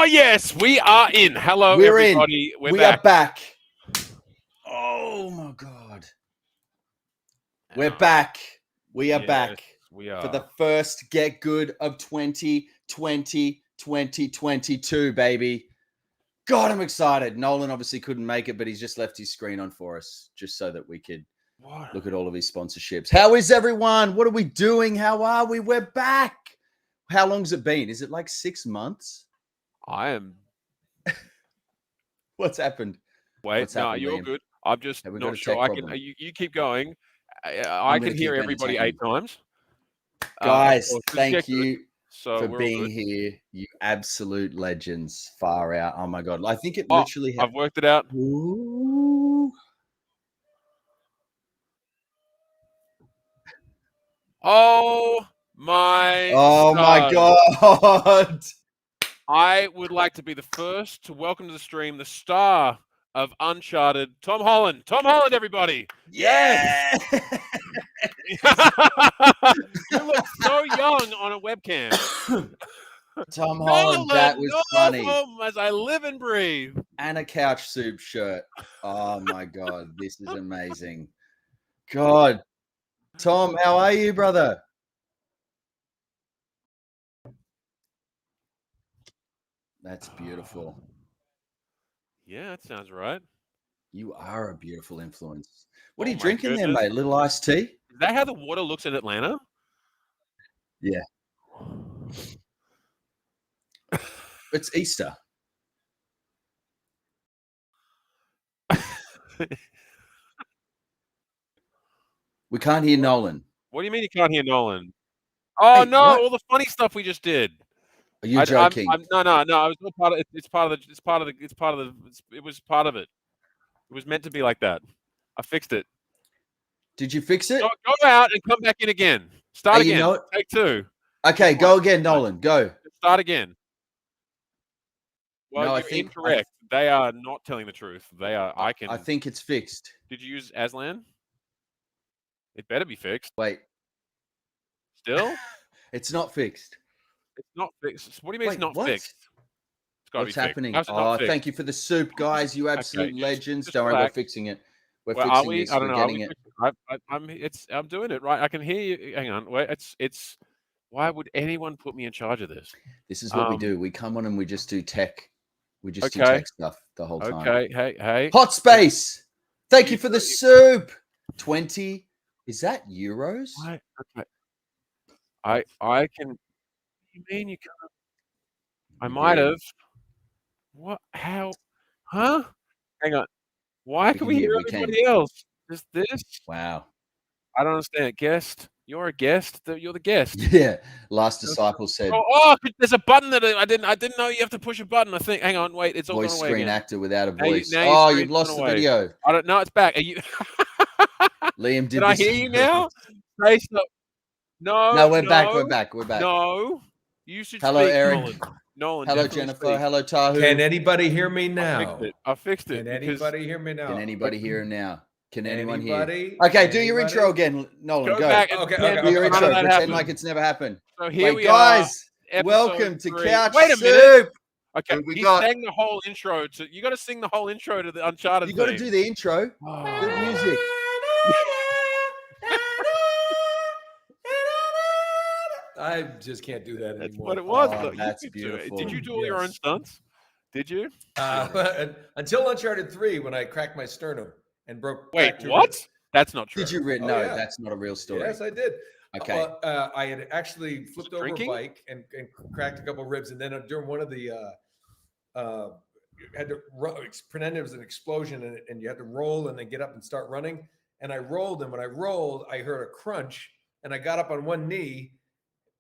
yes, we are in. Hello, We're everybody. in. We are back. Oh my God. We're back. We are back. We are. For the first Get Good of 2022, baby. God, I'm excited. Nolan obviously couldn't make it, but he's just left his screen on for us just so that we could look at all of his sponsorships. How is everyone? What are we doing? How are we? We're back. How long's it been? Is it like 6 months? I am. What's happened? Wait, no, you're Liam? good. I'm just not sure. I can. You keep going. I can hear everybody 8 times. Guys, thank you for being here. You absolute legends. Far out. Oh my God. I think it literally. I've worked it out. Ooh. Oh my God. I would like to be the first to welcome to the stream the star of Uncharted, Tom Holland. Tom Holland, everybody. Yeah. You look so young on a webcam. Tom Holland, that was funny. As I live and breathe. And a CouchSoup shirt. Oh my God, this is amazing. God. Tom, how are you, brother? That's beautiful. Yeah, that sounds right. You are a beautiful influence. What are you drinking there, mate? Little iced tea? Is that how the water looks in Atlanta? Yeah. It's Easter. We can't hear Nolan. What do you mean you can't hear Nolan? Oh, hey, no, what? All the funny stuff we just did. Are you joking? No. I was part of it. It was part of it. It was meant to be like that. I fixed it. Did you fix it? Go out and come back in again. Start again. Take 2. Okay, go again, Nolan. Go. Start again. Well, no, you're incorrect. They are not telling the truth. They are. I think it's fixed. Did you use Aslan? It better be fixed. Wait. Still? It's not fixed. It's not fixed. What do you mean it's not fixed? It's got to be happening? Fixed. Oh, thank you for the soup, guys. You absolute legends. Don't worry, we're fixing it. We're fixing this. I don't know. Getting it. I'm doing it right. I can hear you. Hang on. Wait. It's. Why would anyone put me in charge of this? This is what we do. We come on and we just do tech. We just do tech stuff the whole time. Okay. Hey. Hot space. Thank you for the soup. 20. Is that euros? Okay. I can. What do you mean you can't? I might have. What? How? Huh? Hang on. Why can we hear everybody else? Is this? Wow. I don't understand. Guest. You're a guest. You're the guest. Yeah. Last Disciple said. Oh, there's a button that I didn't know you have to push a button. I think. Hang on. Wait. It's all voice gone away screen again. actor without a voice. Now you've lost the video. I don't know. It's back. Are you? Liam did. Can I hear you now? Say stop. No, we're back. We're back. No, you should. Hello, speak, Eric. Nolan. Hello, Jennifer. Hello, Tahu. Can anybody hear me now? I fixed it. Can anybody hear me now? Can anybody hear him now? Can anyone hear? Okay, do your intro again, Nolan. Go. Back okay. Do your intro. Pretend like it's never happened. So here we guys. Are. Welcome to CouchSoup. Wait a minute. Okay, he sang the whole intro. You got to sing the whole intro to the Uncharted. You got to do the intro. Oh. The music. I just can't do that anymore. That's what it was. Oh, that's beautiful. Did you do all your own stunts? Did you? Until Uncharted 3, when I cracked my sternum and broke. Wait, what? Ribs. That's not true. Did you read? No, that's not a real story. Yes, I did. Okay. I had actually flipped over a bike and cracked a couple of ribs, and then during one of the had to pretend it was an explosion, and you had to roll and then get up and start running. And I rolled, and when I rolled, I heard a crunch, and I got up on one knee.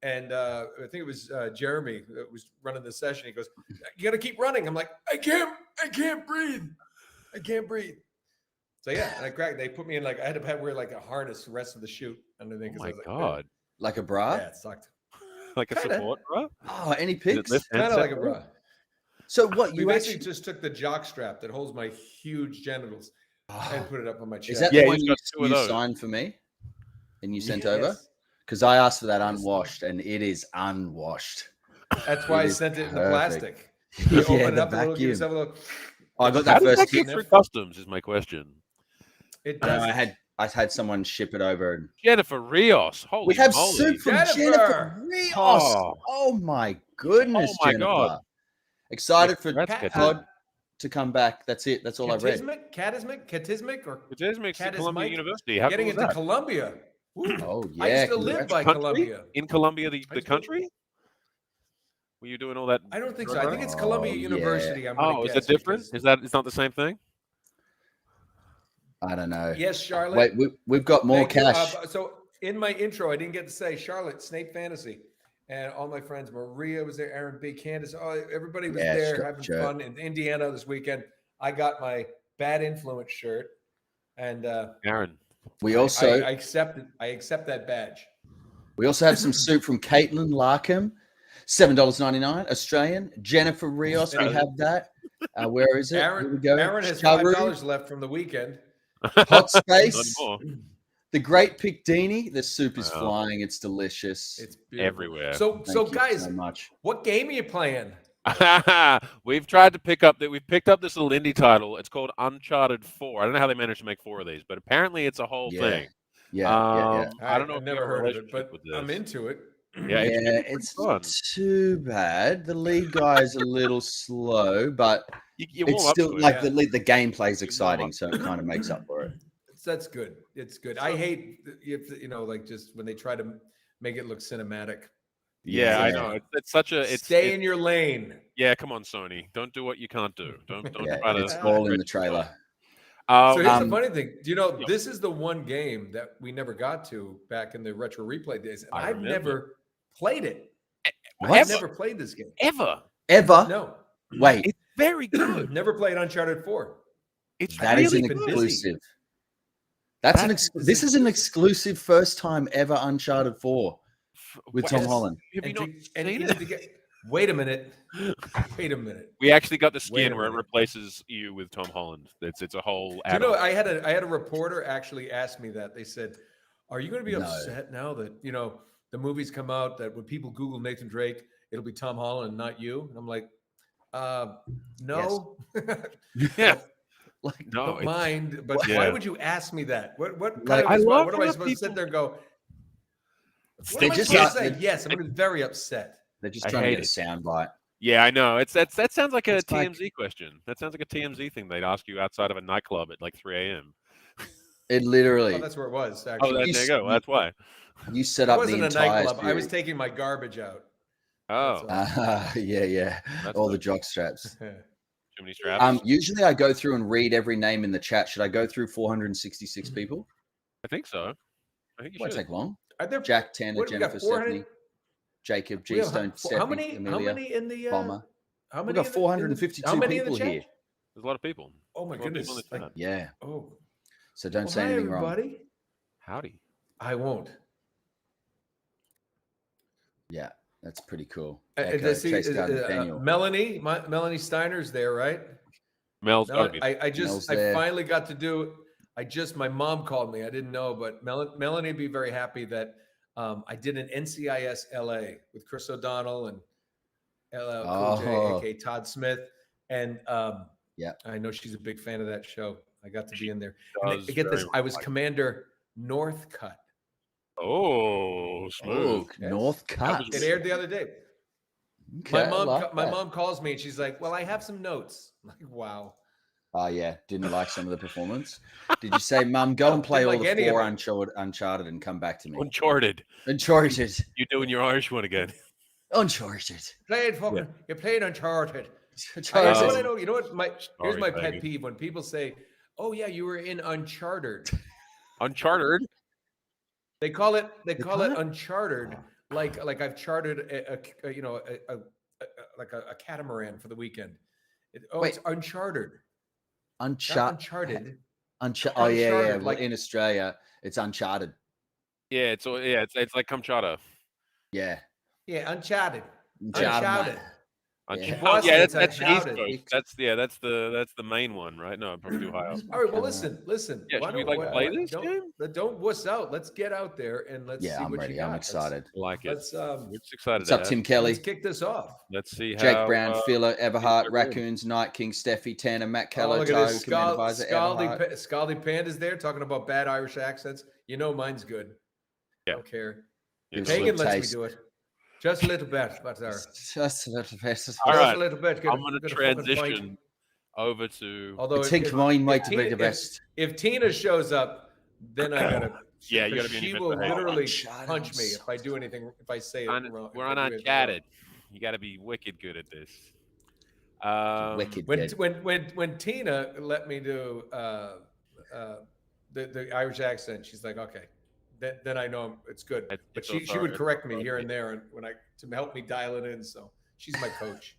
And I think it was Jeremy that was running the session. He goes, "You got to keep running." I'm like, I can't breathe. So yeah, and I cracked. They put me in I had to wear like a harness the rest of the shoot. And everything. Oh my God. Like a bra? Yeah, it sucked. Like a support bra? Oh, any pics? Kind of like a bra. So what? You basically just took the jock strap that holds my huge genitals and put it up on my chest. Is that the one you signed for me and you sent over? Because I asked for that unwashed, and it is unwashed. That's why I sent it in the plastic. You Yeah, open it the up a little, give vacuum. yourself a little. I got How that does first that get hit. through customs? Is my question. It I know, does. I had someone ship it over. And Jennifer Rios. Holy we have moly. soup from Jennifer Jennifer! Rios. Oh. Oh my goodness, Oh my Jennifer. God. Excited for That's Cat- Todd to come back. That's it. That's all I read. Catismic, or Katismic's at Columbia Mike University. How getting cool is into that? Columbia. Woo. Oh I yeah, used to live by Country? Columbia. In Columbia, I the used to- country? Were you doing all that? I don't think so. drug I think running? it's Columbia Oh, yeah. University. I'm gonna Oh, is guess it different? because- Is that it's not the same thing? I don't know. Yes, Charlotte. Wait, we've got more Thank you. cash. So in my intro, I didn't get to say Charlotte, Snape Fantasy, and all my friends. Maria was there, Aaron B, Candace. Oh, everybody was Yeah, there sure, having sure. fun in Indiana this weekend. I got my Bad Influence shirt, and Aaron. We I also accept that badge. we also have some soup from Caitlin Larkham, $7.99 Australian. Jennifer Rios, we have that. Where is it? Here we go. Aaron has Chowder, $5 left from the weekend. Hot Not Space, anymore. the Great Picdini. The soup is Wow. flying. It's delicious. It's beautiful. Everywhere. So Thank you guys, so much. what game are you playing? We've tried to pick up that. We've picked up this little indie title. It's called Uncharted 4. I don't know how they managed to make 4 of these, but apparently it's a whole thing. Yeah. I don't know I've if you never have a heard of it, relationship but with I'm this. into it. Yeah, It's fun. not too bad. The lead guy is a little slow, but You it's warm up still to it. like yeah. the gameplay is You warm exciting, up. so it kind of makes up for it. That's good. It's good. I hate if like just when they try to make it look cinematic. Yeah, I Yeah. know. It's such a. Stay in your lane. Yeah, come on, Sony. Don't do what you can't do. Don't Yeah, try to. it's all in the trailer. So here's Um, the funny thing. Do you know yeah. this is the one game that we never got to back in the retro replay days? And I I've remember. never played it. What? I've never played this game. Ever. Ever? No. Wait, It's very good. Never played Uncharted 4. It's that really is an been busy. exclusive. That's this is an exclusive first time ever Uncharted 4 with Tom Holland. Have you And not and seen even it? to get, wait a minute. Wait a minute. We actually got the Wait skin a where it minute. replaces you with Tom Holland. It's a whole. Do you know, add-on. I had a reporter actually ask me that. They said, "Are you going to be No. upset now that the movies come out that when people Google Nathan Drake, it'll be Tom Holland and not you?" And I'm like, "No, Yeah. Like, No, don't mind." But Yeah. why would you ask me that? What Like, kind I of love what am I how supposed to sit people- there and go? What They am I just supposed to ask- say? Yes, I'm going to be very upset. they're just I trying to hate get a it. soundbite. Yeah, I know. That sounds like a It's like- TMZ question. That sounds like a TMZ thing they'd ask you outside of a nightclub at like 3 a.m. It literally. Oh, that's where it was. Oh, Actually, you there you s- go. Well, that's why. You set it up the wasn't a entire. nightclub. I was series. taking my garbage out. Oh, Yeah. That's All the- the jock straps. too many straps. Usually I go through and read every name in the chat. Should I go through 466 people? I think so. I think you Won't should. take long. Are there Jack, Tanner, what do we got, Jennifer, 400? Stephanie, Jacob, We G have Stone, how Stephanie, many? Amelia, How many in the? Bomber. How We've many? got 452 how many in people the chat? here. There's a lot of people. Oh my There's a lot of goodness! people in the chat. Yeah. Oh, So don't well, say hi, anything wrong. everybody. Howdy. I won't. Yeah, that's pretty cool. Does Echo, see, Chase Gardner, Daniel. Melanie Steiner's there, right? Mel's No, gotta be. I Mel's just I there. finally got to do. My mom called me. I didn't know, but Melanie would be very happy that I did an NCIS LA with Chris O'Donnell and Cool J, Oh. aka Todd Smith, and Yeah. I know she's a big fan of that show. I got to be in there. does And get this, very I was much. Commander Northcutt. Oh, smooth. Oh, Yes. North Cut. was- It aired the other day. Okay, I My like that. mom calls me and she's like, "Well, I have some notes." I'm like, wow. Oh yeah, didn't like some of the performance. Did you say, "Mum, go No, and play didn't all like the any of 4 it. Uncharted and come back to me"? Uncharted. Uncharted. You doing your Irish one again? Uncharted. Played fucking. You played Uncharted. Uncharted. You know what? Here's Sorry, my baby. pet peeve when people say, "Oh yeah, you were in Uncharted." Uncharted. They call it call it? Uncharted, like I've chartered a catamaran for the weekend. Wait. It's Uncharted, not Uncharted. Uncharted. Oh yeah. Uncharted, Well, like- in Australia, it's Uncharted. Yeah, it's like Kamchata. Yeah. Yeah, Uncharted. Uncharted. Uncharted. Boston, Yeah, it's that's the East Uncharted. Coast. That's the main one, right? No, I'm probably too high up. All right, well, listen. Yeah, should we play this game? Don't wuss out. Let's get out there and let's see I'm what ready. you got. I'm excited. I like it. Let's It's excited. What's up, Tim Kelly? let's kick this off. Let's see how Jake Brown, Philo, Everhart, Everhart. Raccoons, Night King, Steffi, Tanner, Matt Oh, Kello, look at Tahu, this. Command Advisor, Everhart. Scaldy Panda's there talking about bad Irish accents. You know mine's good. Yeah. I don't care. Give us a Pagan little lets taste. me do it. Just a little bit, but Just a little bit. All just right. a little bit. I'm going to transition over to. Although Think mine might be the best. If Tina shows up, then I gotta. Yeah, you gotta be on She your will best behavior. literally Uncharted, punch me if I do anything. If I say it wrong. We're on Uncharted. You got to be wicked good at this. Wicked When good. when Tina let me do the Irish accent, she's like, okay, then I know it's good. But she would correct me here and there, and when to help me dial it in. So she's my coach.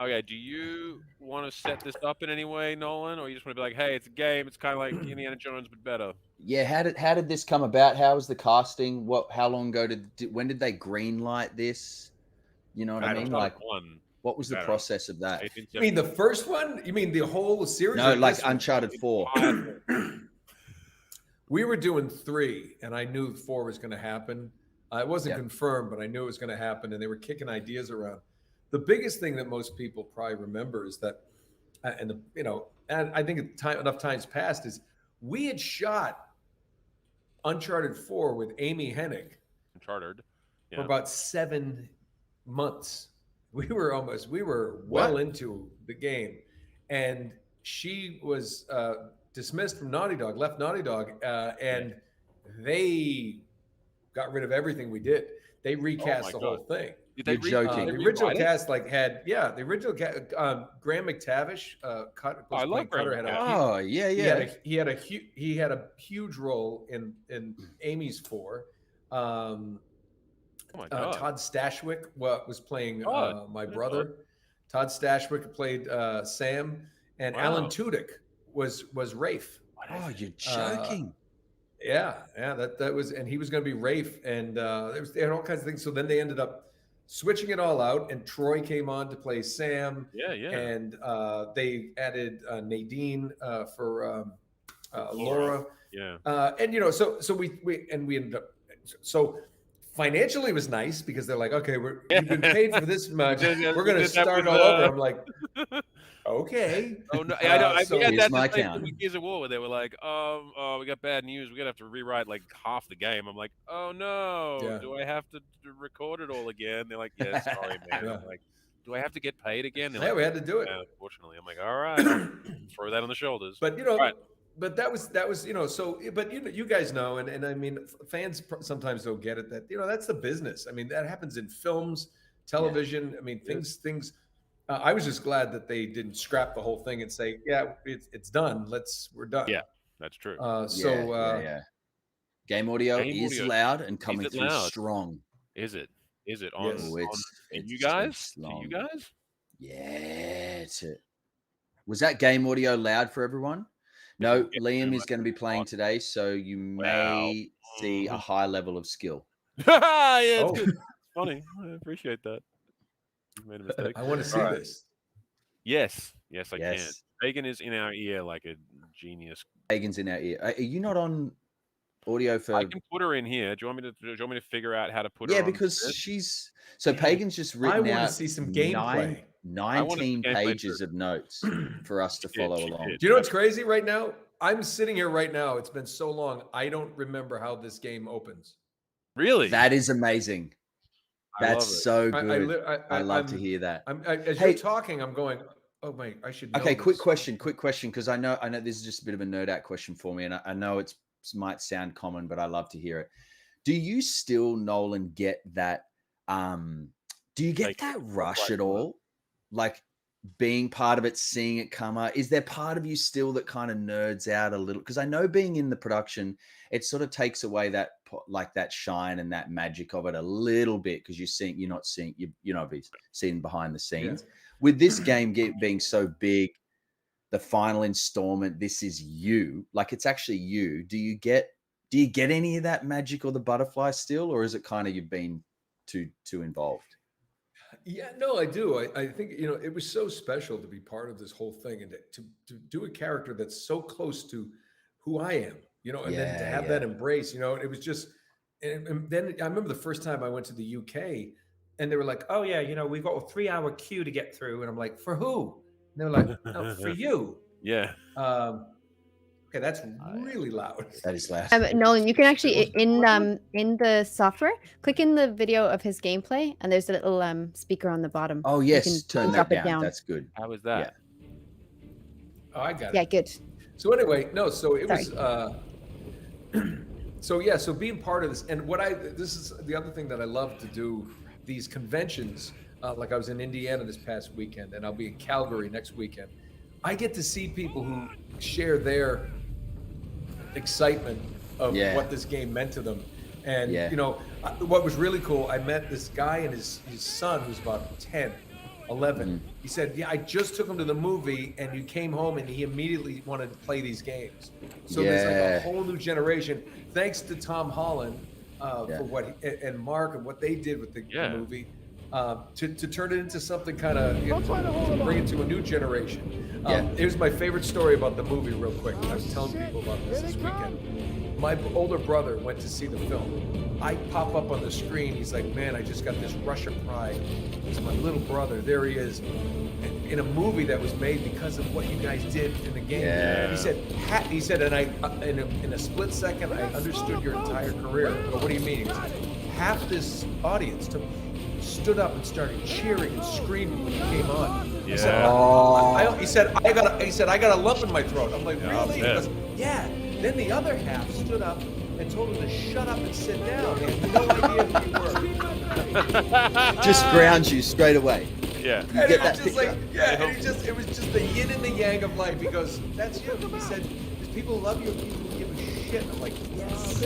Okay, do you want to set this up in any way, Nolan, or you just want to be like, hey, it's a game. It's kind of like Indiana Jones, but better. Yeah, how did this come about? How was the casting? How long ago when did they green light this? You know what I mean? Like, what was the process of that? You mean the first one? You mean the whole series? No, like Uncharted 4. We were doing 3, and I knew 4 was going to happen. It wasn't confirmed, but I knew it was going to happen, and they were kicking ideas around. The biggest thing that most people probably remember is that, and I think enough times passed, is we had shot Uncharted 4 with Amy Hennig. Uncharted. Yeah. For about 7 months. We were well into the game, and she was dismissed from Naughty Dog, left Naughty Dog, and they got rid of everything we did. They recast the whole thing. You're joking. The original cast the original cast, Graham McTavish, I love Graham. He had a huge role in Amy's 4. Todd Stashwick was playing my brother. Todd Stashwick played Sam, and Alan Tudyk was Rafe. Oh, you're joking. That was, and he was going to be Rafe, and they had all kinds of things. So then they ended up switching it all out, and Troy came on to play Sam. And they added Nadine for Laura. And so we ended up financially it was nice because they're like, okay, you've been paid for this much. We're going to start all over. I'm like, okay. Oh no, I know. So that's my the count. with Gears of War where they were like, we got bad news. We're gonna have to rewrite like half the game. I'm like, oh no, do I have to record it all again? They're like, yeah, sorry, man. I'm like, do I have to get paid again? They're like, we had to do it. Unfortunately, I'm like, all right, throw that on the shoulders. But but that was so. But you guys know, and I mean, fans sometimes don't get it that that's the business. I mean, that happens in films, television. I mean, things. I was just glad that they didn't scrap the whole thing and say, yeah, it's done. We're done. Yeah, that's true. Game audio is loud and coming through strong. Is it on? Yes. You guys? To you guys? Yeah. Was that game audio loud for everyone? No, Liam is going to be playing today, so you may see a high level of skill. It's good. It's funny. I appreciate that. You made a mistake. I want to see this. Yes, I can. Pagan is in our ear like a genius. Pagan's in our ear. Are you not on audio for? I can put her in here. Do you want me to figure out how to put her? Yeah, because she's Pagan's just written out. I want to see some gameplay. 19 pages of notes for us to follow along. Do you know what's crazy right now? I'm sitting here right now. It's been so long. I don't remember how this game opens. Really? That is amazing. That's so good. I love to hear that. As you're talking, I'm going, oh, wait, I should know Okay, this. quick question, because I know this is just a bit of a nerd out question for me, and I know it might sound common, but I love to hear it. Do you still, Nolan, get that? Do you get that rush at all? Like being part of it, seeing it come out? Is there part of you still that kind of nerds out a little? Because I know being in the production, it sort of takes away that shine and that magic of it a little bit, because you're not seeing behind the scenes. With this game being so big, the final installment, this is you, like it's actually you. Do you get any of that magic or the butterfly still, or is it kind of you've been too involved? Yeah, no, I do. I think, it was so special to be part of this whole thing and to do a character that's so close to who I am, and then to have that embrace, it was just, and then I remember the first time I went to the UK and they were like, oh yeah, we've got a 3-hour queue to get through. And I'm like, for who? And they were like, no, for you. Yeah. Okay, that's really loud. That is loud. Nolan, you can actually in the software click in the video of his gameplay, and there's a little speaker on the bottom. Oh You yes, can turn drop that it down. That's good. How was that? Oh, I got it. Yeah, good. So anyway, no, so it Sorry. was so being part of this, and this is the other thing that I love to do, these conventions, like I was in Indiana this past weekend, and I'll be in Calgary next weekend. I get to see people who share their excitement of what this game meant to them. And what was really cool, I met this guy and his son who's about 10, 11. He said, yeah, I just took him to the movie and you came home and he immediately wanted to play these games. So there's like a whole new generation, thanks to Tom Holland for and Mark and what they did with the movie, to turn it into something kind of, to bring it to a new generation. Here's my favorite story about the movie real quick. I was telling people about this weekend. My older brother went to see the film. I pop up on the screen. He's like, man, I just got this rush of pride. It's my little brother. There he is in a movie that was made because of what you guys did in the game. Yeah. He said, and I, in a split second, I understood your entire career. I go, what do you mean? He goes, half this audience stood up and started cheering and screaming when you came on. Yeah. He said, I got a lump in my throat. I'm like, really? He goes, yeah. Then the other half stood up and told him to shut up and sit down. They had no idea who you were. Just grounds you straight away. Yeah. And it was just like, it was just the yin and the yang of life. He goes, that's you. He said, people love you, people give a shit. I'm like, yes.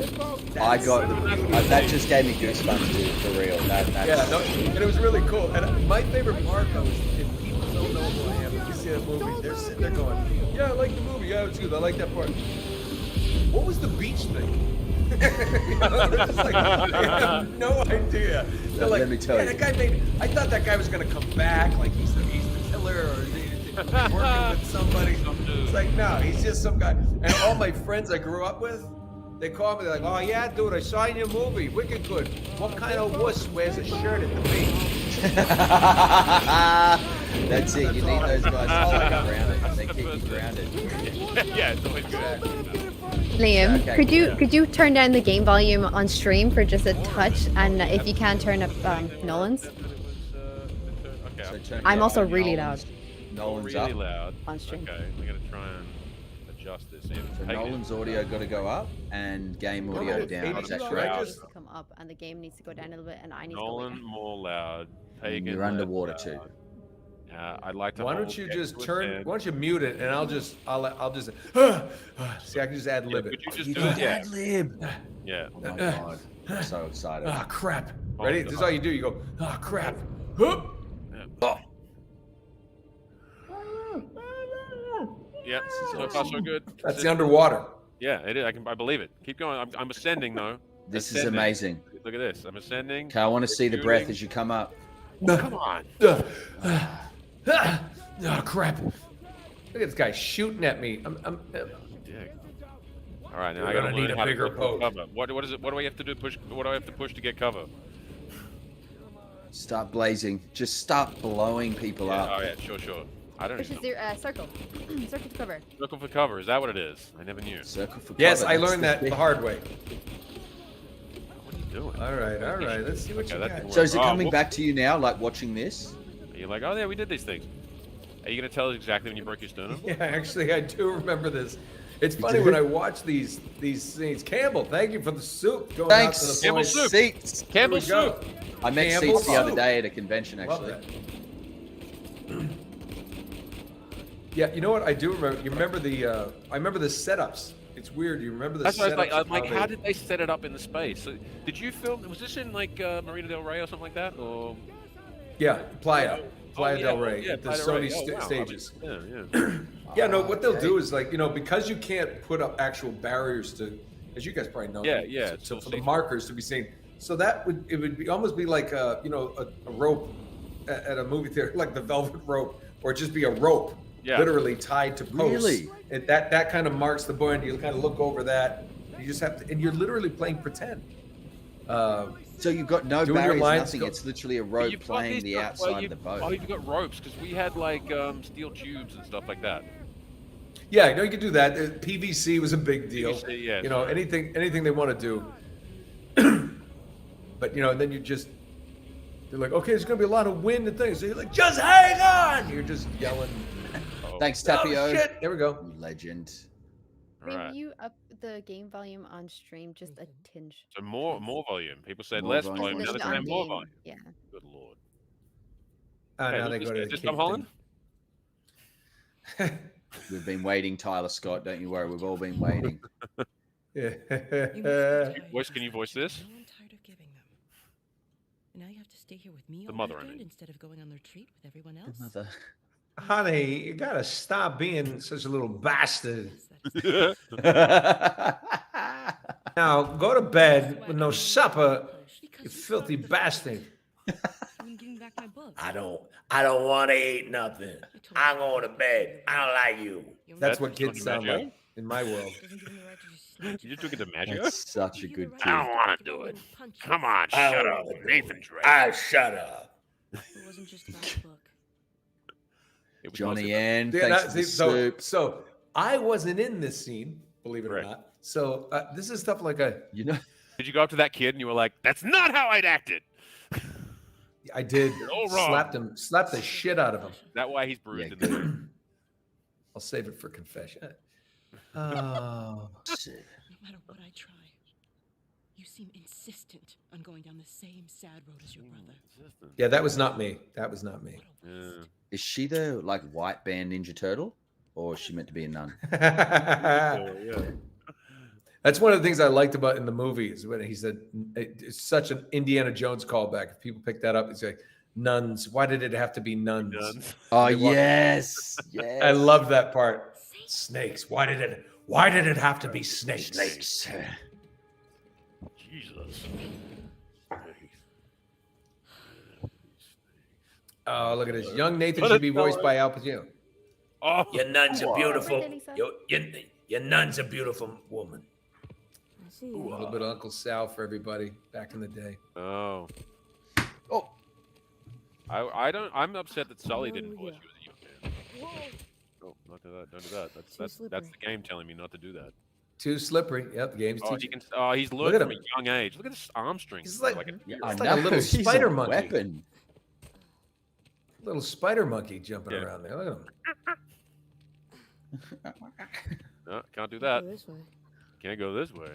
That just gave me goosebumps, dude, for real. And it was really cool. And my favorite part though is if people don't know who I am, if you see that movie, they're sitting there going, yeah, I like the movie, yeah, it's good, I like that part. What was the beach thing? They're just like, I have no idea. They're like, let me tell you. That guy I thought that guy was gonna come back, like he's the killer or working with somebody. It's like, no, he's just some guy. And all my friends I grew up with, they call me, they're like, oh yeah, dude, I saw you in your movie, wicked good. What kind of wuss wears a shirt at the beach? That's it, you need those guys to keep you grounded. They keep you grounded. Yeah, it's always good. Liam, could you turn down the game volume on stream for just a touch, and if you can turn up Nolan's? I'm also really loud. Nolan's really up. Loud on stream. Okay, we're gonna try and adjust this. So Nolan's audio got to go up and game audio down. Is that correct? Needs to come up and the game needs to go down a little bit, and I need Nolan to go more loud. Pagan. You're underwater too. I'd like to. Why don't you just turn? Why don't you mute it and I'll just see. I can just ad lib it. Could you just do it? Ad lib. Yeah. Oh my god, I'm so excited. Ah, crap. Ready? This is all you do. You go. Ah, crap. Oh. Yeah. So far so good. That's the underwater. Yeah, it is. I believe it. Keep going. I'm ascending though. This is amazing. Look at this. I'm ascending. Okay, I want to see the breath as you come up. Oh, come on. Oh crap! Look at this guy shooting at me. I'm All right, now I gotta learn how to go for cover. What is it? What do I have to do? Push. What do I have to push to get cover? Start blazing. Just start blowing people up. Oh yeah, sure. I don't know. Circle. Circle for cover. Circle for cover. Is that what it is? I never knew. Circle for cover. Yes, I learned that the hard way. What are you doing? All right. Let's see what you got. So is it coming back to you now, like watching this? You're like, oh yeah, we did these things. Are you gonna tell us exactly when you broke your sternum? Yeah, actually, I do remember this. It's funny when I watch these things. Campbell, thank you for the soup. Going Thanks. Out to the Campbell boys. soup. Seats. Campbell soup. I met Campbell Seats the other soup. day at a convention, actually. Love that. Yeah, you know what I do remember? You remember I remember the setups. It's weird. You remember the That's setups? what I was like, how did they set it up in the space? So, did you film? Was this in like Marina Del Rey or something like that? Or Yeah, Playa Del Rey, at the Playa del Sony Rey. Wow. stages. I mean, Yeah, no, what they'll do is like, because you can't put up actual barriers to, as you guys probably know, so for the markers to be seen. So it would almost be like a rope at a movie theater, like the velvet rope, or just be a rope, literally tied to posts. Really? And that kind of marks the point. You kind of look over that. You just have to, and you're literally playing pretend. So you've got no doing your barriers, lines, nothing. It's literally a rope playing the outside of the boat. Oh, you've got ropes because we had like steel tubes and stuff like that. Yeah, you can do that. PVC was a big deal. PVC, yeah, you know, sure. anything they want to do. But and then they're like, okay, there's gonna be a lot of wind and things. So you're like, just hang on. You're just yelling. Thanks, Tapio. Oh, shit. There we go. You legend. Maybe you up the game volume on stream just a tinge. So more volume. People said More less volume. volume. Now they're Just on saying more game, volume. yeah. Good lord. Now Hey, they go to is the this kid Tom Holland? thing. We've been waiting, Tyler Scott. Don't you worry. We've all been waiting. Yeah. Can you voice this? No, I'm tired of giving them. And now you have to stay here with me The all mother, I weekend mean. instead of going on the retreat with everyone else. Mother. Honey, you gotta stop being such a little bastard. Yes, that is Now go to bed with no supper, you filthy bastard. I'm giving back my book. I don't want to eat nothing. I'm going to bed. I don't like you. That's what That's kids sound Maggio. like in my world. Doesn't give me the right to just snatch You it just took it to from Maggio? That's such a you. good The kid. right I don't want to to do go it. and punch you. Come on, I shut don't up. wanna do Nathan's right. Shut up. It wasn't just about the book. It was Johnny mostly- Ann, Yeah, thanks that- for the see, soup. so I wasn't in this scene, believe it or Right. not. So this is stuff like You know, Did you go up to that kid and you were like, "That's not how I'd acted"? I did all wrong. slapped the shit out of him. That why he's bruised in the Yeah. neck. I'll save it for confession. Oh, No matter what I try, you seem insistent on going down the same sad road as your brother. yeah, that was not me. That was not me. What a waste. is she the like white band Ninja Turtle, or is she meant to be a nun? Yeah. That's one of the things I liked about in the movie is when he said it's such an Indiana Jones callback. If people pick that up, it's like nuns. Why did it have to be nuns? Oh They walk- yes, yes. I love that part. Snakes. Why did it have to be snakes? snakes. Jesus. Oh, look at this. Young Nathan What should a be voiced fella. by Al Pacino. Oh, Your nun's a wow. beautiful. What did he say? Your nun's a beautiful woman. I see. A little bit of Uncle Sal for everybody back in the day. Oh. Oh, I'm upset that Sully didn't voice Hallelujah. you as a young man. Oh, not do that. Don't do that. That's slippery. the game telling me not to do that. Too slippery. Yep, the game's Oh, teaching. he's Look learned at from a him. young age. Look at his arm strength. He's like- a yeah, It's I like a know. little He's spider monkey. Weapon. Little spider monkey jumping Yeah. around there. Look at him. No, can't do Go that. this way. Can't go this way.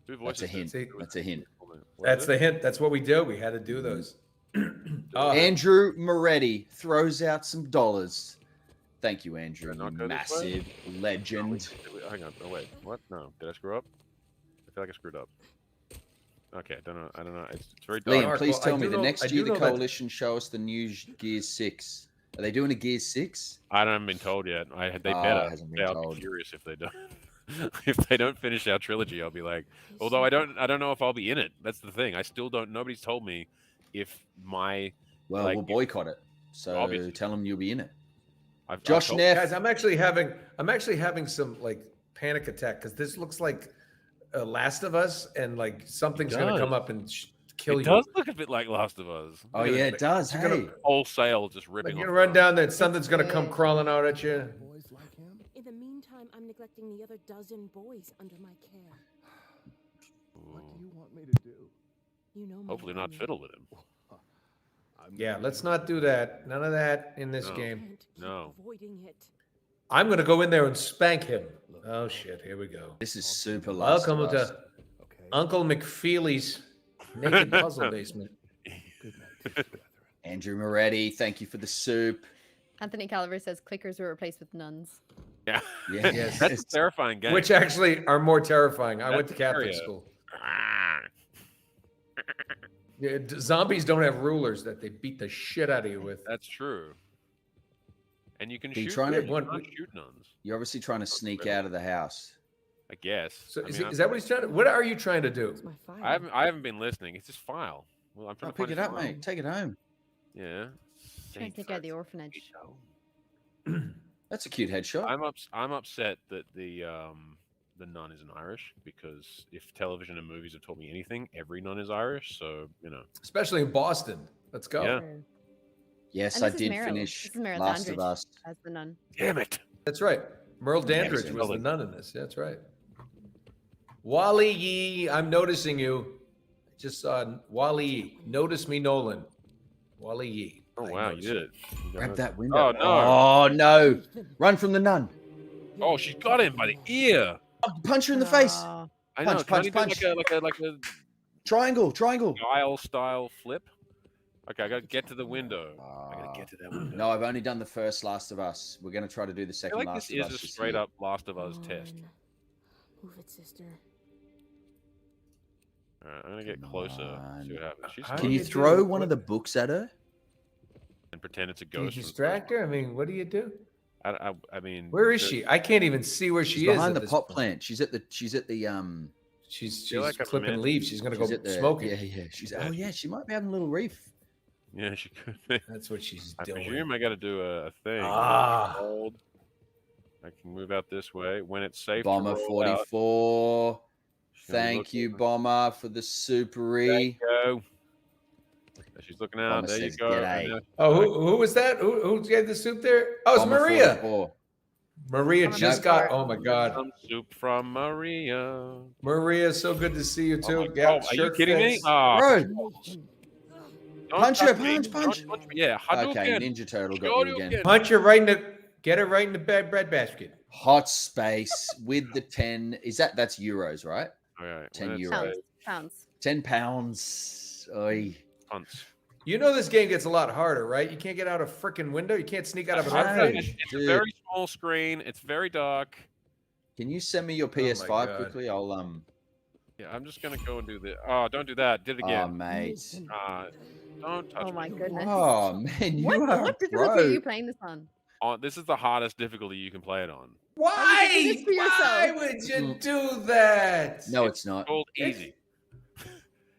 Who voices That's a hint. See? That's a hint. That's the hint. That's what we do. We had to do those. Oh, Andrew Moretti throws out some dollars. Thank you, Andrew. Did I not You go this way? massive legend. Hang on. Oh wait. What? No. Did I screw up? I feel like I screwed up. Okay. I don't know. It's very dark. Liam, please Well, I tell me do the know- next I do year the know that- coalition show us the new Gears 6. Are they doing a Gears 6? I haven't been told yet. They Oh, better. it hasn't been I'll told. be curious if they don't. If they don't finish our trilogy, I'll be like. Although I don't know if I'll be in it. That's the thing. I still don't. Nobody's told me if my. Well, Like, we'll boycott it. So obviously. tell them you'll be in it. I've Josh told- Neff. guys, I'm actually having some like panic attack because this looks like Last of Us, and like something's gonna does. come up and kill It you. does look a bit like Last of Us. Oh yeah, it does. You're gonna- Hey, Wholesale just Like ripping. you're off gonna run the- down there, and something's gonna come crawling out at you. In the meantime, I'm neglecting the other dozen boys under my care. Ooh. you want me to do? You know my Hopefully not opinion. fiddle with him. Yeah, let's not do that. None of that in this No. game. Can't keep No. avoiding it. I'm gonna go in there and spank him. Oh shit! Here we go. this is super Last Welcome of Us. to Okay. Uncle McFeely's naked puzzle basement. Good night, brethren. Andrew Moretti, thank you for the soup. Anthony Caliver says clickers were replaced with nuns. Yeah. Yeah, Yes. That's a terrifying game. Which actually are more terrifying. I went to That's Catholic scary. school. Ah. Yeah, zombies don't have rulers that they beat the shit out of you with. That's true. And you can Are you shoot. trying them, to- you One- can't shoot nuns. You're obviously trying to sneak out of the house. I guess. So I is, mean, is that what he's trying to? What are you trying to do? It's my fire. I haven't been listening. It's just file. Well, I'm trying Oh, to find pick it his up, file. mate. Take it home. Yeah. Trying to take out the orphanage. That's a cute headshot. I'm upset that the nun isn't Irish, because if television and movies have taught me anything, every nun is Irish. So Especially in Boston. Let's go. Yeah. True. Yes, And I this is did Meryl. finish This is Meryl Last of Dandridge Us. as the nun. Damn it! That's right. Merle Dandridge Yeah, was the solid. nun in this. That's right. Wally Yee, I'm noticing you. Just saw Wally Yee. Notice me, Nolan. Wally Yee. Oh I wow, you notice did it. You Grab got that it. window. Oh no! Oh no! Run from the nun. Oh, she got him by the ear. Punch her in the face. Oh, I know. Punch, Can I punch, do like a Triangle. guile style flip? Okay, I gotta get to the window. I gotta get to that window. No, I've only done the first Last of Us. We're gonna try to do the I second feel like Last this of is Us. a this straight year. up Last of Us test. Move it, sister. All right, I'm gonna get closer. See what happens. She's How Can do you you do throw it? one of the books at her? and pretend it's a Do you ghost. from the distract her? I mean, what do you do? I mean, Where is the- she? I can't even see where She's she is. behind at the this pot point. plant. She's at the She's feel like I've clipping met- leaves. She's gonna she's go at the smoking. Yeah. She's oh yeah, she might be having a little reef. Yeah, she could be. That's what she's I doing. presume I got to do a thing. Ah. Hold. I can move out this way when it's safe. Bomber to roll out. 44. She's gonna be Thank you, looking- Bomber, for the There supery. you go. She's looking out. Bomber There you says, go. "G'day." And now- Oh, who was that? Who gave the soup there? Oh, it's Bomber Maria. 44. Maria Bomber just Nope. got. Oh my God, Some soup from Maria. Maria, so good to see you Oh too. my Yeah, God, are you shirt kidding me? fits. Oh, Bro, don't punch her, touch me. punch. Don't me. Yeah, Hadouken. Okay, Ninja Turtle got you again. Shoryuken. Punch her right in the. Get her right in the bread basket. Hot space with the 10. That's euros, right? All right, 10 when it's euros. safe, Pounds. 10 pounds. Oy. punch. You know this game gets a lot harder, right? You can't get out a freaking window. You can't sneak out of an I know. orphanage. It's a Dude. very small screen. It's very dark. Can you send me your Oh my PS5 God. quickly? I'll Yeah, I'm just gonna go and do this. Oh, don't do that. Did it Oh again. mate. Don't touch Oh my me. goodness. Oh man, you What, are what difficulty are pro. you playing this on? This is the hardest difficulty you can play it on. Why? you do this for Why yourself? would you do that? No, it's not. Called easy.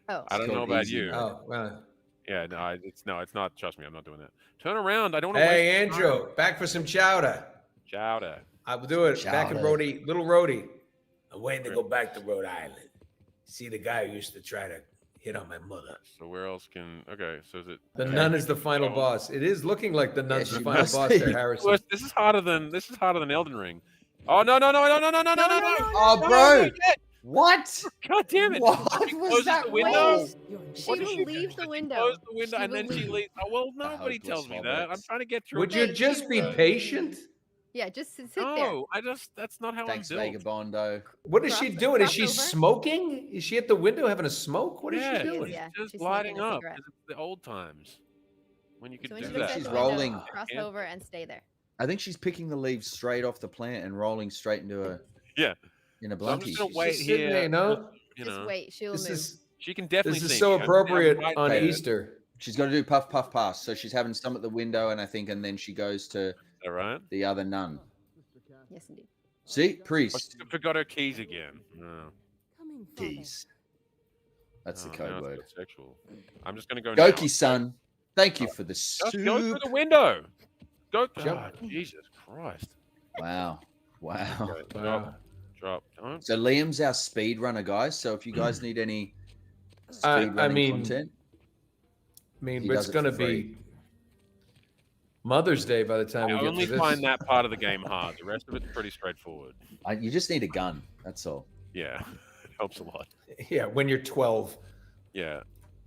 Oh, I don't know called about easy, you. man. Oh, well. Yeah, it's not. Trust me, I'm not doing that. Turn around. I don't want to Hey, waste time. Andrew, back for some chowder. Chowder. I will do it. Back in Chowder. Rhodey, little Rhodey. I'm waiting to go back to Rhode Island. See the guy who used to try to hit on my mother. So where else can? Okay, so is it? The Okay. nun is the final Oh. boss. It is looking like the nun's Yeah, the she final must boss be. there, Harrison. Well, this is harder than Elden Ring. Oh no! Oh, bro. What? God damn it! What She was closes that the window. roll? she What did will she leave do? the She window. closed the window She and will then she leave. leaves. Oh well, nobody hopeless tells me that. I'm Roberts. trying to get through. Would it. you Hey, just she be will. patient? Yeah, just sit No, there. that's not how Thanks, I'm built. Vagabondo. What is she Cross- doing? Is cross she over? smoking? Is she at the window having a smoke? What is Yeah, she doing? Yeah. Just she's lighting smoking a up. cigarette. 'Cause it's the old times when you could So when do she that. looks out She's the window, rolling. cross Yeah. over and stay there. I think she's picking the leaves straight off the plant and rolling straight into a Yeah. in a So I'm blunkie. just gonna She's wait just sitting here. there, you know? You Just know, wait, she'll This move. is she can definitely. this is see so me. I'm appropriate right on there. Easter. She's got to do puff, puff, pass. So she's having some at the window, and I think, and then she goes to All right. the other nun. Yes, indeed. See, Oh, priest. she forgot her keys again. No. Coming, father. Keys. That's the Oh, now code it's word. got sexual. I'm just gonna go. now. Goki, son. Thank you for the Just go through soup. the window. Go. Jump. Oh, Jesus Christ. Wow. Wow. Okay, Wow. drop. Don't. So Liam's our speedrunner, guys. So if you guys need any I speedrunning mean, content, I mean, He but does it's it going to for free. be Mother's Day by the time I we get only to this. find that part of the game hard. The rest of it's pretty straightforward. you just need a gun. That's all. Yeah, it helps a lot. Yeah, when you're 12. Yeah,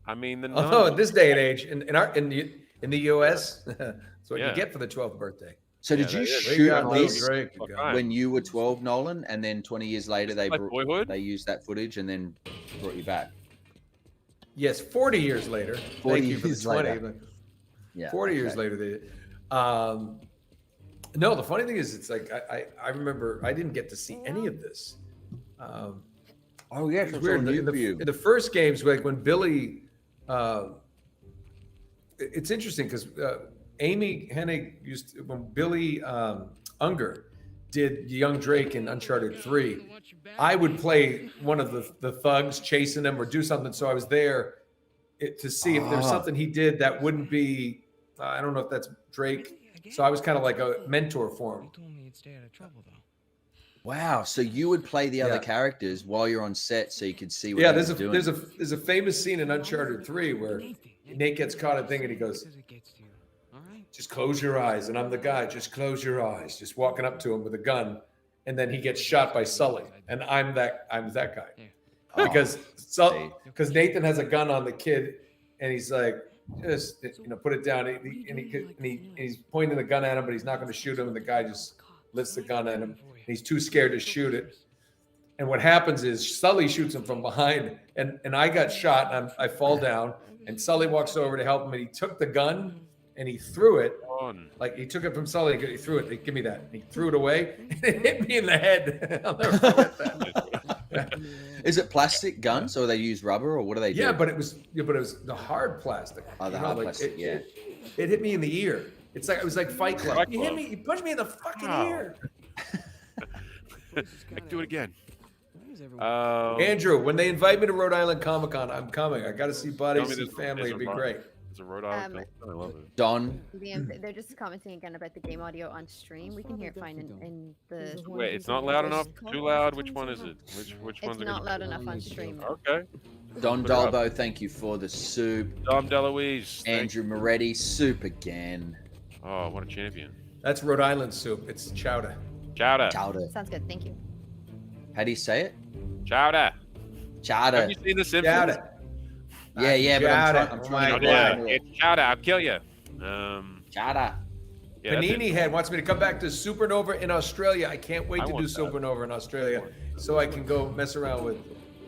I mean the. Oh, nun- in this day and age, in the U.S., that's what Yeah. you get for the 12th birthday. So Yeah, did you that is- We shoot got no this Drake. Fuck again. right. when you were 12, Nolan, and then 20 years later My boyhood. they used that footage and then brought you back? Yes, 40 years later. 40 Thank you for the years 20. later. Yeah. 40 years okay. later. No, the funny thing is, it's like I remember I didn't get to see any of this. Oh yeah, It's it's weird. all new In for you. the first games, like when Billy, it's interesting because Amy Hennig when Billy Unger did Young Drake in Uncharted 3, I would play one of the thugs chasing him or do something. So I was there to see if there's Ah. something he did that wouldn't be I don't know if that's Drake. So I was kind of like a mentor for him. Wow. So you would play the other Yeah. characters while you're on set, so you could see what Yeah, he was doing. there's a famous scene in Uncharted 3 where Nate gets caught a thing and he goes, "Just close your eyes," and I'm the guy. Just close your eyes. Just walking up to him with a gun, and then he gets shot by Sully, and I'm that guy because Nathan has a gun on the kid, and he's like, just put it down, and he's pointing the gun at him, but he's not going to shoot him, and the guy just lifts the gun at him, and he's too scared to shoot it. And what happens is Sully shoots him from behind, and I got shot, and I fall down, and Sully walks over to help him, and he took the gun and he threw it. Like he took it from Sully, he threw it. Give me that. And he threw it away, and it hit me in the head. I'll never forget that. Is it plastic guns, or they use rubber, or what do they do? Yeah, but it was the hard plastic. Oh, the hard plastic. It hit me in the ear. It was like Fight Club. You hit me. You punched me in the fucking ear. Do it again. Andrew, when they invite me to Rhode Island Comic Con, I'm coming. I got to see buddies and family. It'd be great. It's a Rhode Island. I love it. Don. Liam, they're just commenting again about the game audio on stream. We can hear it fine in the. Wait, it's not loud enough. Too loud. Which one is it? Which one's It's not loud enough on stream. Okay. Don Dalbo, thank you for the soup. Dom DeLuise. Andrew Moretti, soup again. Oh, what a champion. That's Rhode Island soup. It's chowder. Chowder. Chowder. Sounds good. Thank you. How do you say it? Chowder. Chowder. Have you seen The Simpsons? Chowder. Yeah, but I'm trying to It's chowder. I'll kill you. Chowder. Yeah, Panini Head wants me to come back to Supernova in Australia. I can't wait to do want that. Supernova in Australia so I can go mess around with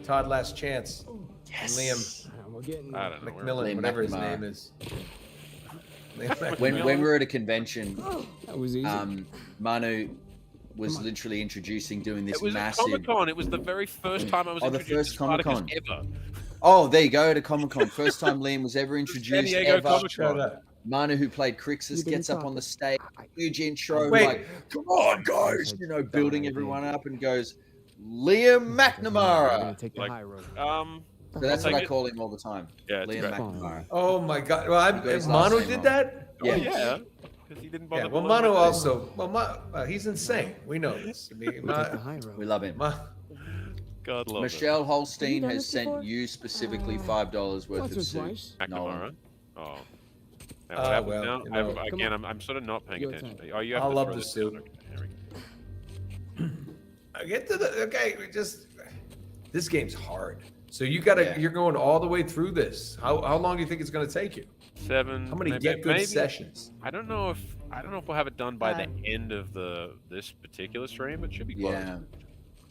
Todd Lasance and Liam I don't know. McMillan, Liam whatever his McNamara. name is. When we were at a convention, That was easy. Manu was literally introducing doing this It was massive. at Comic-Con. It was the very first time I was Oh, the introduced first to Spartacus Comic-Con. ever. Oh, there you go, at a Comic-Con. First time Liam was ever San introduced Diego ever. Comic-Con. Manu, who played Crixus, gets up on the stage, huge intro, Wait. like, come on, guys, building everyone up, and goes, Liam McNamara. Take the Like, high road. So that's what Like I call him all the time. Yeah, it's Liam great. McNamara. Oh my God! Well, His last Manu name did wrong. that. Oh, yeah. Because he didn't bother. Yeah. Well, to Manu learn also. Well, he's insane. We know this. I mean, Take the high road. We love him. God love Michelle Holstein done has this sent before? you specifically $5 worth Once of or soup. twice. it. Nolan. McNamara. Oh. Now, Oh, what happens well, now? you know. Again, I'm sort of not paying Your attention. turn. Oh, you have I to love throw the this soup. down. Okay, here we go. I get to the okay. We just this game's hard. So you gotta. Yeah. You're going all the way through this. How long do you think it's going to take you? 7. How many maybe, get good maybe- sessions? I don't know if we'll have it done by the Um, end of this particular stream. It should be close. Yeah. Um,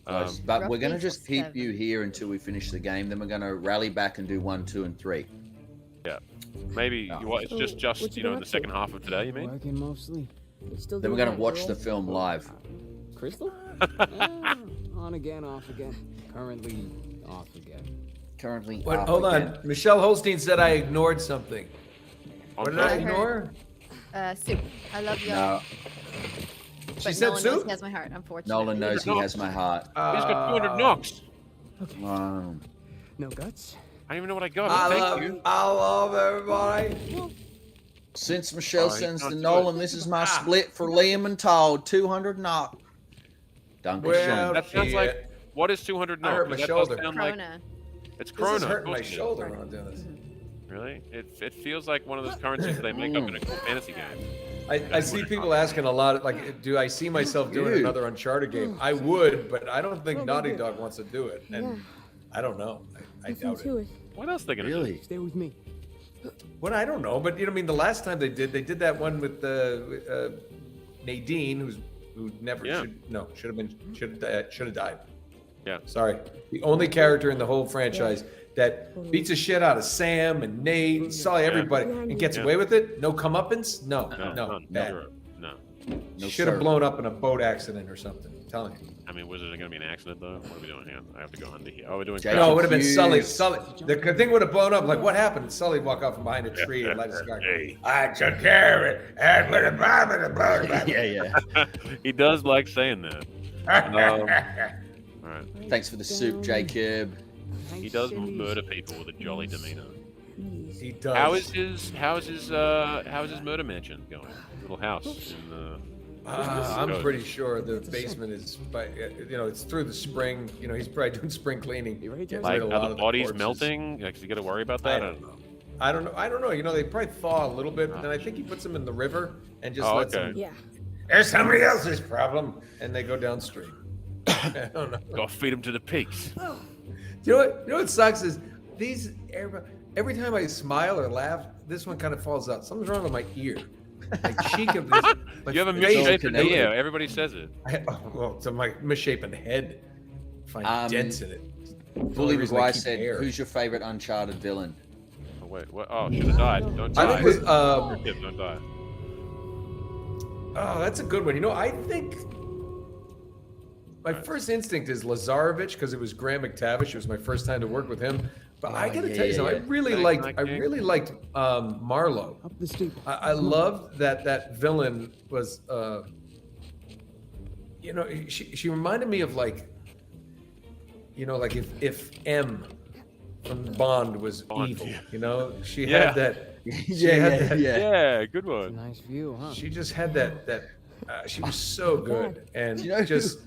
Close. But we're Roughly going to just keep 7. you here until we finish the game. Then we're going to rally back and do 1, 2, and 3. maybe Oh. it's So, just what you in been the up to? second half of today. You mean? Working mostly. Still Then we're doing going to that watch the girl? film live. Crystal? On again, off again. Currently off again. Currently, What? off Hold again. on. Michelle Holstein said I ignored something. On What did I purpose. ignore? Soup. I love you. No, She But said Nolan knows soup. he has my heart, unfortunately. Nolan knows he has my heart. He's got 200 knocks. Wow. No guts? I don't even know what I got. I Thank love, you. I love everybody. Since Michelle Oh, he's sends not to good. Nolan, this is my split for Liam and Todd. 200 knock. Duncan Well, That sounds Yeah. like what is 200 I knocks? hurt my That does shoulder. sound like Corona. it's This Corona. is hurting my of course it is. shoulder when I'm doing this. Really? It feels like one of those currencies they make up in a fantasy game. I see people asking a lot, like, do I see myself doing Dude. another Uncharted game? I would, but I don't think Naughty Dog wants to do it. And I don't know. I Nothing doubt to it. it. What else are they gonna do? Really? Stay with me. What I don't know, but I mean, the last time they did that one with Nadine, who never Yeah. should have died. Yeah. Sorry, the only character in the whole franchise that beats the shit out of Sam and Nate, and Sully, everybody, and gets Yeah. away with it. No comeuppance. No, No, bad. zero. No. No, Should have sir. blown up in a boat accident or something. I'm telling you. I mean, was it going to be an accident though? What are we doing here? I have to go under here. Oh, we're doing. Jake- No, it would have been Sully. Confused. Sully. The thing would have blown up. Like, what happened? And Sully walk out from behind a tree and light a cigar. Hey. I took care of it. And with a bomb in the boat. Yeah. He does like saying that. All right. Thanks for the soup, Jacob. He does murder people with a jolly demeanor. Please. He does. How is his murder mansion going? Little house in the. I'm pretty sure the basement is, it's through the spring. He's probably doing spring cleaning. Gets Like, rid of a lot are the of bodies corpses. melting? Like, you got to worry about that. I don't know. They probably thaw a little bit, but then I think he puts them in the river and just lets them. Yeah. There's somebody else's problem, and they go downstream. I don't know. Got to feed them to the pigs. You know what sucks is these every time I smile or laugh, this one kind of falls out. Something's wrong with my ear. My cheek of this. You have a misshapen ear. Everybody says it. So my misshapen head. Find dents in it. Bully McGuire said, "Who's your favorite Uncharted villain?" Oh, wait, what? Oh, should have died. Don't die. I think it was, don't die. Oh, that's a good one. I think my first instinct is Lazarevich because it was Graham McTavish. It was my first time to work with him. But I gotta tell you something. I really liked Marlowe. Up the steep. I loved that villain was. She reminded me of like if M from Bond was evil. She had that. Yeah, good one. Nice view, huh? She just had that. She was so good and just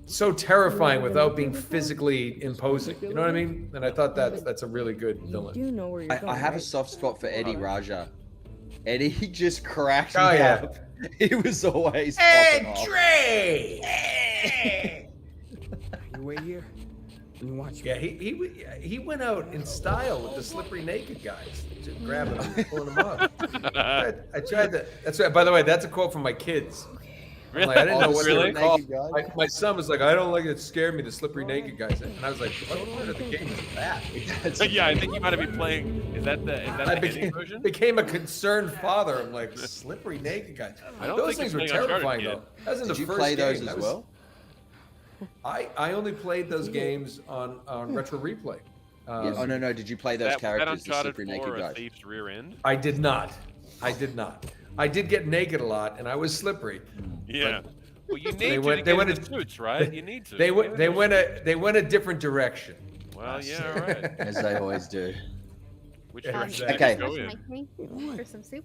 so terrifying without being physically imposing. You know what I mean? And I thought that's a really good villain. You know where you're going. I have a soft spot for Eddie Raja. Eddie just cracked me yeah. up. He was always popping off. Trey! You wait here and you watch. Yeah, he went out in style with the slippery naked guys, just grabbing them, and pulling them off. I tried that. That's right. By the way, that's a quote from my kids. Really? Like, I didn't know what Really? they were called. My son was like, I don't like it. It scared me, the slippery naked guys. And I was like, what part of the game is that? Yeah, I think you might have been playing. Is that the Eddie version? became a concerned father. I'm like, slippery naked guys. I don't Those think things were he's playing terrifying, Uncharted though. That was in Did the you first play those game. as well? I only played those games on Retro Replay. Oh no! Did you play those That characters, the Uncharted slippery naked 4 a guys? thief's rear end? I did not. I did get naked a lot, and I was slippery. Yeah. Well, you They need went- to they get went in the to- suits, right? You need to. They went a different direction. Well, yeah, all right. As they always do. Which Yeah, direction exactly. did you Okay. go in? For some soup.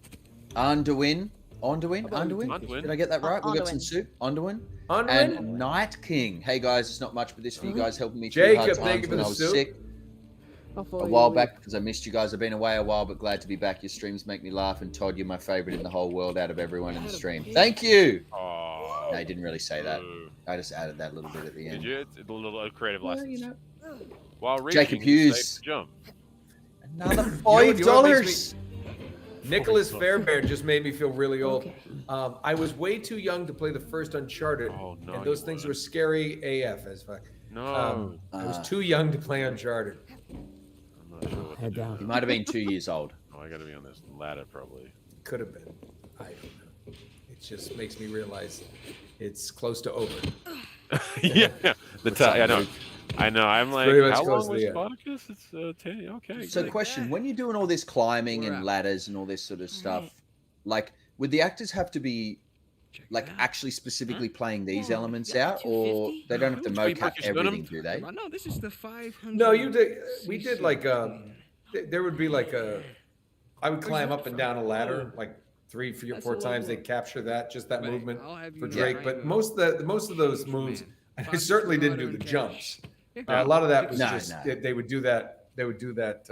Anduin. Anduin. Did I get that right? We got some Anduin. soup. Anduin. Unwin? And Night King. Hey guys, it's not much, but this for you guys helping me through hard Jacob, thank times you for when the I was soup. sick I'll a follow while you. back because I missed you guys. I've been away a while, but glad to be back. Your streams make me laugh, and Todd, you're my favorite in the whole world out of everyone in the stream. Thank you. Oh, No, I didn't really say that. boo. I just added that little bit at the Did end. you? It's a little creative Well, license. While reaching, Jacob you Hughes. save the jump. Another You know what $5. makes Nicholas Fairbairn just made me feel really old. I was way too young to play the first Uncharted, Oh, no, and those you things weren't. were scary AF as fuck. No. I was too young to play Uncharted. I'm not sure what to Head do. down. He might have been 2 years old. Oh, I got to be on this ladder probably. Could have been. I don't know. It just makes me realize it's close to over. Yeah. I know. I'm like, very much how close long to was the end. Spartacus? It's 10. Okay. So, good. question: when you're doing all this climbing We're and out. ladders and all this sort of stuff, like, would the actors have to be like it out. actually specifically playing these Yeah. elements Yeah, out, or 250. they don't have to How much weight mocap per sternum? everything, do they? No, this is the 500. No, we did like there would be like I would climb up and down a ladder like 3, 4 times. They capture that movement for Drake. But most of those moves, I certainly didn't do the jumps. A lot of that was they would do that. They would do that.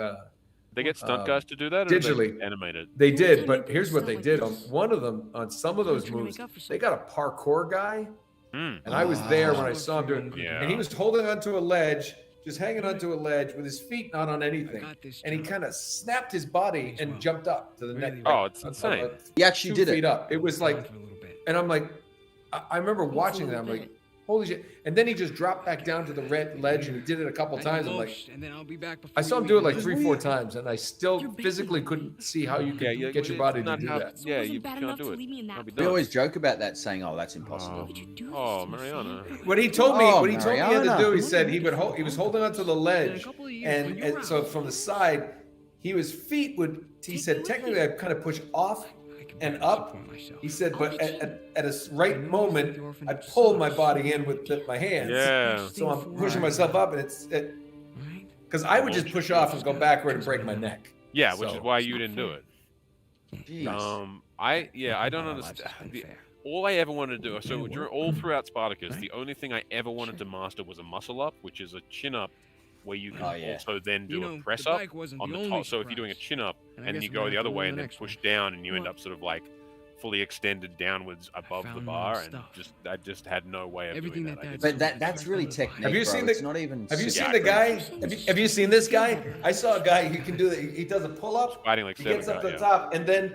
They get stunt guys to do that, or digitally. they animated. They did, but here's what they did on one of them. On some of those trying to moves, make up for they got a parkour guy, Mm. and I was there when I saw him doing. Yeah. And he was holding onto a ledge, just hanging onto a ledge with his feet not on anything, got this, and he John. kind of snapped his body and jumped up to the neck. Really Oh, it's insane. He actually 2 did feet it. up. It was like, For a little bit. and I'm like, I remember watching that. I'm like, holy shit! And then he just dropped back down to the red ledge, and he did it a couple times. I'm like, and then I'll be back before I saw him you do it leave. like 3, 4 times, and I still physically couldn't see how you could get your body to do that. Yeah, Wasn't you bad can't enough do to it. leave me in that Can't be We done. always joke about that, saying, "Oh, that's impossible." Would you do this Oh, to me, Mariana. What he told me, Oh, what he told me he had to Mariana. do, he said he was holding onto the ledge, couple of years when you're and so from the side, his feet would. He said technically I'd kind of push off I can and barely up. support myself. He said, but at a right moment, I pulled my body in with my hands. Yeah. So I'm pushing myself up, and it's Right? because I would just push off and go backward and break my neck. Yeah, which is So- why you didn't do it. Jeez. I don't understand. All I ever wanted to do, so during all throughout Spartacus, the only thing I ever wanted to master was a muscle up, which is a chin up, where you can also then do a press up on the top. So if you're doing a chin up and then you go the other way and then push down, and you end up sort of like fully extended downwards above the bar, and I just had no way of doing that. But that's really technique. Have you bro. seen It's the? not even. Have you super- seen the guy? Have you seen this guy? I saw a guy who can do that. He does a pull up. Fighting like He seven gets up guy, to the top and then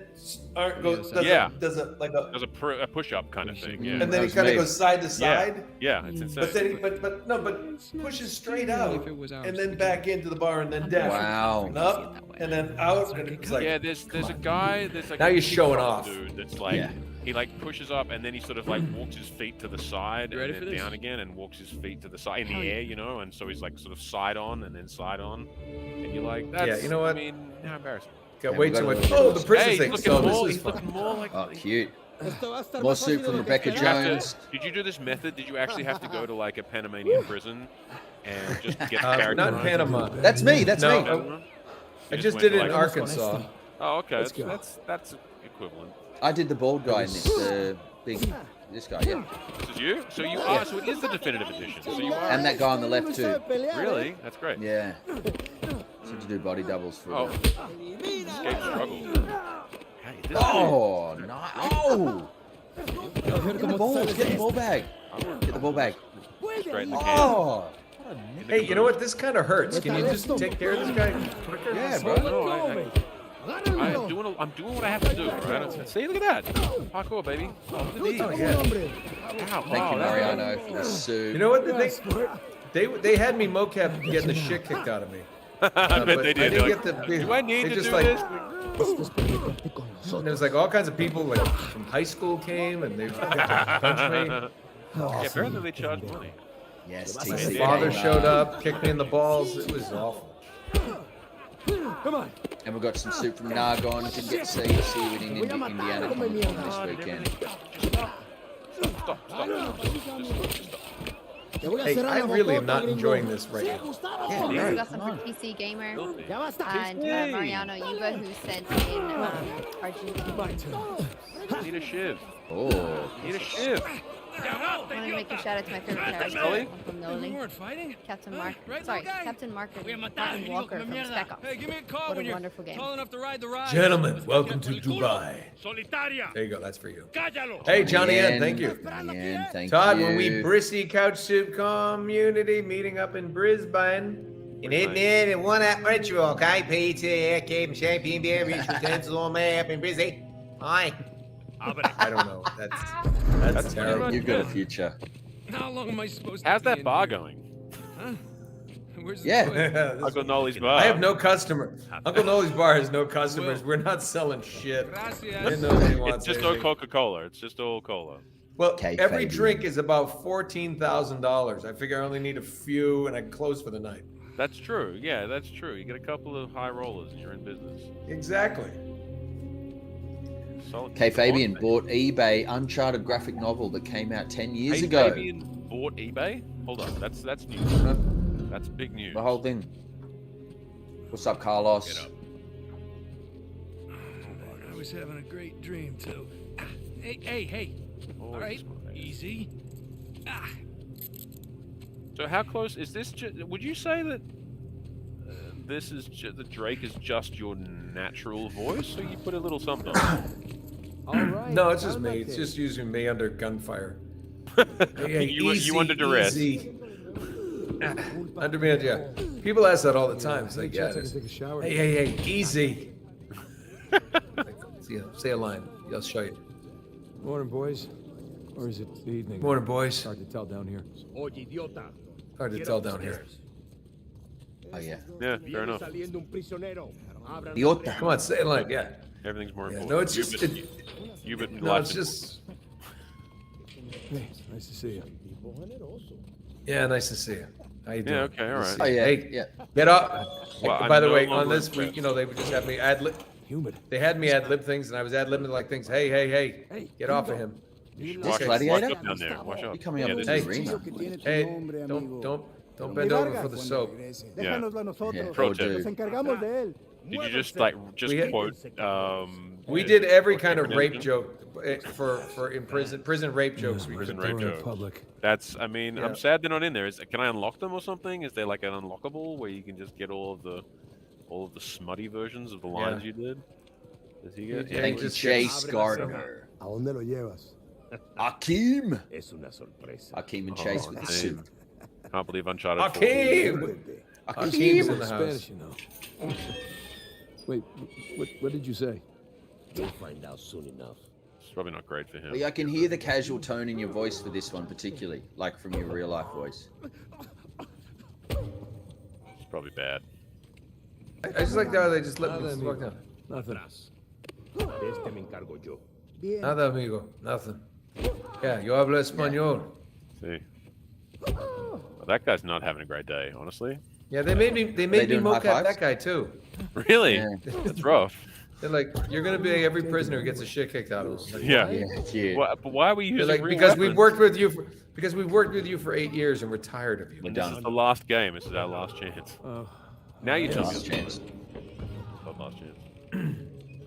goes. Does a push up kind of thing. Yeah. And then he kind of goes side to side. Yeah, it's insane. But then but pushes straight out and then back into the bar and then down. Wow. And up and then out. And it's like, yeah, there's a guy. There's like now a you're showing TikTok off. dude that's like he like pushes up and then he sort of like walks his feet to the side and then down again and walks his feet to the side in the air, you know, and so he's like sort of side on and then side on, and you're like, that's, you know what? I mean, how embarrassing. Got way too much. Oh, the princess thing. So He's looking more like. Oh, cute. More soup from Rebecca Jones. Did you do this method? Did you actually have to go to like a Panamanian prison and just get character? Not in Panama. That's me. That's me. I just did it in Arkansas. Oh, okay. That's equivalent. I did the bald guy in this. This guy, yeah. This is you? So you are. So it is the definitive edition. So you are. And that guy on the left too. Really? That's great. Yeah. So to do body doubles for. Escape struggle. Oh, nice. Oh! Get the ball. Get the ball bag. Get the ball bag. Straight in the can. Oh! Hey, you know what? This kind of hurts. Can you just take care of this guy quicker? Yeah, bro. No, I'm doing what I have to do. Right? See, look at that. Parkour, baby. Thank you, Mariano, for the soup. You know what? They had me mocap getting the shit kicked out of me. I bet they did. I didn't get the. Do I need to just do like, this? And there was like all kinds of people like from high school came and they punched me. Yeah, apparently they charge money. Yes, My TC. father showed up, kicked me in the balls. It was awful. Come on. And we've got some soup from Nargon. Didn't get to see it in Indiana this weekend. Stop. Hey, I really am not enjoying this right now. Yeah, We no, got some come on. for PC Gamer and Mariano Yuba, who sent in Argentina. Need a shiv. Oh. Need a shiv. I want to make a shout out to my favorite character, Sully? Uncle Nolan. Captain Martin Walker from Spec Ops. Hey, give me a call What when a you're wonderful game. tall enough to ride the ride. Gentlemen, welcome to Dubai. There you go. That's for you. Hey, Johnny N, thank you. Ian, thank Todd, you. when we Brissy Couch Soup community meeting up in Brisbane. In it, and one at virtual, okay? Peter, Kim, Champion, Beer, Reach, Utensils, on map, and Brizzy. Hi. I don't know. That's terrible. You've got a future. How long am I supposed to How's be that in bar here? going? Huh? Where's the Yeah. toilet? Uncle Nolly's bar. I have no customer. Uncle Nolly's bar has no customers. We're not selling shit. Gracias. Nobody wants It's just all anything. Coca-Cola. It's just all cola. Well, Okay, every Fabian. drink is about $14,000. I figure I only need a few, and I can close for the night. That's true. Yeah, that's true. You get a couple of high rollers and you're in business. Exactly. Solid. Okay, Fabian bought eBay Uncharted graphic novel that came out 10 years Hey, ago. Fabian bought eBay? Hold on. That's news. That's big news. The whole thing. What's up, Carlos? Get up. I was having a great dream too. Hey. Oh, All right, Jesus. easy. Ah. So how close is this? Would you say that this is the Drake is just your natural voice, or you put a little something on All right. No, it's just I'm me. back It's there. just using me under gunfire. it? You under duress. Easy. Under me, yeah. People ask that all the time. It's like, yeah. I can take a shower. Hey, easy. Say a line. I'll show you. Morning, boys. Or is it evening? Morning, boys. Hard to tell down here. Hard to tell down here. Oh, yeah. Yeah, fair enough. Idiota. Come on, say a line. Yeah. Everything's more Yeah, important. no, it's just. You've been No, it's just. Hey, nice to see you. Yeah, nice to see you. How you doing? Yeah, okay, all right. Oh, yeah. Hey, Yeah. get up. Well, By I'm the no way, longer on this impressed. week, they would just have me ad lib. Humid. They had me ad lib things, and I was ad libbing like things. Hey, get off of him. Watch Gladiator? up down there. Watch out. You're coming up Yeah, with this the is- arena. Hey, don't bend over for the soap. Yeah. Yeah, Pro poor tip. dude. Did you just like We had- quote? We did every kind of Redemption? rape joke for in prison rape jokes. We Prison could rape do. jokes. Public. That's. I mean, Yeah. I'm sad they're not in there. Can I unlock them or something? Is there like an unlockable where you can just get all of the smutty versions of the lines you did? Does he get? Yeah, Thank you, just Chase gets- Gardner. ¿A dónde lo llevas? Akeem. Es una sorpresa. Akeem and Chase with the suit. Can't believe Uncharted. 4. Akeem! Akeem's in the house. Spanish, you know. Wait, what did you say? You'll find out soon enough. It's probably not great for him. Well, yeah, I can hear the casual tone in your voice for this one, particularly, like from your real life voice. It's probably bad. I just like that they just let me Nada, just amigo. walk down. Nothing. De este me encargo yo. Nada, amigo. Nothing. Yeah, yo hablo español. See, well, that guy's not having a great day, honestly. Yeah, they made me doing high mocap fives? that guy too. Really? Yeah. That's rough. They're like, you're gonna be every prisoner who gets the shit kicked out of them. Like, Yeah. Yeah. But why were you They're using like, real because we've weapons? worked with you for 8 years and we're tired of you. We're This done. is the last game. This is our last chance. Now you tell me. Last chance. Not last chance.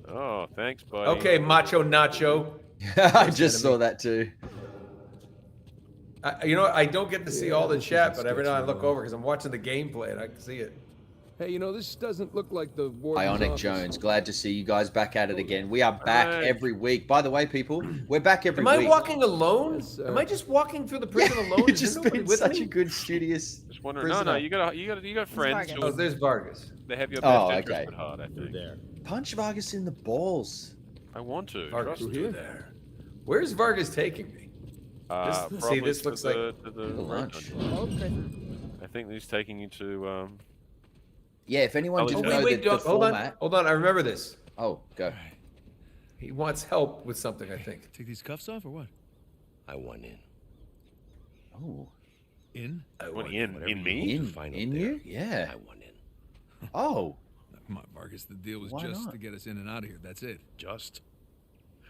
Oh, thanks, buddy. Okay, Macho Nacho. I just saw that too. I don't get to see all the chat, but every now I look over because I'm watching the gameplay and I can see it. Hey, you know, this doesn't look like the warden's Ionic office. Jones, glad to see you guys back at it again. We are back Right. every week. By the way, people, we're back every Am I week. walking alone? Yes, Am I just walking through the prison alone? You've Is there just nobody been with such me? a good studious. Just wondering. prisoner. No, you got friends. Vargas. Who Oh, there's Vargas. they have your Oh, best interest okay. at heart. I think. There. Punch Vargas in the balls. I want to. Vargas Trust through me. there. Where's Vargas taking me? See, Probably this to looks the, to the The road lunch. dungeon. Old prison. I think he's taking you to. Yeah, if anyone Oh, didn't wait, know Wait, the hold format. on. I remember this. Oh, go. He wants help with something, I think. Take these cuffs off or what? I want in. Oh, In? What, in me? in, Find out in there. you? Yeah. I want in. Oh, Come on, Vargas. The deal was Why just not? to get us in and out of here. That's it. Just.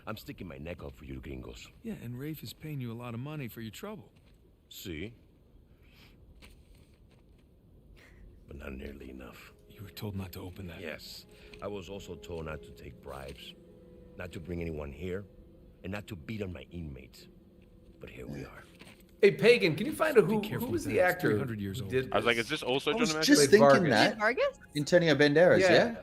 I'm sticking my neck out for you gringos. Yeah, and Rafe is paying you a lot of money for your trouble. See? But not nearly enough. You were told not to open that. Yes. I was also told not to take bribes, not to bring anyone here, and not to beat on my inmates. But here we are. Hey, Pagan, can you find out Be who careful was with the that. It's actor 300 who years old. did I was like, this? is this also I John was Mayer? just Played thinking Vargas. that. Vargas? Antonio Banderas, yeah?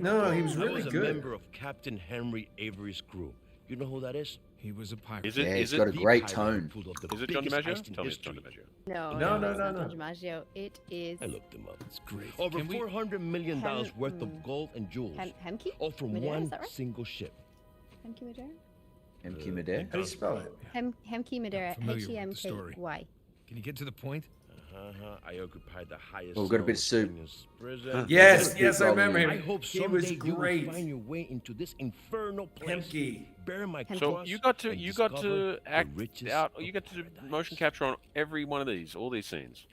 No, he was I really was a good. member of Captain Henry Avery's crew. You know who that is? He was a pirate. Is Yeah, it? he's Is got a it? The great pirate tone. pulled off the Is it John biggest DiMaggio? heist in Tell me it's John history. DiMaggio. No, No, it's no, not no. John DiMaggio. It is I looked him up. It's great. Over Can we- $400 million worth of gold and jewels, Hemke? all from Madera, one is that right? single ship. Hemke Madera? MQ Madera? How do you spell it? Hemke Madera. familiar with the story. H-E-M-K-Y. Can you get to the point? I occupied the highest. Oh, we've got a bit of cell soup. in prison. Yes, Good yes, I problem. remember him. I hope he someday was you great. will find your way into this infernal place. Hemke. Bear my So So cross you got to and to discover the act richest out. You got to do paradise. motion capture on every one of these, all these scenes.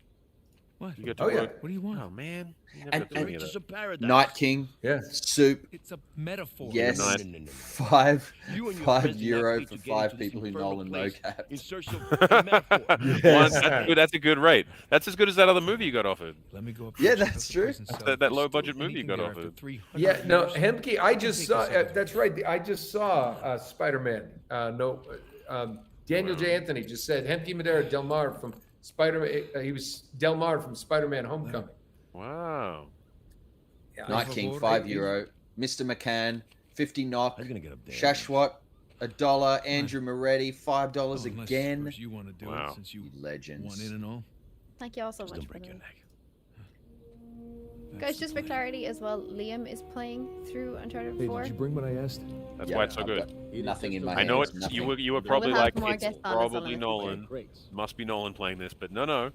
What? You got to Oh, yeah. work. What do you want? Oh man, you never And- got to The do any of riches that. of paradise. Night King, Yeah. soup, It's a metaphor. yes, Night. No, no, no, no. five, You and your €5 friends did not for need to get 5 into this people who infernal Nolan no place cap. in search of a metaphor. That's a good rate. That's as good as that other movie you got offered. Let me go up. Yeah, there, check that's out the true. prison cell. That There's low-budget still movie you anything got there after offered. 300 Yeah, no, years. Hemke. I just Take saw. us over. That's right. I just saw Spider-Man. Daniel J. Anthony just said Hemke Madera Del Mar from Spider-Man. He was Del Mar from Spider-Man: Homecoming. Wow. Yeah, Night Favor, King, favor. €5. Mr. McCann, 50 knock. I was gonna get up there. Shashwat, $1. Andrew Moretti, $5 Oh, unless, of again. course, you want to do Wow. it since you You legends. want in and all. Thank you all so Just much. don't by break the your way. neck. Guys, just for clarity as well, Liam is playing through Uncharted Hey, 4. did you bring what I asked? That's Yeah, why it's so I've good. got nothing in my I hands. know it's nothing. you were We'll probably have like more it's guest comments on probably it. Nolan. Must be Nolan playing this, but no.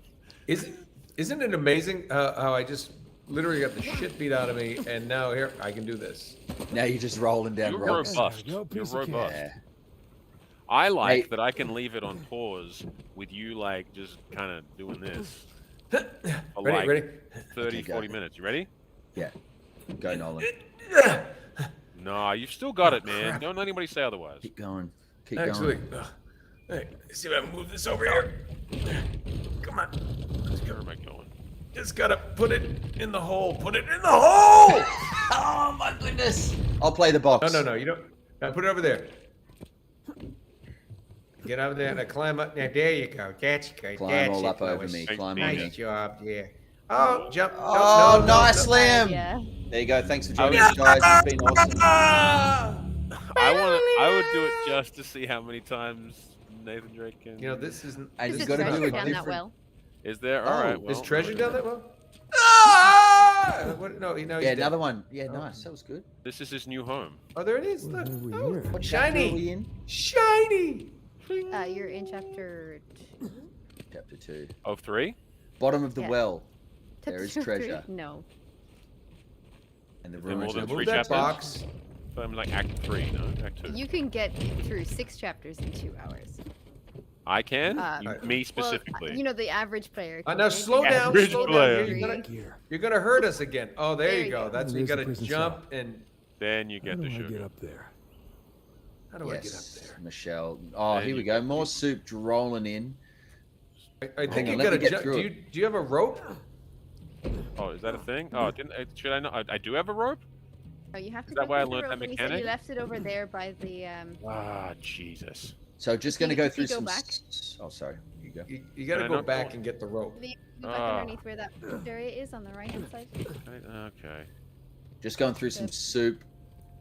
Isn't it amazing how I just literally got the shit beat out of me, and now here I can do this. Now you're just rolling down You're rocks. robust. No You're piece of robust. Yeah. I like Hey. that I can leave it on pause with you like just kind of doing this for Ready, like ready. 30, Okay, go. 40 minutes. You ready? Yeah. Go, Nolan. No, you've still got it, man. Don't let anybody say otherwise. Keep going. Keep Actually, going. hey, let's see if I can move this over here. Come on. Where am I going? Just gotta put it in the hole. Put it in the hole! Oh my goodness! I'll play the box. No, you don't. Now put it over there. Get over there and climb up. Now, there you go. That's good. Climb That's all it, up over Lois. me. Thanks, Climb on Pete. me. Nice job, yeah. Oh, jump. Oh, no, nice, no. Liam. Yeah. There you go. Thanks for joining us, guys. It's been awesome. I would do it just to see how many times Nathan Drake can. You know, this isn't. And Is you've the got to do treasure a down that different. well? Is there? Oh, All right. Well, Is treasure down that well? What? No, he's Yeah, dead. another one. Yeah, nice. That was good. This is his new home. Oh, there it is. Look. Oh, What chapter are we shiny. in? Shiny. You're in chapter Chapter 2. Of 3? Bottom of the Yeah. well. There is chapter treasure. 3? No. And the there more ruins than of three Move that chapters? box. So I'm like Act 3, no? Act 2. You can get through 6 chapters in 2 hours. I can? Well, Me specifically. you know, the average player. Now can slow maybe down. Average Slow player. down. You're gonna, Gear. you're gonna hurt us again. Oh, there you go. go. That's Oh, you there's the gotta prison jump cell. and. Then you How get do the I sugar. get up there? How do I get up Yes, there? Michelle. Oh, There here we you go. go. More soup rolling in. I Hang think on, you let gotta me get jump. through Do it. you have a rope? Oh, is that a thing? Oh, should I not? I do have a rope? Oh, you have to Is that go why I through the learned that rope, and you said mechanic? you left it over there by the Ah, Jesus. So just going to you- go if you through go some. back- Oh, sorry. You go. You gotta Can I go not back go- and get the rope. back Ah. underneath where that area is on the right hand side. Okay. Just going through some soup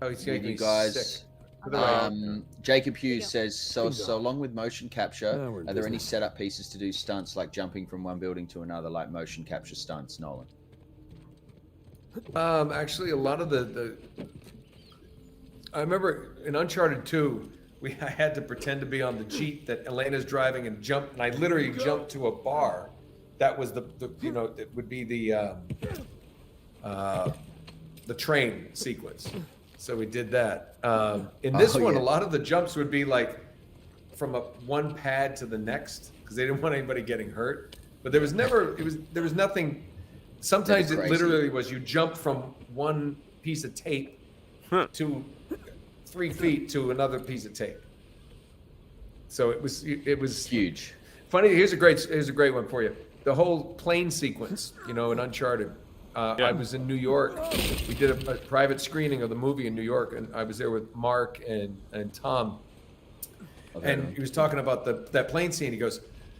Oh, he's with getting you me guys. sick. To the right. Jacob you Hughes go. says, so along with motion capture, Now we're in are there any business. setup pieces to do stunts like jumping from one building to another, like motion capture stunts, Nolan? Actually, a lot of the I remember in Uncharted 2, I had to pretend to be on the Jeep that Elena's driving and jump, and I literally jumped to a bar. That was the it would be the train sequence. So we did that. In this one, yeah. a lot of the jumps would be like from one pad to the next because they didn't want anybody getting hurt. But there was nothing. Sometimes Never it crazy. literally was you jump from one piece of tape to 3 feet to another piece of tape. So it was Huge. funny. Here's a great one for you. The whole plane sequence, in Uncharted. I was in New York. We did a private screening of the movie in New York, and I was there with Mark and Tom. Okay. And he was talking about that plane scene. He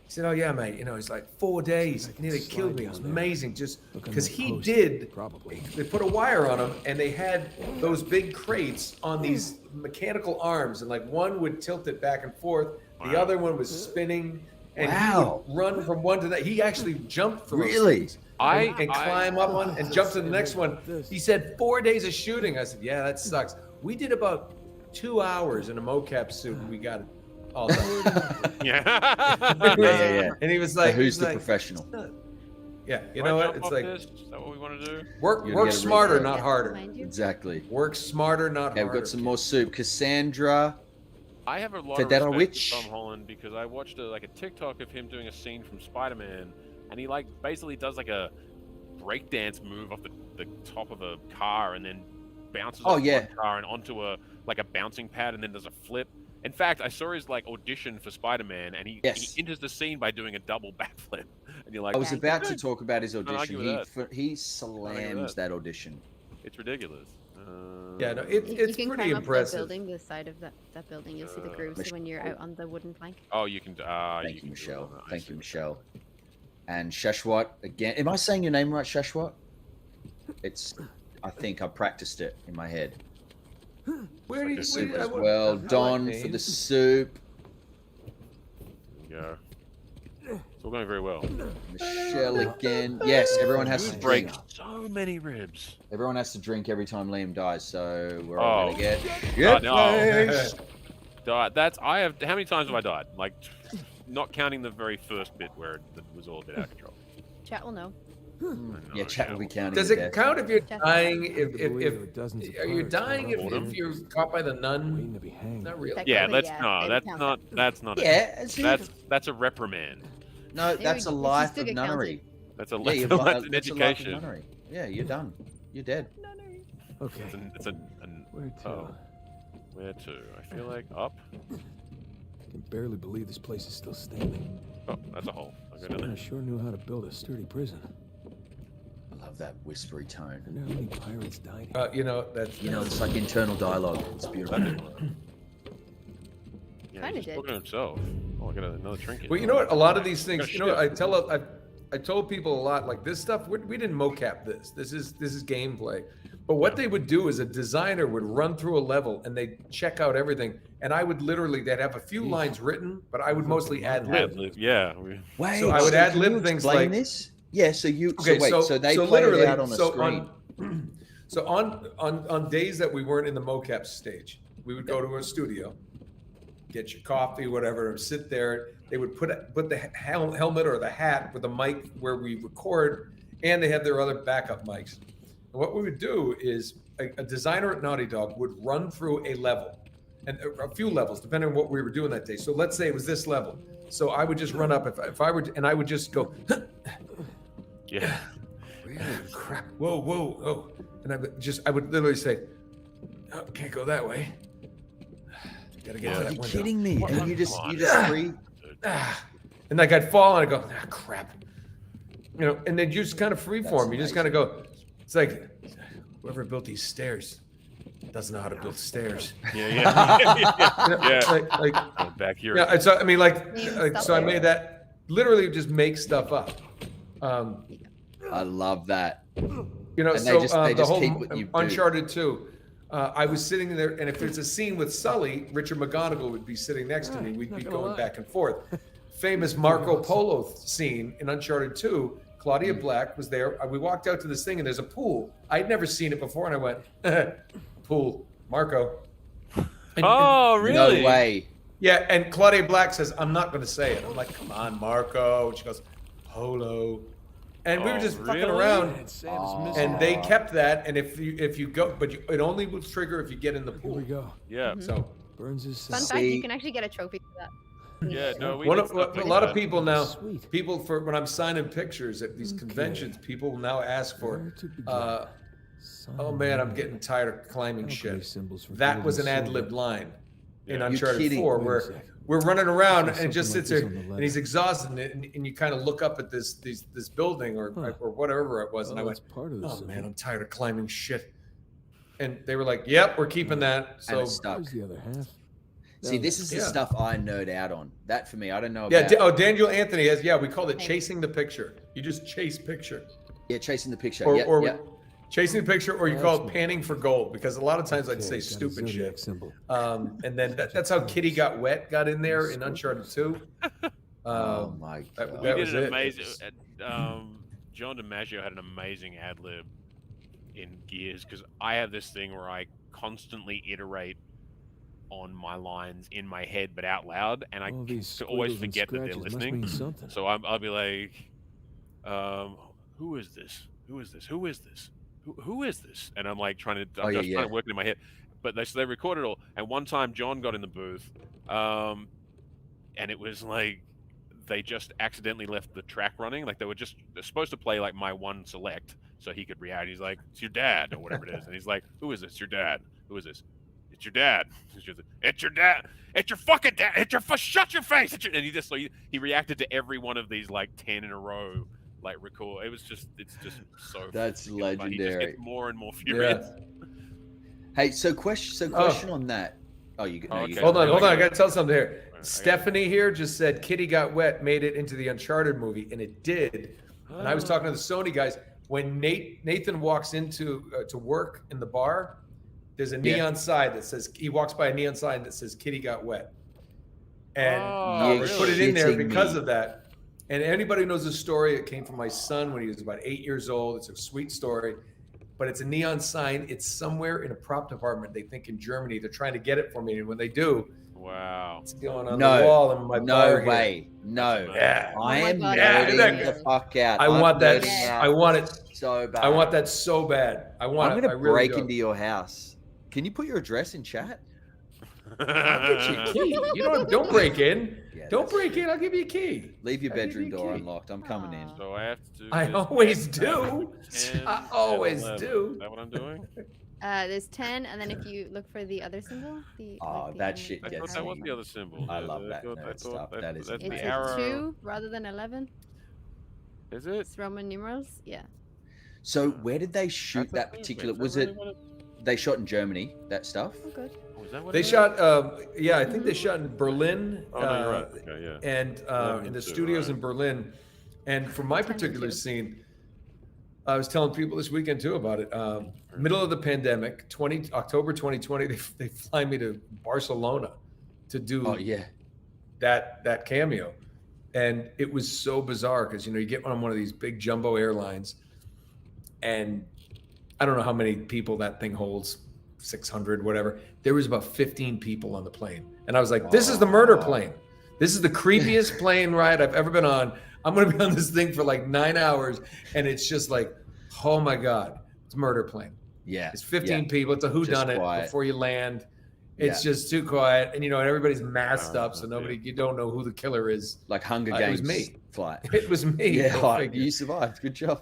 said, "Oh yeah, mate. He's like 4 days. It nearly killed me. It was amazing, just because he did. Probably. They put a wire on him, and they had those big crates on these mechanical arms, and like one would tilt it back and forth, the other one was spinning, and he would run from one to that. He actually jumped from Really? and climb up one and jump to the next one. He said 4 days of shooting. I said, yeah, that sucks. We did about 2 hours in a mocap suit, and we got it all done. Yeah. Yeah. And he was So like, who's he's the like, professional? Yeah, you Do I know what? jump It's off like this? Is that what we want to do? work You're gonna get a smarter, refund. not harder. Mind you. Exactly. Work smarter, not Okay, harder. we've got some more soup. Cassandra. I have a lot Federa of respect Witch. for Tom Holland because I watched a TikTok of him doing a scene from Spider-Man, and he basically does like a breakdance move off the top of a car and then bounces off one car and onto a bouncing pad and then does a flip. In fact, I saw his audition for Spider-Man, and he enters the scene by doing a double backflip. And you're like, I was about to talk about his Can't argue audition. with He slams that audition. it's ridiculous. Yeah, no, You it's can pretty climb impressive. up the building, the side of that building. You'll see the grooves when you're out on the wooden plank. Oh, you can. Thank you, can do Michelle. it. I Thank see. you, Michelle. And Shashwat again. Am I saying your name right, Shashwat? I think I practiced it in my head. Where do you Soup as I well. like Don for the names. soup. Yeah. It's all going very well. Michelle again. Yes, everyone has to Break drink. so many ribs. Everyone has to drink every time Liam dies, so we're Oh. all gonna get. No. Died. I have. How many times have I died? Not counting the very first bit where it was all a bit out of control. Chat will know. Yeah, chat will be counting. Does your it death. count if you're Just- dying? Believe If dozens of are you parts dying all over if you're caught by the nun? waiting to be hanged. Not really. Yeah, Technically, that's it not. counts. That's not. Yeah, it's That's a reprimand. No, that's a life still of get nunnery. That's a Yeah, you're that's that's an a life of education. nunnery. Yeah, you're done. You're dead. Okay. It's a Where to? oh. Where to? I feel like up. I can barely believe this place is still standing. Oh, that's a hole. I'll go down Someone there. sure knew how to build a sturdy prison. I love that whispery tone. I know how many pirates died. It's like internal dialogue. It's beautiful. Yeah, Kinda he's did. talking to himself. Oh, I got another trinket. Well, you know what? A lot of these things, Oh, shit. I told people a lot, like this stuff, we didn't mocap this. This is gameplay. But what they would do is a designer would run through a level and they'd check out everything. And I would they'd have a few lines written, but I would mostly ad lib. Yeah. Wait, So I would ad can lib you things explain like this. Yeah, so you Okay, so they play it out on the so screen. on days that we weren't in the mocap stage, we would go to a studio, get your coffee, whatever, and sit there. They would put the helmet or the hat with the mic where we record, and they had their other backup mics. And what we would do is a designer at Naughty Dog would run through a level, and a few levels, depending on what we were doing that day. So let's say it was this level. So I would just run up if I were, and I would just go, Yeah. crap, whoa, and I would literally say, oh, can't go that way. Gotta get to Are that you window. kidding me? What? And you just Come on. free. And like I'd fall and I'd go, crap. And then you just kind of freeform. You just kind of go, it's like whoever built these stairs doesn't know how to build stairs. Yeah. Like Back here. yeah. So I mean, Stuff so I like made that literally just make stuff up. I love that. And they So just the whole keep what you do. Uncharted 2. I was sitting there, and if there's a scene with Sully, Richard McGonigal would be sitting next to me. We'd be going back and forth. Famous Marco Polo scene in Uncharted 2. Claudia Black was there. We walked out to this thing, and there's a pool. I'd never seen it before, and I went, pool, Marco. Oh, really? No way. Yeah, and Claudia Black says, I'm not going to say it. I'm like, come on, Marco. And she goes, Polo. And we were just fucking really? around. And they Aw. kept that. And if you go, but it only will trigger if you get in the Here pool. we go. Yeah. So Burns his Fun son. fact, See- you can actually get a trophy for that. Yeah. No, we One did of, stuff a like lot that. of people now, Sweet. people for when I'm signing pictures at these conventions, people will now ask Where for, to begin? oh man, I'm getting tired of climbing Okay, shit. symbols for That gold was and an ad silver. lib line in Yeah. Uncharted kidding. 4 Wait a where second. we're running around There's and it just something sits like there this on the and he's letter. exhausted and you kind of look up at this building or whatever it was and I Oh, went, that's part of the oh symbol. man, I'm tired of climbing shit. And they were like, yep, we're keeping that. And So it's stuck. Where's the other half? See, this is the Yeah. stuff I nerd out on. That for me, I don't know yeah, about. Daniel Anthony has, we called it chasing the picture. You just chase picture. Yeah, chasing the picture. Or, yeah, or yeah. chasing the picture, or you call it panning for gold, because a lot of times I'd Okay, say got a stupid zodiac shit. symbol. And then that's how Kitty Got Wet got in there in Uncharted 2. Oh my that- god. that We was did an it. amazing. John DiMaggio had an amazing ad lib in Gears because I have this thing where I constantly iterate on my lines in my head but out loud, and I All these always squiggles and forget that they're scratches must listening. mean something. So I'll be like, "Who is this? Who is this? Who is this? Who is this?" And I'm like trying to, Oh, yeah, just trying to work it in my head. But they recorded it all. And one time John got in the booth, and it was like they just accidentally left the track running. Like they're supposed to play like my one select so he could react. He's like, "It's your dad," or whatever it is. And he's like, "Who is this? Your dad? Who is this? It's your dad. It's your dad. It's your fucking dad. Shut your face." And he just he reacted to every one of these like 10 in a row like record. It's just so That's freaking funny. He just legendary. gets more and more furious. Hey, so question on that. Oh, you no, Okay. you Hold on. I I got to tell something here. I got it. Stephanie here just said Kitty Got Wet made it into the Uncharted movie, and it did. And I was talking to the Sony guys. When Nathan walks into to work in the bar, there's a neon sign that says, he walks by a neon sign that says Kitty Got Wet. And Oh, we really? put it in there Shitting because me. of that. And anybody who knows the story, it came from my son when he was about 8 years old. It's a sweet story. But it's a neon sign. It's somewhere in a prop department. They think in Germany. They're trying to get it for me. And when they do, Wow. it's going on No, the wall in my no bar here. way. No. Yeah. I Oh my am God, nerding yeah. the fuck out. I I'm want that. nerding out I want it. so bad. I want that so bad. I want I'm it. gonna I really break do. into your house. Can you put your address in chat? I'll get you a key. You don't break in. Yeah, Don't that's break true. in. I'll give you a key. Leave your I'll give bedroom you a door key. unlocked. I'm coming in. So I have to do I this always 10, do. 10, I always 11. do. Is that what I'm doing? There's 10, and then if you look for the other symbol, Oh, that shit I thought gets that was me. the other symbol. I love that thought- nerd stuff. that- That is that's It's the amazing. arrow. a 2 rather than 11. Is it? It's Roman numerals. Yeah. So where did they shoot That's a that thing, particular? is that Was really it? what it- They shot in Germany. That stuff. Oh, good. Oh, is that what They it is? shot, yeah, I think they shot in Berlin, Oh, no, you're right. Okay, yeah. and Berlin in the too, studios right. in Berlin. And for my particular scene, I was telling people this weekend too about it. Middle of the pandemic, October 2020, they fly me to Barcelona to do Oh yeah. that cameo, and it was so bizarre because you get on one of these big jumbo airlines, and I don't know how many people that thing holds, 600, whatever. There was about 15 people on the plane. And I was like, this is the murder plane. This is the creepiest plane ride I've ever been on. I'm going to be on this thing for like 9 hours. And it's just like, oh my God, it's murder plane. Yeah. It's 15 people. It's a whodunit quiet. before you land. It's just too quiet. And, and everybody's masked up. So you don't know who the killer is. Like Hunger Games it was me. flight. It was me. Yeah, Go figure. you survived. Good job.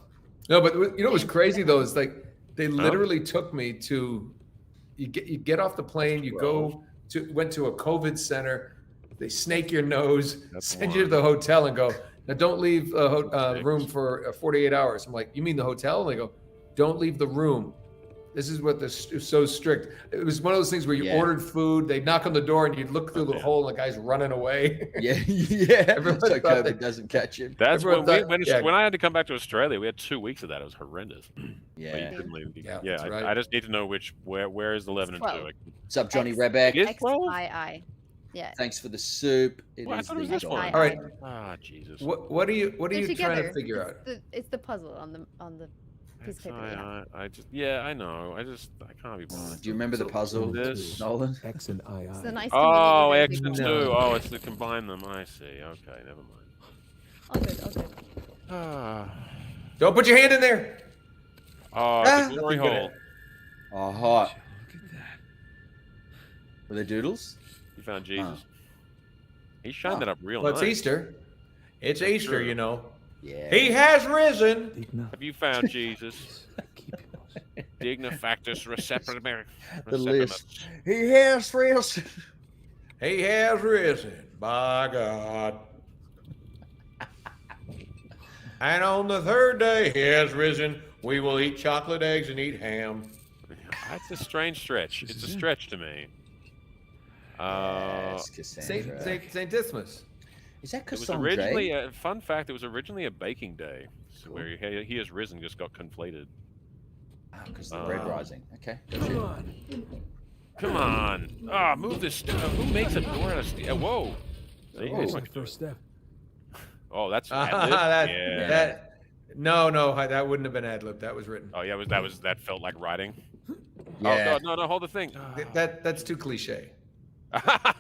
No, but what was crazy though is like they literally took me to you get off the plane, you went to a COVID center, they snake your nose, send you to the hotel and go, now don't leave the room for 48 hours. I'm like, you mean the hotel? And they go, don't leave the room. This is what is so strict. It was one of those things where you ordered food, they'd knock on the door and you'd look through the hole and the guy's running away. Yeah. Everyone So thought COVID doesn't catch him. That's Everyone when thought- when I had to come back to Australia, we had 2 weeks of that. It was horrendous. But you Yeah. couldn't leave. Yeah, Yeah, that's right. I just need to know where is 11 and 2. 12. What's up, Johnny X- Rebek? It is 12? XII. Yeah. Thanks for the soup. It Well, I is thought it was the this one. dog. All right. Ah, Jesus. What are you They're trying together. to figure out? It's the puzzle on the piece of paper. I know. I can't be bothered. Do you remember the puzzle, This- Nolan? X and I. It's a nice. Oh, community X and big 2. one. Oh, it's to combine them. I see. Okay, never mind. All good. All good. Ah. Don't put your hand in there. Oh, it's a glory hole. Oh, hot. Look at that. Were there doodles? You found Jesus. He shined that up real Well, nice. it's Easter. It's That's Easter, true. Yeah. He has risen. Digna. Have you found Jesus? Keep it. Digna factus receptor. The list. He has risen. He has risen. By God. And on the third day he has risen. We will eat chocolate eggs and eat ham. That's a strange stretch. It's a stretch to me. Yes, Cassandra. Saint Dismas. Is that It was Cassandra? originally a fun fact. It was originally a baking day, where he has risen just got conflated. Oh, because the bread rising. Okay. Come on. Come on! Ah, move this stuff. Who makes a door out of steel? Whoa! See, Oh. it's My like- first step. oh, that's that, yeah. no, that wouldn't have been ad-lib. That was written. Oh yeah, that felt like writing. Yeah. Oh God, no, hold the thing. That's too cliche.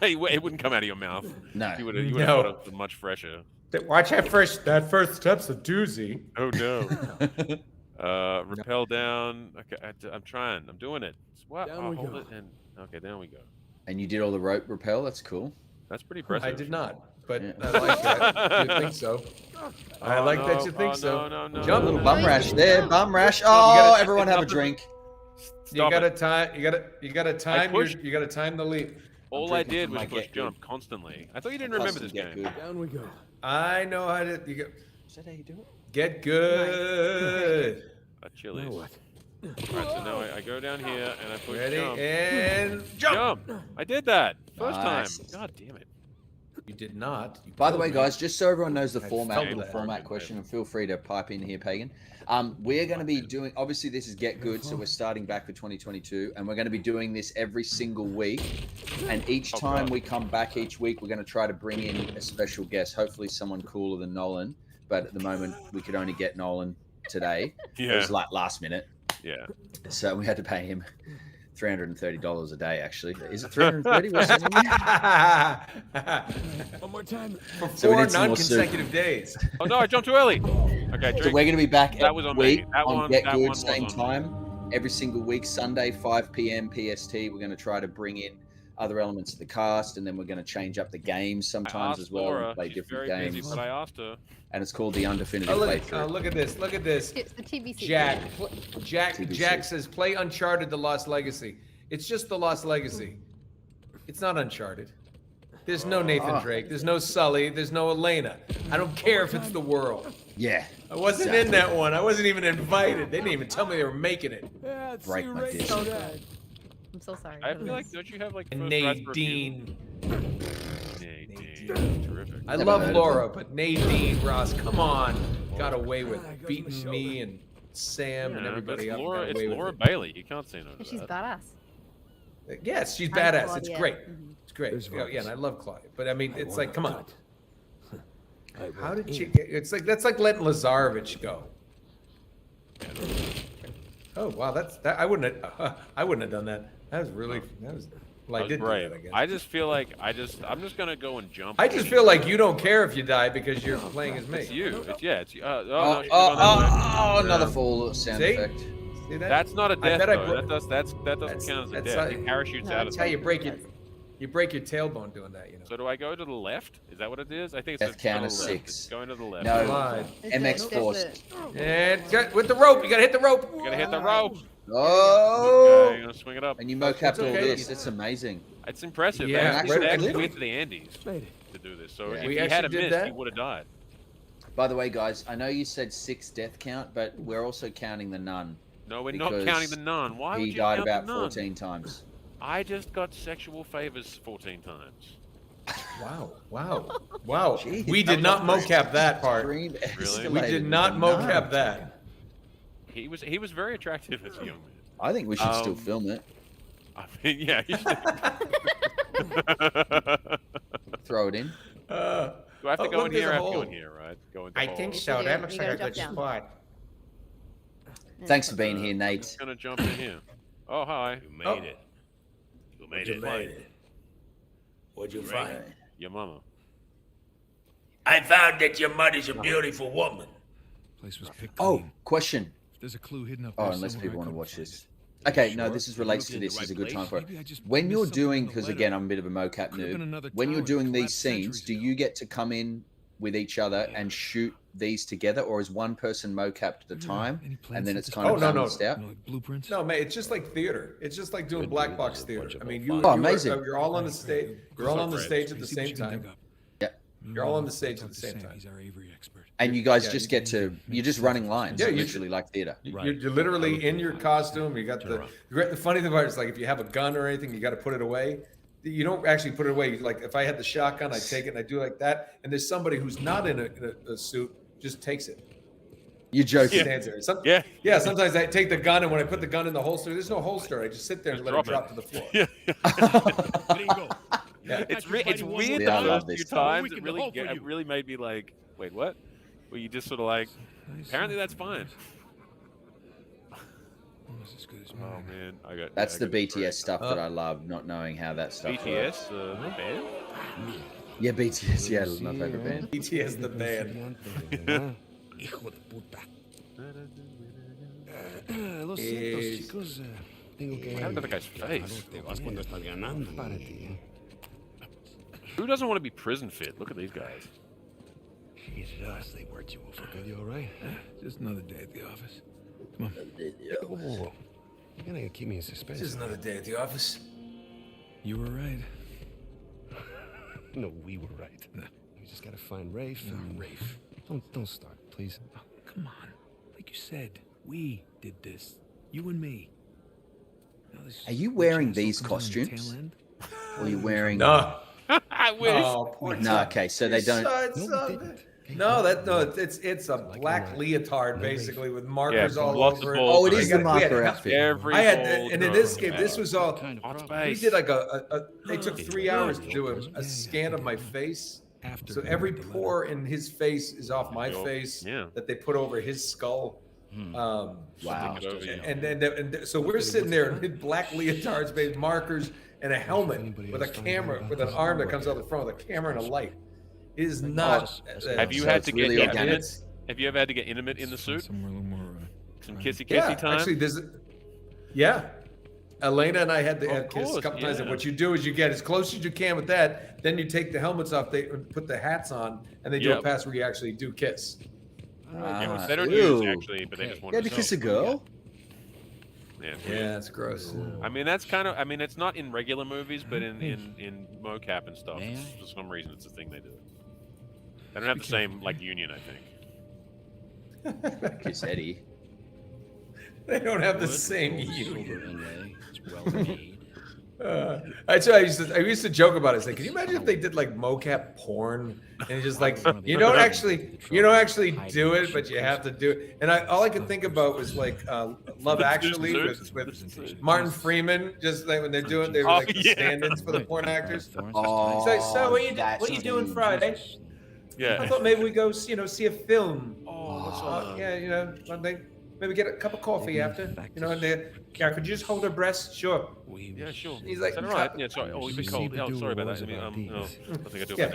it wouldn't come out of your mouth. No. You would have No. thought it much fresher. Watch that first step's a doozy. Oh no. Rappel down. Okay, I'm trying. I'm doing it. What? Down we hold go. it and okay, down we go. And you did all the rope rappel. That's cool. That's pretty impressive. I did not, but Yeah. I like that. You think so? I like that you think so. No. Jump. Little No, bum you rash can there. jump. Bum rash. You Oh, gotta- everyone have a drink. You Stop gotta it. time. You gotta time. pushed- You gotta time the leap. All I drinking did from was my push Get Good. jump constantly. I thought you didn't remember this Get game. Good. Down we go. I know how to. Is that how you do it? Get good. Chili's. Now All what? right, so now I go down here and I push Ready jump. and jump. Jump! I did that first Nice. time. God damn it! You did not. You By the way, told me. guys, just so everyone knows the I format, felt little that. format question, and feel free to pipe in here, Pagan. We're going to be doing, obviously, this is Get Good, so we're starting back for 2022, and we're going to be doing this every single week. And each time we come back each week, we're going to try to bring in a special guest, hopefully someone cooler than Nolan. But at the moment, we could only get Nolan today. It Yeah, was like last minute. yeah. So we had to pay him $330 a day, actually. Is it 330? What's that in One more time. For So we 4 need some more soup. non-consecutive days. Oh no, I jumped too early. Okay, So drink. we're going to be back That every was on me. week That on one- Get that one Good, was same on me. time. Every single week, Sunday, 5 p.m. PST. We're going to try to bring in other elements of the cast, and then we're going to change up the games I sometimes asked as well, Laura. and play She's different very games. busy, but I asked her. And it's called the Undefinitive Oh, Playthrough. look at this. Look at this. It's the TBC. Jack. Jack. TBC. Jack says, "Play Uncharted: The Lost Legacy." It's just The Lost Legacy. It's not Uncharted. There's no Nathan Drake. There's no Sully. There's no Elena. I don't care if it's the world. Yeah. I wasn't in that one. I wasn't even invited. They didn't even tell me they were making it. Yeah, Break my disc. So good. I'm so sorry. I for feel like this. don't you have like And first rights for a few? Nadine. Nadine. Terrific. I Never love heard of Laura, but Nadine Ross, come on, got away with Ah, I got beating my me and Sam and Yeah, but everybody it's up. Laura, got it's away with Laura it. Bailey. You can't say no to She's that. badass. Yes, she's And badass. It's Claudia. great. Mhm. It's great. There's Yeah, yeah, Rose. and I love Claudia. But I mean, it's like, come on. I How wrote did she in. get? It's like that's like letting Lazarevich go. Oh wow, that's that. I wouldn't have done that. That was really well, I That was did do brave. that, I guess. I just feel like I'm just gonna go and jump. I just feel like you don't care if you die because you're playing as me. It's you. It's yeah. It's you. No, Oh, she's on that way. another fall sound See? effect. See that? That's not a I death bet I though. bro- That doesn't That's- count as a that's death. how- He parachutes No, out That's of how it. you break your tailbone doing that, you know. So do I go to the left? Is that what it is? I think it's Death go to count the is left. 6. It's going to the left. No. Slide. MX Force. And with the rope, you gotta hit the rope. You gotta hit the rope. Oh! Okay, you're gonna swing it up. And you mocapped all okay. this. That's amazing. It's impressive. Yeah, Yeah, actually, they actually really? went to the Andes Made it. to do this. So Yeah. if We he had actually a did missed, that? he would have died. By the way, guys, I know you said 6 death count, but we're also counting the nun. No, we're not Because counting the nun. Why would He you died count about the nun? 14 times. I just got sexual favors 14 times. Wow. Jeez, We that did not was mocap that part. Extreme Really? We escalated did with not the nun. mocap that. He was very attractive as a young man. I think we should still Um, film it. I mean, yeah. You should. Throw it in. Do I have to Oh, go look, in there's here? a I have to go hole. in here, right? Go in the I hole. think You so. gotta- That looks you like a gotta good jump down. spot. Thanks for being here, I'm Nate. just gonna jump in here. Oh, hi. You made it. You made it. What'd you find? Your mama. I found that your mother's a beautiful woman. Place was picked Oh, clean. question. If there's a clue hidden up Oh, there unless somewhere, people I want to couldn't watch find this. it. Okay, no, Sure. this is You relates looked to in the this. right Is a good time place. for it. Maybe I just When missed you're something doing, in the because letter. again, I'm a bit of a mocap Could've been nerd. another When you're tower that doing these collapsed scenes, centuries do ago. you get to come in with each other and shoot these together, or is one person mocapped at a time, Any plans and then at it's this kind Oh, of no, no. balanced out? You know, like blueprints? No, man, it's just like theater. It's just like doing Good black dude, box there's a theater. bunch of I mean, old you, Oh, you amazing. you're all on the stage. You're all on the stage at the See what same you can dig time. up. Yeah. You're all on the stage Talk at the to same Sam, time. He's our Avery expert. And you guys Yeah, just you get to, you're just running lines, Yeah, yeah, you- literally like theater. You're literally in your costume. You got the funny thing about it is like if you have a gun or anything, you got to put it away. You don't actually put it away. Like if I had the shotgun, I take it and I do like that. And there's somebody who's not in a suit just takes it. You're joking. Stands there. Yeah. Yeah. Sometimes I take the gun and when I put the gun in the holster, there's no holster. I just sit there and let it drop drop to the floor. Yeah. Gringo. Yeah. It's weird. Yeah, The I love first this few stuff. times We it can really hold for you. it really made me like, wait, what? Well, you just sort of like. Apparently that's fine. Almost as good as Oh mine. man, I got. That's yeah, the I got BTS stuff that I love, not knowing how that stuff works. BTS, the band. Yeah, BTS, yeah, my favorite band. BTS the band. Hijo de puta. Lo siento, chicos. Tengo que... What happened to the guy's face? Te vas cuando estás ganando. Párate. Who doesn't want to be prison fit? Look at these guys. Jesus, they worked you over good. You all right? Just another day at the office. Come on. Whoa, whoa, whoa. You're gonna keep me in suspense. Just another day at the office. You were right. No, we were right. We just gotta find Rafe. And Rafe. Don't start, please. Oh, come on. Like you said, we did this. You and me. Now, this Are you wearing chance will these come down the costumes? tail end. Or are you wearing... No. I wish. Oh, poor No, Todd. okay, so they don't... It's a black leotard basically with markers all lots of over it. balls. Oh, it is the We had marker help- outfit. Every I had, fold and in goes this game, back. this was all. Hot We space. did like they took 3 hours to do a scan of my face. After So we every read the letter. pore in his face is off my Yo, face yeah. that they put over his skull. Wow. Stick it over you. And so we're sitting there in black leotards, made markers, and a helmet with a camera, with an arm that comes out the front with a camera and a light. It is not. Have you So had it's to really get organic. intimate? Have you ever had to get intimate in the suit? Somewhere a little more. Some private. kissy Yeah, time. actually, yeah. Elena and I had to Of kiss a course, couple times. And yeah. what you do is you get as close as you can with that. Then you take the helmets off. They put the hats on, and they do a Yep. pass where you actually do kiss. Yeah, Ah, they don't ew. use actually, but they just want You had to kiss a girl? Yeah, it's Yeah, weird. it's gross. I mean, that's kind of. I mean, it's not in regular movies, but in mocap and stuff, for some reason, it's a thing they do. They don't have the same like union, I think. Kiss Eddie. They don't have the Wood, same gold, silver union. inlay. It's well made. That's why I used to joke about it. It's like, can you imagine if they did like mocap porn and it's just like you don't actually do it, but you have to do it. And all I could think about was like Love Actually with Martin Freeman. Just like when they were like the stand-ins for the porn actors. Oh, So what are you doing Friday? Yeah. I thought maybe we go see a film. Oh, what's up? Yeah, one day. Maybe get a cup of coffee after, and they, could you just hold her breast? Sure. Yeah, sure. He's like, is that all right? Yeah, sorry. Oh, we've been cold. Oh, sorry about that. I mean, no, I think I do it now.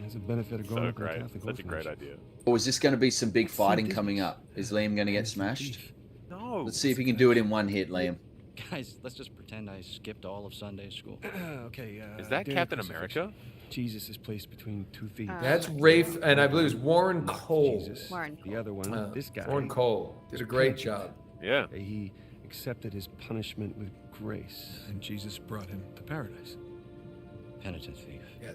Has a benefit of growing So up in a great. Catholic Such a great orphanage. idea. Or is this going to be some big fighting coming up? Is Liam going to get smashed? No. Let's see if he can do it in one hit, Liam. Guys, let's just pretend I skipped all of Sunday school. Okay. Is that during Captain crucifixion, America? Jesus is placed between two thieves. That's Rafe, and I believe it was Warren Cole. Jesus. Warren The other one, this guy. Warren Cole did a great job. Yeah. He accepted his punishment with grace, and Jesus brought him to paradise. Penitent thief. Yeah,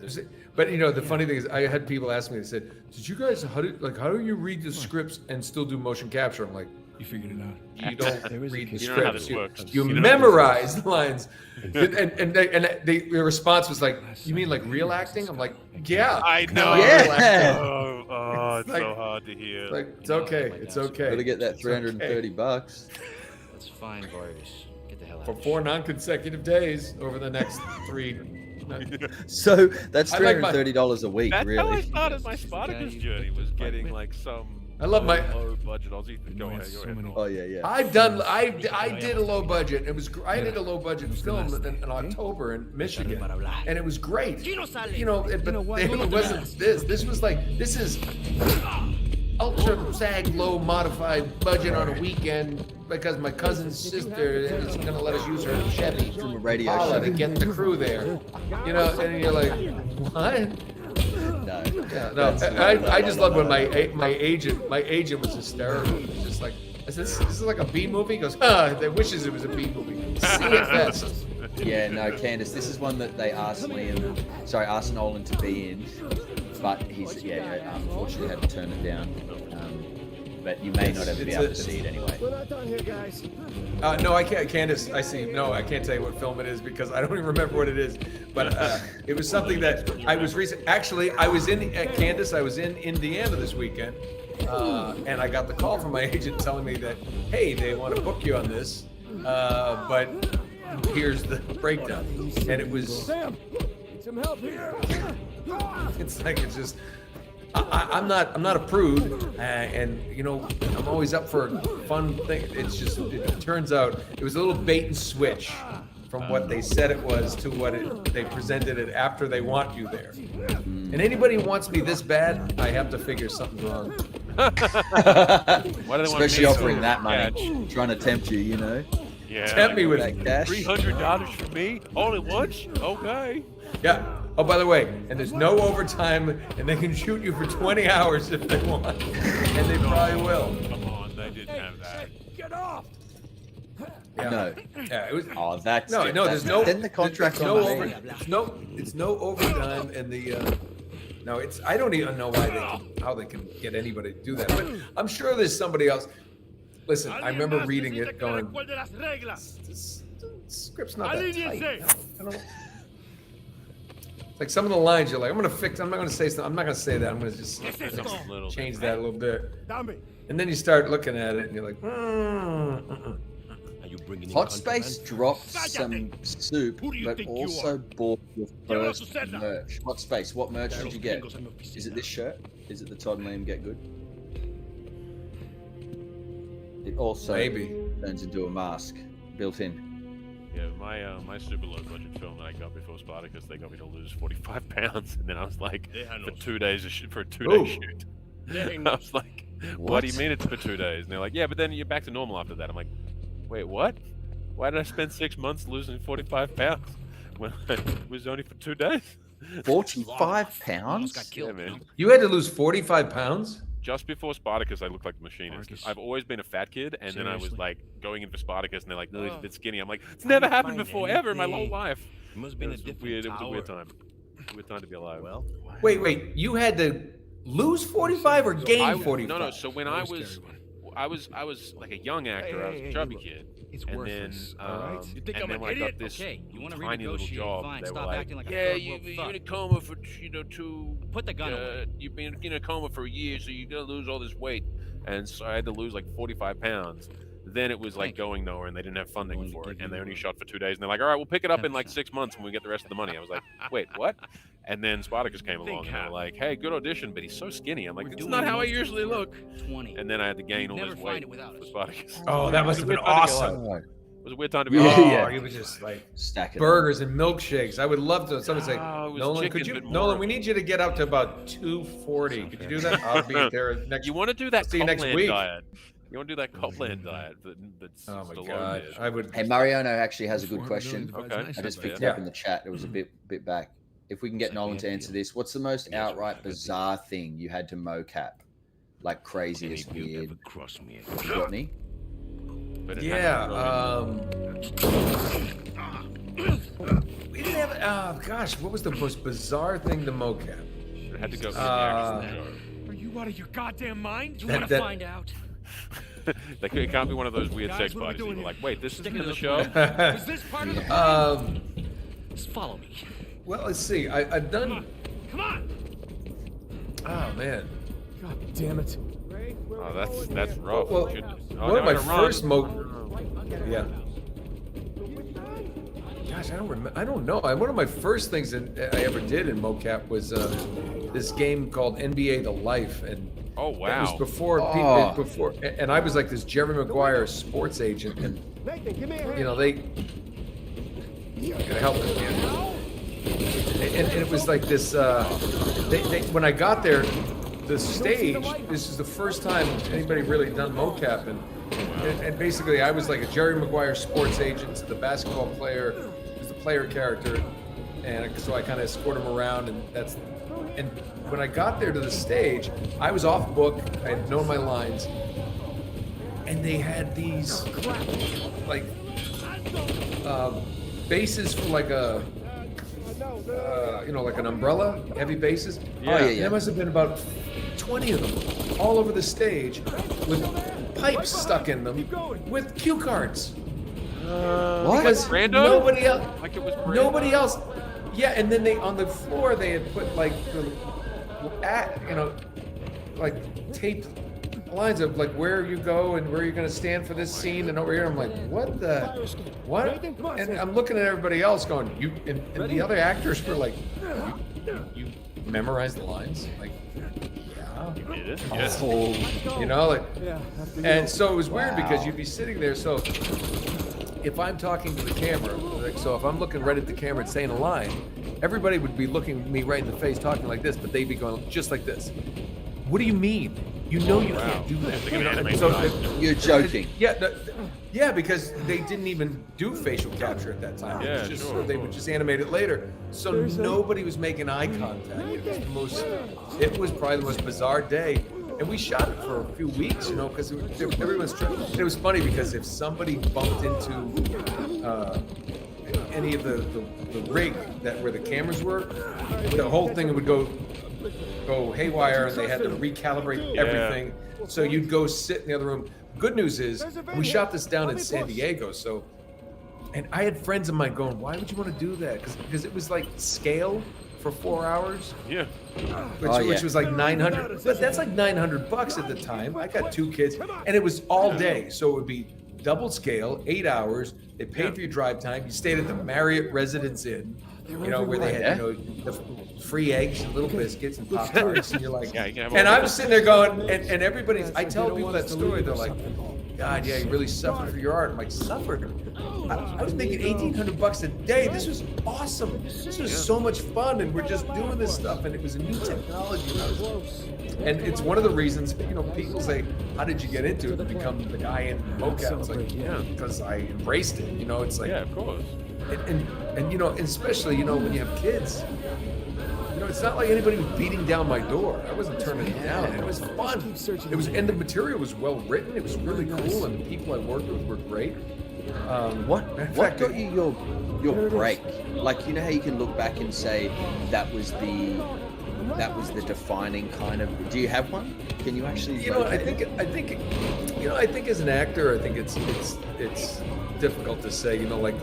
but the funny thing is, I had people ask me. They said, "Did you guys how do you read the scripts and still do motion capture?" I'm like, You figured it out. you don't There is a read the case- You don't know how this scripts. works. You You don't memorize the lines. And the response was like, "You mean like real acting?" I'm like, "Yeah, I know. Yeah. Oh, it's Like- so hard to hear. Like it's okay, it's okay." Gotta get that It's okay. $330. That's fine, Vargas. Get the hell out For of 4 non-consecutive days over the next 3. So that's I like my- $330 a week, That's how I really. started my Spartacus journey. Was getting like some. I love my- low budget Aussie. Go ahead. Go ahead. Oh yeah. I did a low budget. I did a low budget film in October in Michigan, and it was great. But it wasn't this. This was like this is ultra sag low modified budget on a weekend because my cousin's sister is gonna let us use her Chevy From a radio Impala to show. get the crew there. And you're like, what? No. Yeah, no. I just love when my agent was hysterical. He was just like, I said, this is like a B movie. He goes, they wishes it was a B movie. See it best. Yeah, no, Candace, this is one that they asked Nolan to be in, but he's unfortunately had to turn it down. But you may not ever be able to see it anyway. No, I can't. Candace, I see. No, I can't tell you what film it is because I don't even remember what it is. But it was something that I was recent. Actually, I was in Candace. I was in Indiana this weekend, and I got the call from my agent telling me that, hey, they want to book you on this, but here's the breakdown. And it was. Sam, need some help here. It's like it's just. I'm not a prude, and I'm always up for a fun thing. It's just it turns out it was a little bait and switch from what they said it was to what they presented it after they want you there. And anybody who wants me this bad, I have to figure something's wrong. Why do they want Especially me offering to that money, catch? trying to tempt you, Yeah. Tempt me with that cash. $300 for me all at once? Okay. Yeah. Oh, by the way, and there's no overtime, and they can shoot you for 20 hours if they want, and they probably will. Come on, they didn't have that. Get off! Yeah. No. Yeah, it was. Oh, that's No, different. no, there's no. Then the contract's there's no on over. me. It's no overtime, and the. No, it's. I don't even know how they can get anybody to do that. But I'm sure there's somebody else. Listen, I remember reading it, going. This script's not that tight. I don't. Like some of the lines, you're like, I'm not gonna say something. I'm not gonna say that. I'm gonna just change that a little bit. And then you start looking at it, and you're like, Are you bringing in Hot Space contraband? dropped some soup, Who do you but think you also are? bought your Llevanos first su celda. merch. Hot Space, what merch did you get? Gringos en mi oficina. Is it this shirt? Is it the Todd Liam Get Good? It also maybe. turns into a mask built in. Yeah, my super low budget film that I got before Spartacus, they got me to lose 45 pounds, and then I was like, for 2 days for a 2 day Ooh. shoot. I was like, what do you mean it's for 2 days? And they're like, yeah, but then you're back to normal after that. I'm like, wait, what? Why did I spend 6 months losing 45 pounds when it was only for 2 days? 45 pounds? Yeah, man. You had to lose 45 pounds? Just before Spartacus, I looked like the machinist. Marcus. I've always been a fat kid, and then I was Seriously? like going in for Spartacus, and they're like, no, he's a bit skinny. I'm like, it's never happened find before ever in my whole anything. life. It must It be in a was different weird. It was a weird tower. time. Weird time to be alive. Well, Wait. You had to Lose 45 or gain 45? No. So when I was like a young actor. I was a chubby kid. It's And worthless. then, All right. You think and I'm then an when I got idiot? this Okay, you want to tiny little renegotiate? job, Fine. they Stop were like, acting like a "Yeah, third you're world in fuck. a coma for two. Put the gun away. You've been in a coma for a year, so you're gonna lose all this weight." And so I had to lose like 45 pounds. Then it was like Thank you. going nowhere, and they didn't have funding Willing to for it, give and they you only shot for 2 days. And they're like, "All right, we'll pick it up in like 10%. 6 months when we get the rest of the money." I was like, "Wait, what?" And then Spartacus came along, and they were like, "Hey, good audition, but he's so skinny." I'm like, "It's not how I usually look." 20. And then I had to gain all Never this find weight it without for us. Spartacus. Oh, that must have been awesome. It was a weird time to be Yeah, alive. Oh, yeah. he was just like Stack it. burgers and milkshakes. I would love to. Someone say, Oh, it was Nolan, chicken, could you? but more Nolan, of we it. need you to get up to about 240. Could you do that? I'll be there next. You want to do that See you next Copland week. diet? You want to do that Copland diet? That's Oh my Stallone god, did. I would. Hey, Mariano actually has a good question. Okay. I just picked it Yeah. up in the chat. It was a bit back. If we can get Nolan to answer this, what's the most outright bizarre thing you had to mocap? Like craziest, weird. You got any? But it Yeah. had to We didn't have. Oh gosh, what was the most bizarre thing to mocap? go, it had to go in the Uh, action Are you out of your goddamn mind? You That- want to that- find out? show. It can't be one of those weird Guys, sex what are we parties. doing You're here? like, wait, this Stick isn't it in the in show. the Is this part of the um. Just follow me. Well, let's see. I've done. Come on! Oh man. God damn it. Oh, that's rough. Well, You should- one of now I my gotta run. first Yeah. Gosh, I don't remember. I don't know. One of my first things that I ever did in mocap was this game called NBA The Life, and Oh it was wow. before Oh. before, and I was like this Jerry Maguire sports agent, and you know they gotta help me, man. And it was like this. When I got there, the stage. This is the first time anybody really done mocap, and basically I was like a Jerry Maguire sports agent to the basketball player, who's the player character, and so I kind of escort him around, and when I got there to the stage, I was off book. I had known my lines, and they had these like bases for like a like an umbrella, heavy bases. Yeah. Oh, yeah. There must have been about 20 of them all over the stage with pipes stuck in them with cue cards. What? Because Brando? nobody else. Like it was Brando? Nobody else. Yeah, and then they on the floor they had put like like taped lines of like where you go and where you're gonna stand for this scene, and over here I'm like, what? And I'm looking at everybody else going, you and the other actors were like, you memorized the lines, like, yeah. You did it? Yes. And so it was weird because you'd be sitting there. So if I'm talking to the camera, like, so if I'm looking right at the camera and saying a line, everybody would be looking me right in the face, talking like this, but they'd be going just like this. What do you mean? You know you can't do that. They're gonna animate So it. You're joking. yeah, because they didn't even do facial capture at that time. It was Yeah, just, sure, of they would course. just animate it later. So nobody was making eye contact. It was probably the most bizarre day. And we shot it for a few weeks, because everyone's trying. It was funny because if somebody bumped into any of the rig where the cameras were, the whole thing would go haywire, and they had to recalibrate everything. So you'd go sit in the other room. Good news is we shot this down in San Diego, and I had friends of mine going, "Why would you want to do that?" Because it was like scale for 4 hours. Yeah. Which was like 900, but that's like $900 at the time. I got 2 kids, and it was all day, so it would be double scale, 8 hours. They paid for your drive time. You stayed at the Marriott Residence Inn, where they had the free eggs and little biscuits and Pop Tarts, and you're like, Yeah, you can have and all I the- was sitting there going, and everybody's. I tell people that story, they're like, God, yeah, you really suffered for your art. I'm like, suffered? I was making $1,800 a day. This was awesome. This was so much fun, and we're just doing this stuff, and it was a new technology. And it's one of the reasons, people say, how did you get into it and become the guy in mocap? It's like, because I embraced it. It's like, Yeah, of course. and especially, when you have kids, it's not like anybody was beating down my door. I wasn't turning it down. It was fun. And the material was well written. It was really cool, and the people I worked with were great. What got you your break? Like, how you can look back and say that was the that was the defining kind of? Do you have one? Can you actually? You know, I think, you know, I think as an actor, I think it's difficult to say. You know, like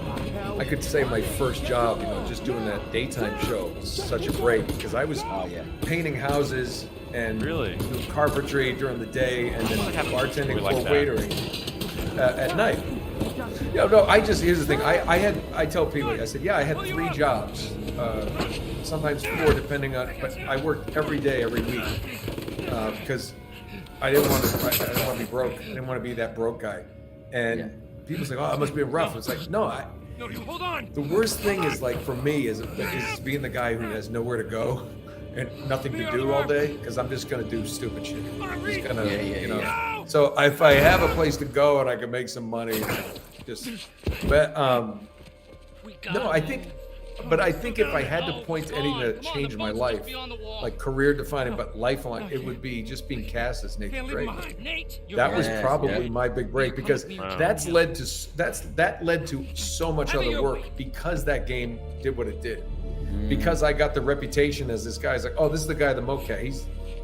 I could say my first job, you know, just doing that daytime show was such a break because I was painting houses and doing carpentry during the day and then bartending or waitering at night. Yeah, no, here's the thing. I tell people, I said, I had 3 jobs, sometimes 4 depending on, but I worked every day, every week, because I didn't want to be broke. I didn't want to be that broke guy. And people say, oh, it must be rough. It's like, no, hold on. The worst thing is like for me is being the guy who has nowhere to go and nothing to do all day because I'm just gonna do stupid shit. I'm just gonna, you know. So if I have a place to go and I can make some money, but no, I think if I had to point to anything that changed my life, like career defining, but lifelong, it would be just being cast as Nathan Drake. That was probably my big break because that led to so much other work because that game did what it did. Because I got the reputation as this guy's like, oh, this is the guy, the mocap.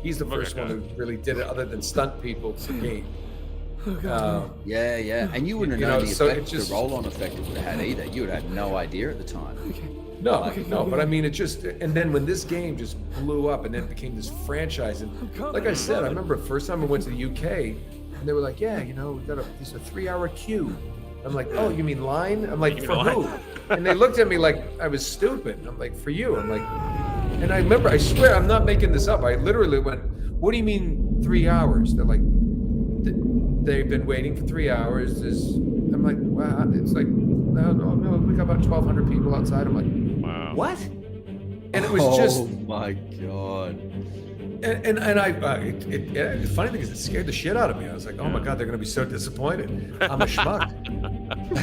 He's the first one who really did it, other than stunt people for game. And you wouldn't know the effect, the roll-on effect it would have had either. You would have had no idea at the time. No, but I mean, it just, and then when this game just blew up and then it became this franchise, and like I said, I remember the first time I went to the UK, and they were like, yeah, you know, we've got this 3-hour queue. I'm like, oh, you mean line? I'm like, for who? And they looked at me like I was stupid. I'm like, for you. I'm like, and I remember, I swear, I'm not making this up. I literally went, what do you mean 3 hours? They're like, they've been waiting for 3 hours. I'm like, wow. It's like, no, we got about 1,200 people outside. I'm like, wow. What? And it was just, oh my God. And the funny thing is, it scared the shit out of me. I was like, oh my God, they're going to be so disappointed. I'm a schmuck.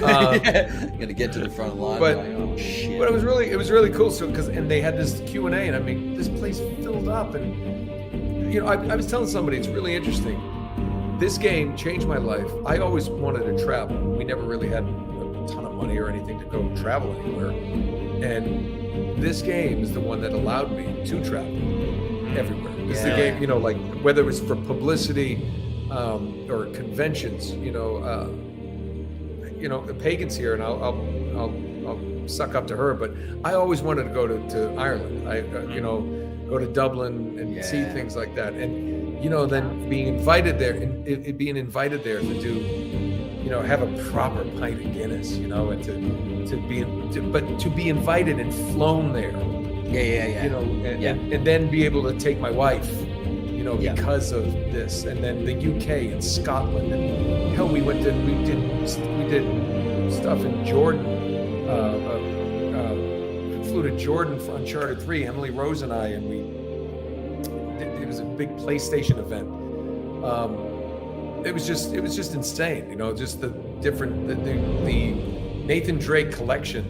Gonna get to the front line. But, like, oh, shit. But it was really cool. So and they had this Q&A, and I mean, this place filled up, and you know, I was telling somebody, it's really interesting. This game changed my life. I always wanted to travel. We never really had a ton of money or anything to go travel anywhere, and this game is the one that allowed me to travel everywhere. This is the game, you know, like whether it was for publicity or conventions, you know, the Pagan's here, and I'll suck up to her, but I always wanted to go to Ireland. Go to Dublin and see things like that, and you know, then being invited there and being invited there to do, you know, have a proper pint of Guinness, you know, and to be invited and flown there. You know, and then be able to take my wife, you know, because of this, and then the UK and Scotland, and hell, we did stuff in Jordan. Flew to Jordan for Uncharted 3. Emily Rose and I, and it was a big PlayStation event. It was just insane, you know, just the different the Nathan Drake collection.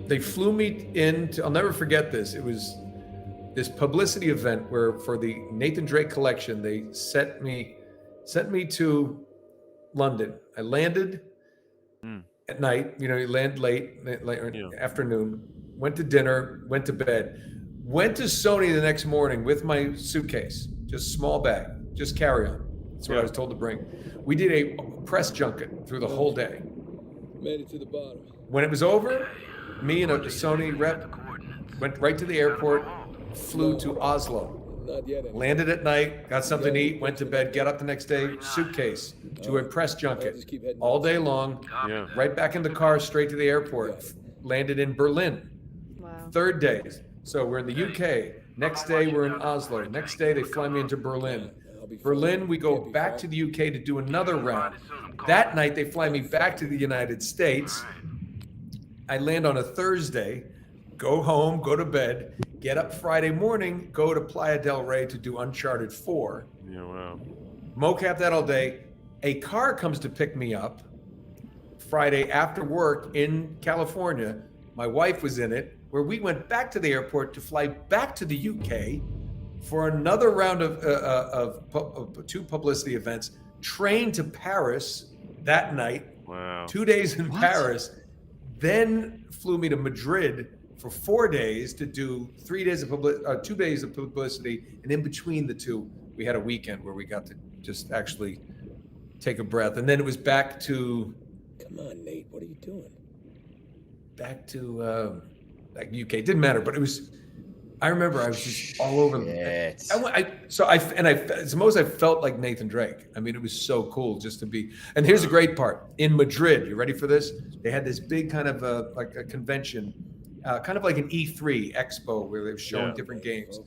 They flew me in to, I'll never forget this. It was this publicity event where for the Nathan Drake collection, they sent me to London. I landed at night, you know, you land late afternoon, went to dinner, went to bed, went to Sony the next morning with my suitcase, just small bag, just carry on. That's what I was told to bring. We did a press junket through the whole day. Made it to the bottom. When it was over, me and a Sony rep went right to the airport, flew to Oslo, landed at night, got something to eat, went to bed, got up the next day, suitcase to a press junket all day long, right back in the car, straight to the airport, landed in Berlin. Wow. Third day, so we're in the UK. Next day, we're in Oslo. Next day, they fly me into Berlin. Berlin, we go back to the UK to do another round. That night, they fly me back to the United States. I land on a Thursday, go home, go to bed, get up Friday morning, go to Playa del Rey to do Uncharted 4. Yeah, wow. Mocap that all day. A car comes to pick me up Friday after work in California. My wife was in it, where we went back to the airport to fly back to the UK for another round of 2 publicity events, train to Paris that night. Wow. 2 days in Paris, then flew me to Madrid for 4 days to do 2 days of publicity, and in between the two, we had a weekend where we got to just actually take a breath, and then it was back to. Come on, Nate. What are you doing? Back to like UK. It didn't matter, but it was. I remember I was just all over. It's the most I felt like Nathan Drake. I mean, it was so cool just to be. And here's the great part: in Madrid, you ready for this? They had this big kind of like a convention, kind of like an E3 expo where they were showing different games.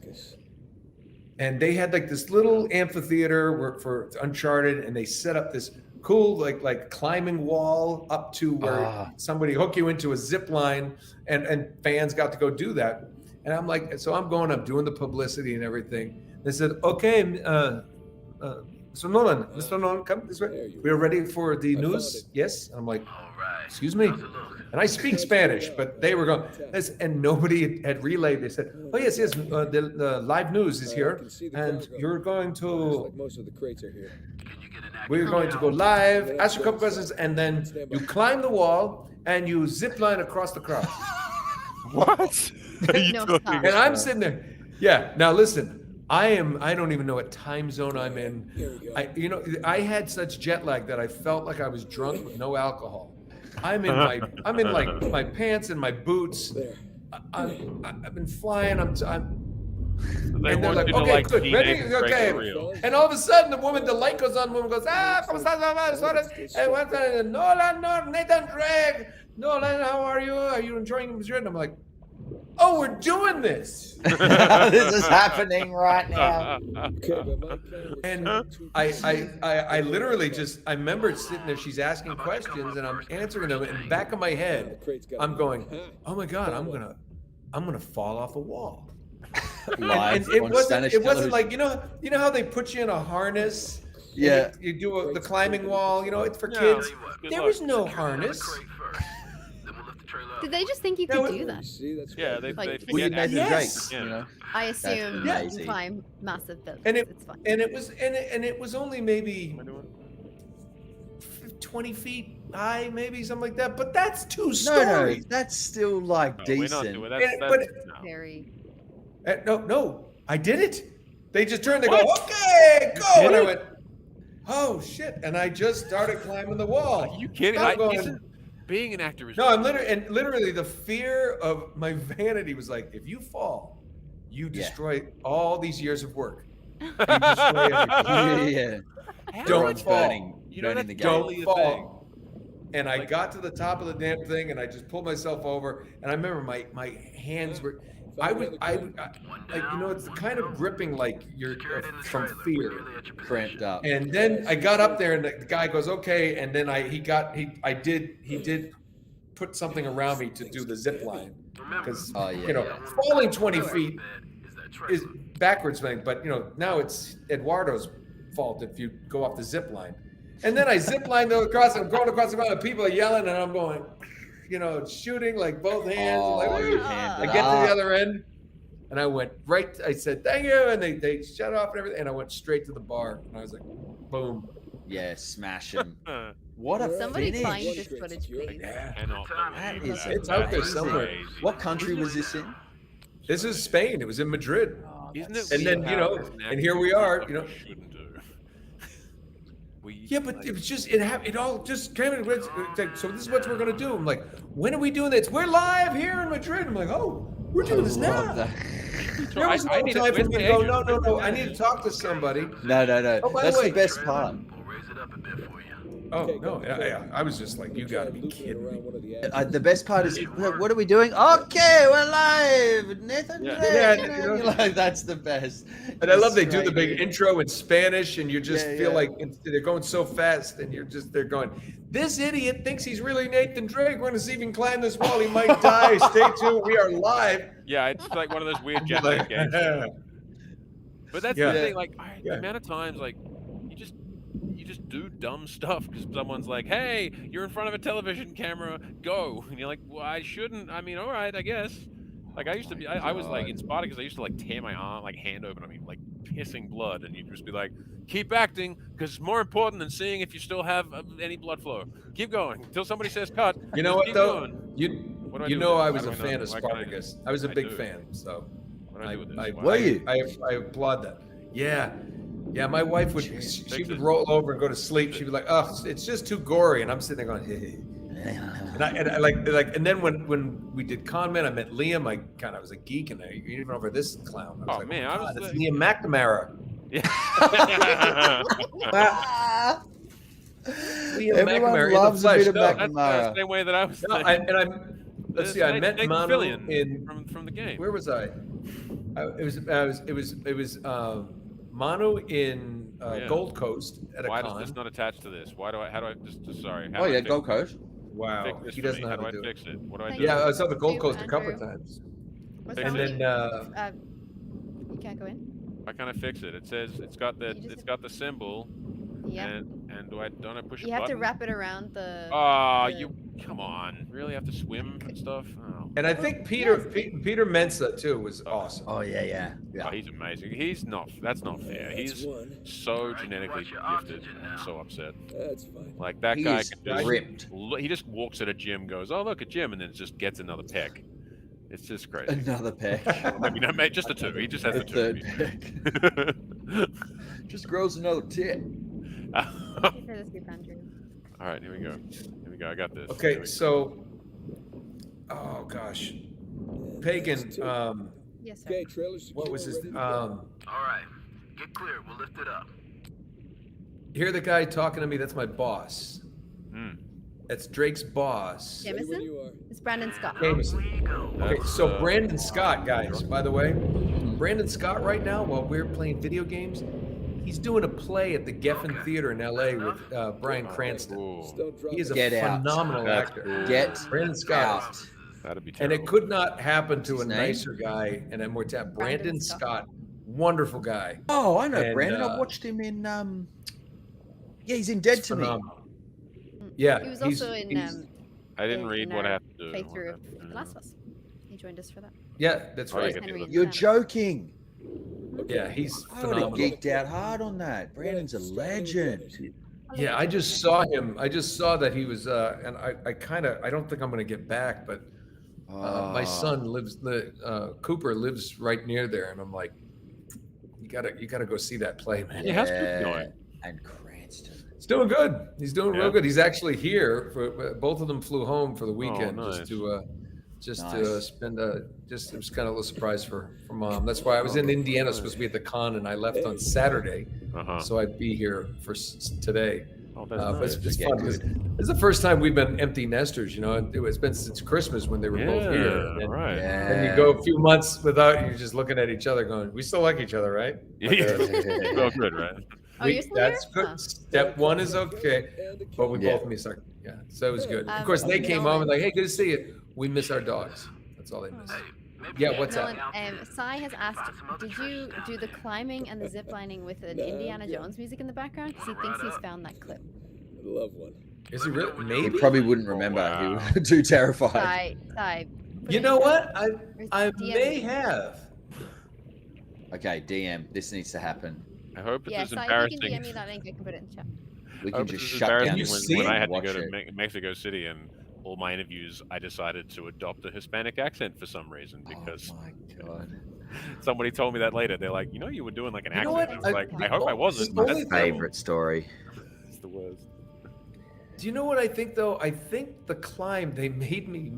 And they had like this little amphitheater for Uncharted, and they set up this cool like climbing wall up to where somebody hook you into a zip line, and fans got to go do that. And I'm like, so I'm doing the publicity and everything. They said, okay, Mr. Nolan, come this way. We're ready for the news. Yes. And I'm like, excuse me. And I speak Spanish, but they were going, and nobody had relayed. They said, oh yes, the live news is here, and you're going to. Most of the crates are here. We're going to go live, ask you a couple questions, and then you climb the wall and you zip line across the crowd. What? Are you talking and I'm sitting there. Yeah. Now listen, I don't even know what time zone I'm in. I had such jet lag that I felt like I was drunk with no alcohol. I'm in like my pants and my boots. I've been flying. And they're like, okay, good, ready, okay. And all of a sudden, the light goes on. The woman goes, ¿Cómo estás? Nolan North, Nathan Drake. Nolan, how are you? Are you enjoying Madrid? And I'm like, oh, we're doing this. This is happening right now. And I literally I remember sitting there, she's asking questions and I'm answering them. And back of my head, I'm going, oh my God, I'm gonna fall off a wall. Live it wasn't like, you know how they put you in a harness? Yeah. You do the climbing wall, it's for kids. There was no harness. Did they just think you could do that? Yeah, they yes. I assume you can climb massive buildings. And it's fine. And it was only maybe 20 feet high, maybe something like that. But that's 2 stories. No, that's still like decent. Very. No, I did it. They just turned. They go, okay, go. And I went, oh shit! And I just started climbing the wall. Are you kidding? Being an actor is. No, I'm literally the fear of my vanity was like, if you fall, you destroy all these years of work. You destroy everything. Don't fall. Don't fall. And I got to the top of the damn thing, and I just pulled myself over. And I remember my hands were. It's the kind of gripping like you're from fear, cramped up. And then I got up there, and the guy goes, "Okay." And then he did put something around me to do the zip line because falling 20 feet is backwards thing. But now it's Eduardo's fault if you go off the zip line. And then I zip lined across, and I'm going across the ground, and people are yelling, and I'm going. Shooting like both hands. I get to the other end, and I went right. I said thank you, and they shut off and everything, and I went straight to the bar, and I was like, boom. Yeah, smash him. What a somebody finish. find this footage, please. It's out there somewhere. What country was this in? This is Spain. It was in Madrid. Isn't it? And then and here we are. Yeah, but it was just it all just came in. So this is what we're gonna do. I'm like, when are we doing this? We're live here in Madrid. I'm like, oh, we're doing this now. There was no time for me to go. No. I need to talk to somebody. No. Oh, that's the best part. Oh no! I was just like, you gotta be kidding me. The best part is, what are we doing? Okay, we're live, Nathan. Yeah, that's the best. And I love they do the big intro in Spanish, and you just feel like they're going so fast, and they're going. This idiot thinks he's really Nathan Drake. We're gonna see if he can climb this wall. He might die. Stay tuned. We are live. Yeah, it's like one of those weird Japanese games. But that's the thing. Like the amount of times, like you just do dumb stuff because someone's like, "Hey, you're in front of a television camera. Go!" And you're like, "Well, I shouldn't. I mean, all right, I guess." Like I used to be. I was like in Spartacus. I used to like tear my arm, like hand open. I mean, like pissing blood, and you'd just be like, "Keep acting, because it's more important than seeing if you still have any blood flow. Keep going until somebody says cut." You know what though? Going. What do I You do know, with I this? was Why a do I fan not- of why can't I- Spartacus. I was a I big do. fan, so What do I do with this? I, Why- Were you? I applaud that. Yeah, yeah. My wife would Fix she would it. roll over and go to sleep. She'd be like, "Oh, it's just too gory," and I'm sitting there going, "Hey." And I like, and then when we did Con Man, I met Liam. I was a geek, and I even over this clown. I was Oh, like, man, oh I my was God, it's like- Liam McNamara. Yeah. Liam Everyone McNamara in loves the a flesh. bit of No, That's McNamara. the same way that I was. no, let's see. I met Nathan Manu Fillion in from the game. where was I? It was Manu in Yeah. Gold Coast at a Why con. does this not attach to this? Why do I? How do I just sorry? How Oh do I yeah, fix- Gold Coast. Wow, fix this he for doesn't me? know how do to I do it. fix it? What do I Thank do? Yeah, I was on the Thank Gold you, Coast a couple of Andrew. times. What's Fix wrong it. with then you? You can't go in. Why can't I fix it? It says it's got the You just- symbol. Yeah. And don't I push You a have to button? wrap it around the. Oh, the- you come on! Really have to swim and stuff? Oh. And I think Peter Mensa too was awesome. Oh yeah. Oh, he's amazing. He's not. That's not fair. He's so genetically gifted. I'm so upset. That's fine. Like that He guy is can just ripped. He just walks at a gym, goes, "Oh look, a gym," and then just gets another peck. It's just crazy. Another peck. Maybe no, mate, just a two. He just has A the two. third peck. Just grows another tit. Thank you for the scoop, Andrew. All right, here we go. Here we go. I got this. Here Okay, we go. so, oh gosh, Pagan. Yes, sir. Okay, trailers. What was his? ready to go. All right, get clear. We'll lift it up. Hear the guy talking to me? That's my boss. Hmm. That's Drake's boss. Ready when Jameson? you are. It's Brandon Scott. Jameson. Okay, That's, so Brandon Scott, guys, by the way, Brandon Scott right now, while we're playing video games, he's doing a play at the Geffen Theater in LA with Bryan Cranston. Cool. Don't drop He is a Get out. phenomenal That's actor. cool. Get Brandon Scott. out. That'd be And terrible. it could not happen to a His name? nicer guy and a more talented. Brandon Brandon Scott, wonderful guy. Oh, I know And, Brandon. I watched him in. Yeah, he's in Dead He's to Me. phenomenal. Yeah, He was he's- also in he's- I didn't in read what I our have to do. playthrough of The Last of Us. He joined us for that. Yeah, that's Oh, you right. get Henry the- and You're Savannah. joking. Yeah, he's I would have phenomenal. geeked out hard on that. Brandon's a legend. Yeah, I just saw him. I just saw that he was, and I don't think I'm going to get back, but my son lives, Cooper lives right near there, and I'm like, you gotta go see that play, man. Yeah, how's Cooper going? And Cranston. He's doing good. He's doing Yeah. real good. He's actually here. For both of them flew home for the weekend nice. just to Nice. spend it was kind of a little surprise for mom. That's why I was in Indiana, supposed to be at the con, and I left on Saturday, Uh-huh. so I'd be here for today. Oh, that's But nice. it's fun because this is the first time we've been empty nesters. You know, it's been since Christmas when they were both here. Yeah, And right. then you go a few months without, you're just looking at each other, going, "We still like each other, right?" Yeah. Well, good, right? Oh, you're still That's here? good. Huh. Step one is okay, but we Yeah. both miss our. Yeah, so it was good. Of Um, course, they came Nolan- home and like, "Hey, good to see you." We miss our dogs. That's all they miss. Yeah, what's Nolan, that? Sai has asked, did you do the climbing and the zip lining with an Indiana Jones music in the background? Because he thinks he's found that clip. I love one. Is he really? He Maybe. probably wouldn't remember. wow. He was too terrified. Sai, put You it know in what? the- I DM may me. have. Okay, DM. This needs to happen. I hope it's Yeah, as Sai, if you embarrassing. can DM me that link, I can put it in the chat. We I can hope just it's as shut down embarrassing You this see when it? I and had to watch go to it. Mexico City and all my interviews, I decided to adopt a Hispanic accent for some reason because Oh my god. somebody told me that later. They're like, you were doing like an You know accent. what? I was like, I- I hope I wasn't. the but only That's thing- terrible. Favorite story. It's the worst. Do you know what I think though? I think the climb they made me,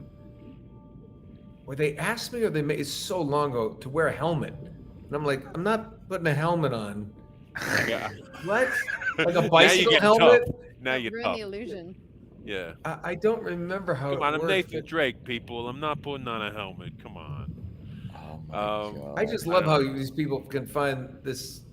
or they asked me, or they made it's so long ago to wear a helmet, and I'm like, I'm not putting a helmet on. Yeah. What? Like a Now you bicycle get helmet? tough. Now you're Ruin tough. the illusion. Yeah. I don't remember how Come it on, I'm worked, Nathan but Drake, people. I'm not putting on a helmet. Come on. Oh my god. I just love how these people can find this.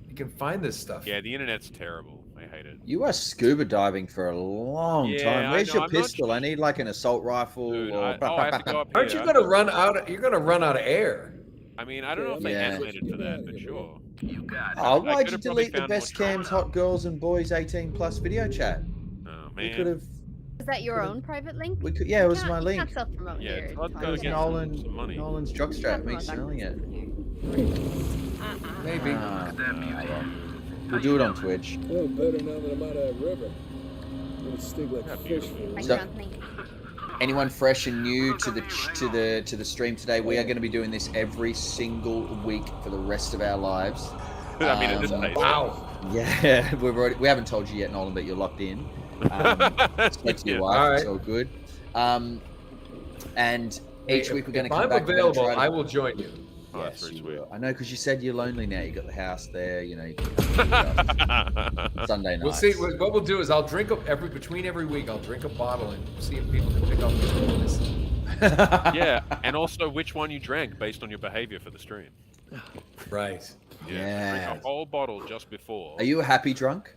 You can find this stuff. Yeah, the internet's terrible. I hate it. You are scuba diving for a long Yeah, time. I Where's know, your I'm not pistol? I need like an assault rifle. Dude, or... I have to go up Aren't you here. gonna run out? You're gonna run out of air. I mean, I don't know if they Yeah. animated for that, but sure. You got it. Oh, I why'd you could've probably delete the found best more cams, hot girls and boys 18 plus video chat? Oh We man. could have. Is that your own private link? We could. Yeah, it was You my can't- link. You can't self-promote Yeah, here. Todd Todd. gotta It's get some money. Nolan's You jockstrap. can't Me promote that selling it. Maybe. Well, we'll do it on Twitch. Well, better now that I'm out of that river. It'll stink like Yeah, fish beautiful. food. Thank So- you, Anthony. anyone fresh and new to the stream today, we are going to be doing this every single week for the rest of our lives. I mean, at this pace. Wow. Yeah, we haven't told you yet, Nolan, but you're locked in. Spoke to your wife. All right. It's all good. And each week we're going to come I'm back. available. I will join you. Oh, that's very sweet. I know, because you said you're lonely now. You got the house there. You know. You Sunday night. We'll see. What we'll do is I'll drink between every week. I'll drink a bottle and see if people can pick up this. Yeah, and also which one you drank based on your behavior for the stream. Right. Yeah. Drink a whole bottle just before. Are you a happy drunk?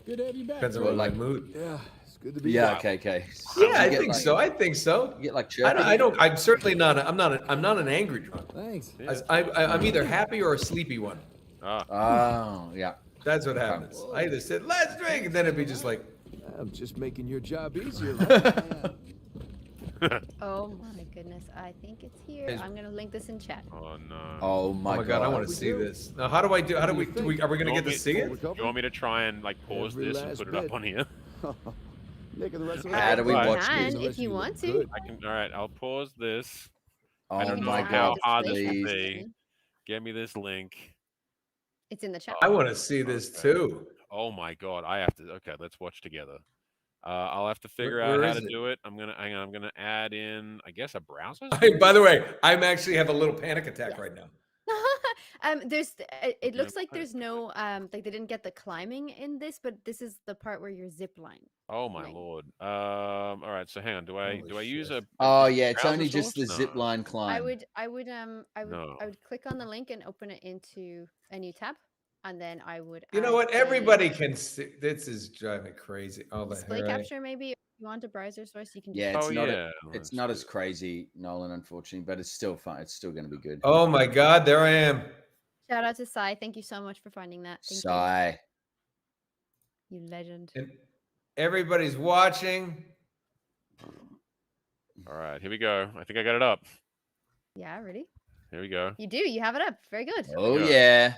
Good to have you back. Depends on my mood. Yeah, it's good to be Yeah. back. Okay. Yeah, I think so. I think so. You get like I don't. I'm certainly not. I'm not an angry drunk. Thanks. Yeah. I'm either happy or a sleepy one. Oh, yeah. That's what happens. I either said let's drink, and then it'd be just like, I'm just making your job easier. Oh my goodness, I think it's here. I'm gonna link this in chat. Oh no. Oh my God, I want to see this. Now, how do we? Are we gonna get to see it? Do you want me to try and like pause this and put it up on here? How do we watch this? this? If you want to. I can. All right, I'll pause this. Oh I don't know my how God, hard this please. will be. Get me this link. It's in the chat. I want to see this too. Oh my God, I have to. Okay, let's watch together. I'll have to figure out Where how is to it? do it. I'm gonna add in, I guess, a browser. By the way, I'm actually have a little panic attack right now. It looks like there's no like they didn't get the climbing in this, but this is the part where you're zip line. Oh my Lord. All right. So hang on. Do I use a? Oh yeah, it's browser only just the source? zip No. line climb. I would No. click on the link and open it into a new tab, and then I would. You know what? Everybody can see. This is driving me crazy. Oh, the display capture maybe. If you want a browser source, you can. Yeah, just it's Oh, not. yeah. It's not as crazy, Nolan, unfortunately, but it's still fun. It's still going to be good. Oh my God, there I am. Shout out to Sai. Thank you so much for finding that. Thank Sigh. you, legend. And everybody's watching. All right. Here we go. I think I got it up. Yeah, ready? Here we go. You do. You have it up. Very good. Oh Yeah. yeah.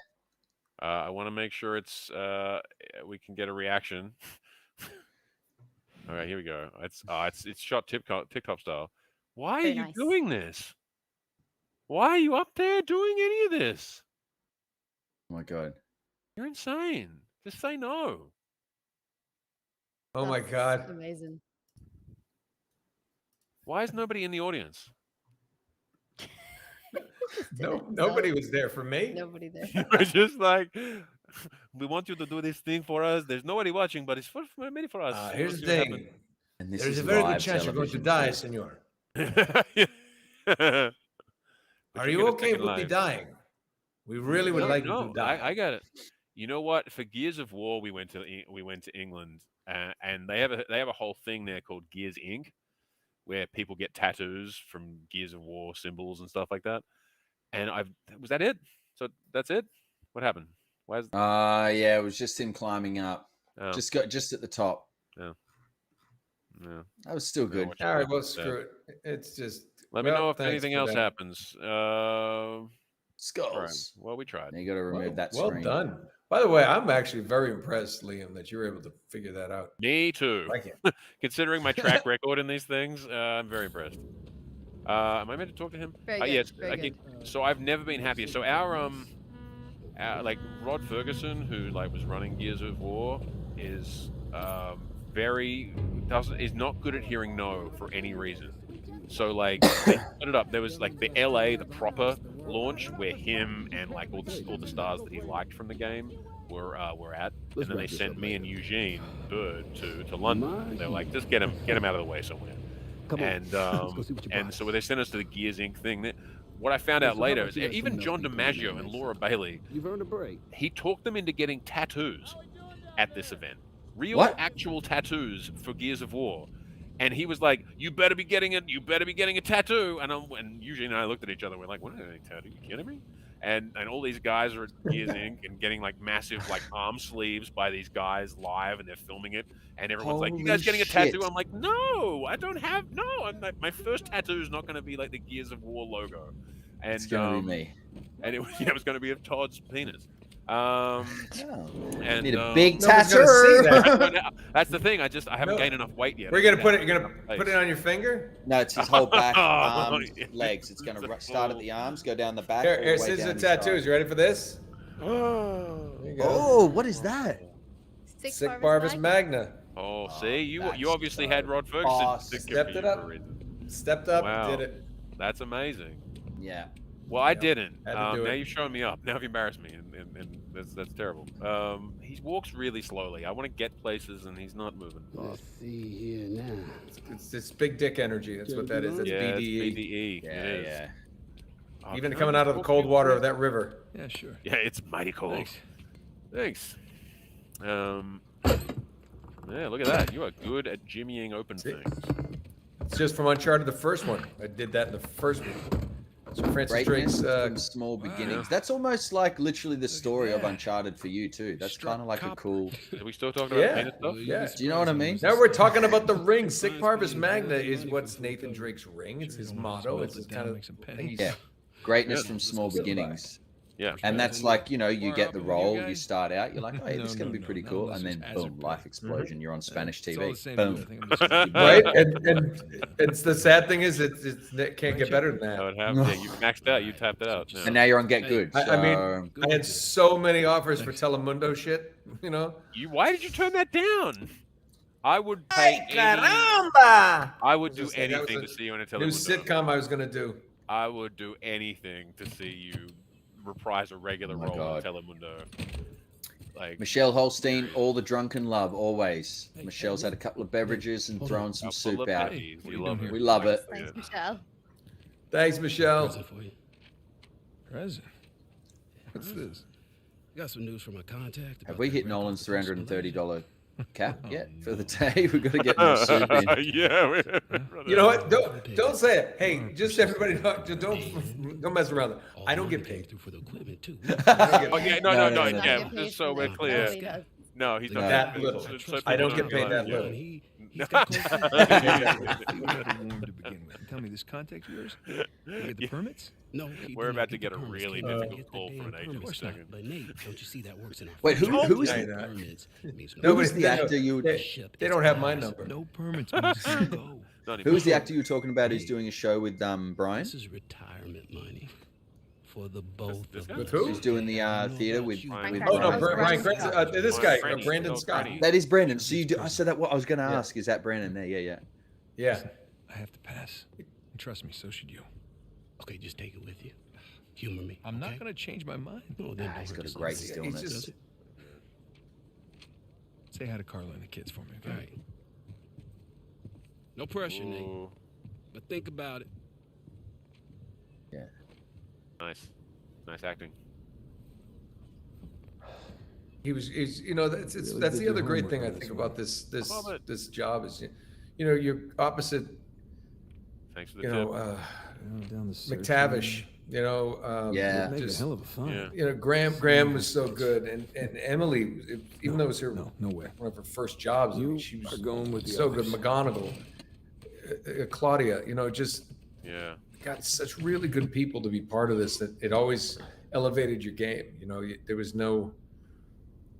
I want to make sure it's we can get a reaction. All right, here we go. It's shot TikTok style. Why are Very you nice. doing this? Why are you up there doing any of this? Oh my God. You're insane. Just say no. Oh my That's God. Amazing. Why is nobody in the audience? No, nobody was there for me. Nobody there. We're just like, we want you to do this thing for us. There's nobody watching, but it's maybe for us. Here's Let's the see what thing. And this There's is a very good live chance you're going to television, die, too. senor. happens. Are you okay with me dying? We really would like you to die. I got it. You know what? For Gears of War, we went to England, and they have a whole thing there called Gears Inc., where people get tattoos from Gears of War symbols and stuff like that. And was that it? So that's it? What happened? Why is Yeah, it was just him climbing up. Oh. Just at the top. Yeah. That was still good. All right, well, screw it. It's just. Let me know if thanks anything for else that. happens. Skulls. All right. Well, we tried. Now you got to remove that Well screen. done. By the way, I'm actually very impressed, Liam, that you were able to figure that out. Me too. I can't. Considering my track record in these things, I'm very impressed. Am I meant to talk to him? Very good, Yes. very good. So I've never been happier. So our like Rod Ferguson, who like was running Gears of War, is is not good at hearing no for any reason. So like they put it up. There was like the LA, the proper launch where him and like all the stars that he liked from the game were at, and then they sent me and Eugene Bird to London. They're like, just get him out of the way somewhere. And so they sent us to the Gears Inc. thing. What I found out later is even John DiMaggio and Laura Bailey, You've earned a break. he talked them into getting tattoos at this event. Real actual tattoos for Gears of War. And he was like, you better be getting it. You better be getting a tattoo. And Eugene and I looked at each other. We're like, what are they tattoo? You kidding me? And all these guys are at Gears Inc. and getting like massive like arm sleeves by these guys live, and they're filming it. And everyone's like, you guys getting a tattoo? I'm like, no, I don't have. No, I'm like, my first tattoo is not going to be like the Gears of War logo. And It's gonna be me. And it was going to be of Todd's penis. And Need a big nobody's gonna see tattoo. that. That's the thing. I haven't No. gained enough weight yet. We're gonna put it. You're gonna put it on your finger. No, it's his whole back, Oh, arms, yeah. legs. It's going to start at the arms, go down the back. Here, all the here, way scissors down and his side. tattoos. You ready for this? Oh, There you go. Oh, what is that? Sick Barbus Magna. Oh, see, you that's obviously had so Rod Ferguson. awesome. Stepped it up. Stepped up. Wow. Did it. That's amazing. Yeah. Well, I didn't. Had to do Now it. you've shown me up. Now you've embarrassed me, and that's terrible. He walks really slowly. I want to get places, and he's not moving fast. See here now. It's this big dick energy. That's what that is. That's Yeah, it's BDE. BDE. Yeah, It is. yeah. Oh, Even can I coming out of the talk cold to you water for of that river. Yeah, sure. Yeah, it's mighty cold. Thanks. Yeah, look at that. You are good at jimmying open things. It's just from Uncharted, the first one. I did that in the first one. So Francis Greatness Drake's. from small beginnings. That's almost like literally the story of Uncharted for you too. That's kind of like a cool. Are we still talking about painted stuff? Yeah. Do you know what I mean? Now we're talking about the ring. Sick Barbus Magna is what's Nathan Drake's ring. It's his motto. It's his kind of. Yeah. Greatness from small beginnings. Yeah. And that's like, you know, you get the role, you start out, you're like, oh, hey, this is going to be pretty cool. And then, boom, life explosion. You're on Spanish TV. Boom. Right? And it's the sad thing is it can't get better than that. Yeah, you maxed out. You tapped it out. And now you're on Get Good. I mean, I had so many offers for Telemundo shit, you know? Why did you turn that down? I would pay Caramba! I would do That was anything a to see you in a New Telemundo. sitcom I was going to do. I would do anything to see you reprise a regular Oh my role in God. Telemundo. Like Michelle Holstein, all the drunken love, always. Michelle's had a couple of beverages and thrown some soup out. We love it. We love it. Thanks, Michelle. Thanks, Michelle. Present for you. Present? What's this? Got some news from a contact. Have we hit Nolan's $330 cap yet for the day? We've got to get more soup in. Yeah. You know what? Don't say it. Hey, just everybody, don't mess around. I don't get paid. For the equipment too. Oh yeah, no. Not Yeah, get paid just so for we're that. clear. No, he does. No, he's not That getting little. paid. So I don't people get paid that realize, little. He's got cold feet. You were never warm to begin with. Tell me, this contact of yours? You get the permits? No, We're about to get a really difficult call from an agent in a second. But Nate, don't you see that works in our Wait, who is I the, know. permits? Means no who Nobody- is the actor you? They don't have my number. No permits means you go. Not Who is the anymore. actor you were talking about who's doing a show with Brian? This is retirement money for the both This of guy? us. With who? Who's doing the theater with? Brian with Oh, no, Brian? Brian Cranston. This guy, Franny. Brandon No, Scott. Franny. That is Brandon. So you do. So that what I was going to ask is that Brandon there? Yeah. Yeah. I have to pass. And trust me, so should you. Okay, just take it with you. Humor me. I'm not okay? going to change my mind. No, then He's don't got a hurt great yourself. stillness. He's just- Say hi to Carla and the kids for me, okay? All right. No pressure, Nate. Ooh, But think about it. nice acting. He's you know that's Really that's did the your other great homework thing I on think this about one. this this job is you know you're opposite Thanks for the you tip. know Down the search McTavish you know Yeah. Make a just hell of a fun. Yeah. you know Graham was so good and Emily even though it was her No way. one of her first jobs You she was are going with the so others. good McGonagall Claudia you know just Yeah. got such really good people to be part of this that it always elevated your game you know there was no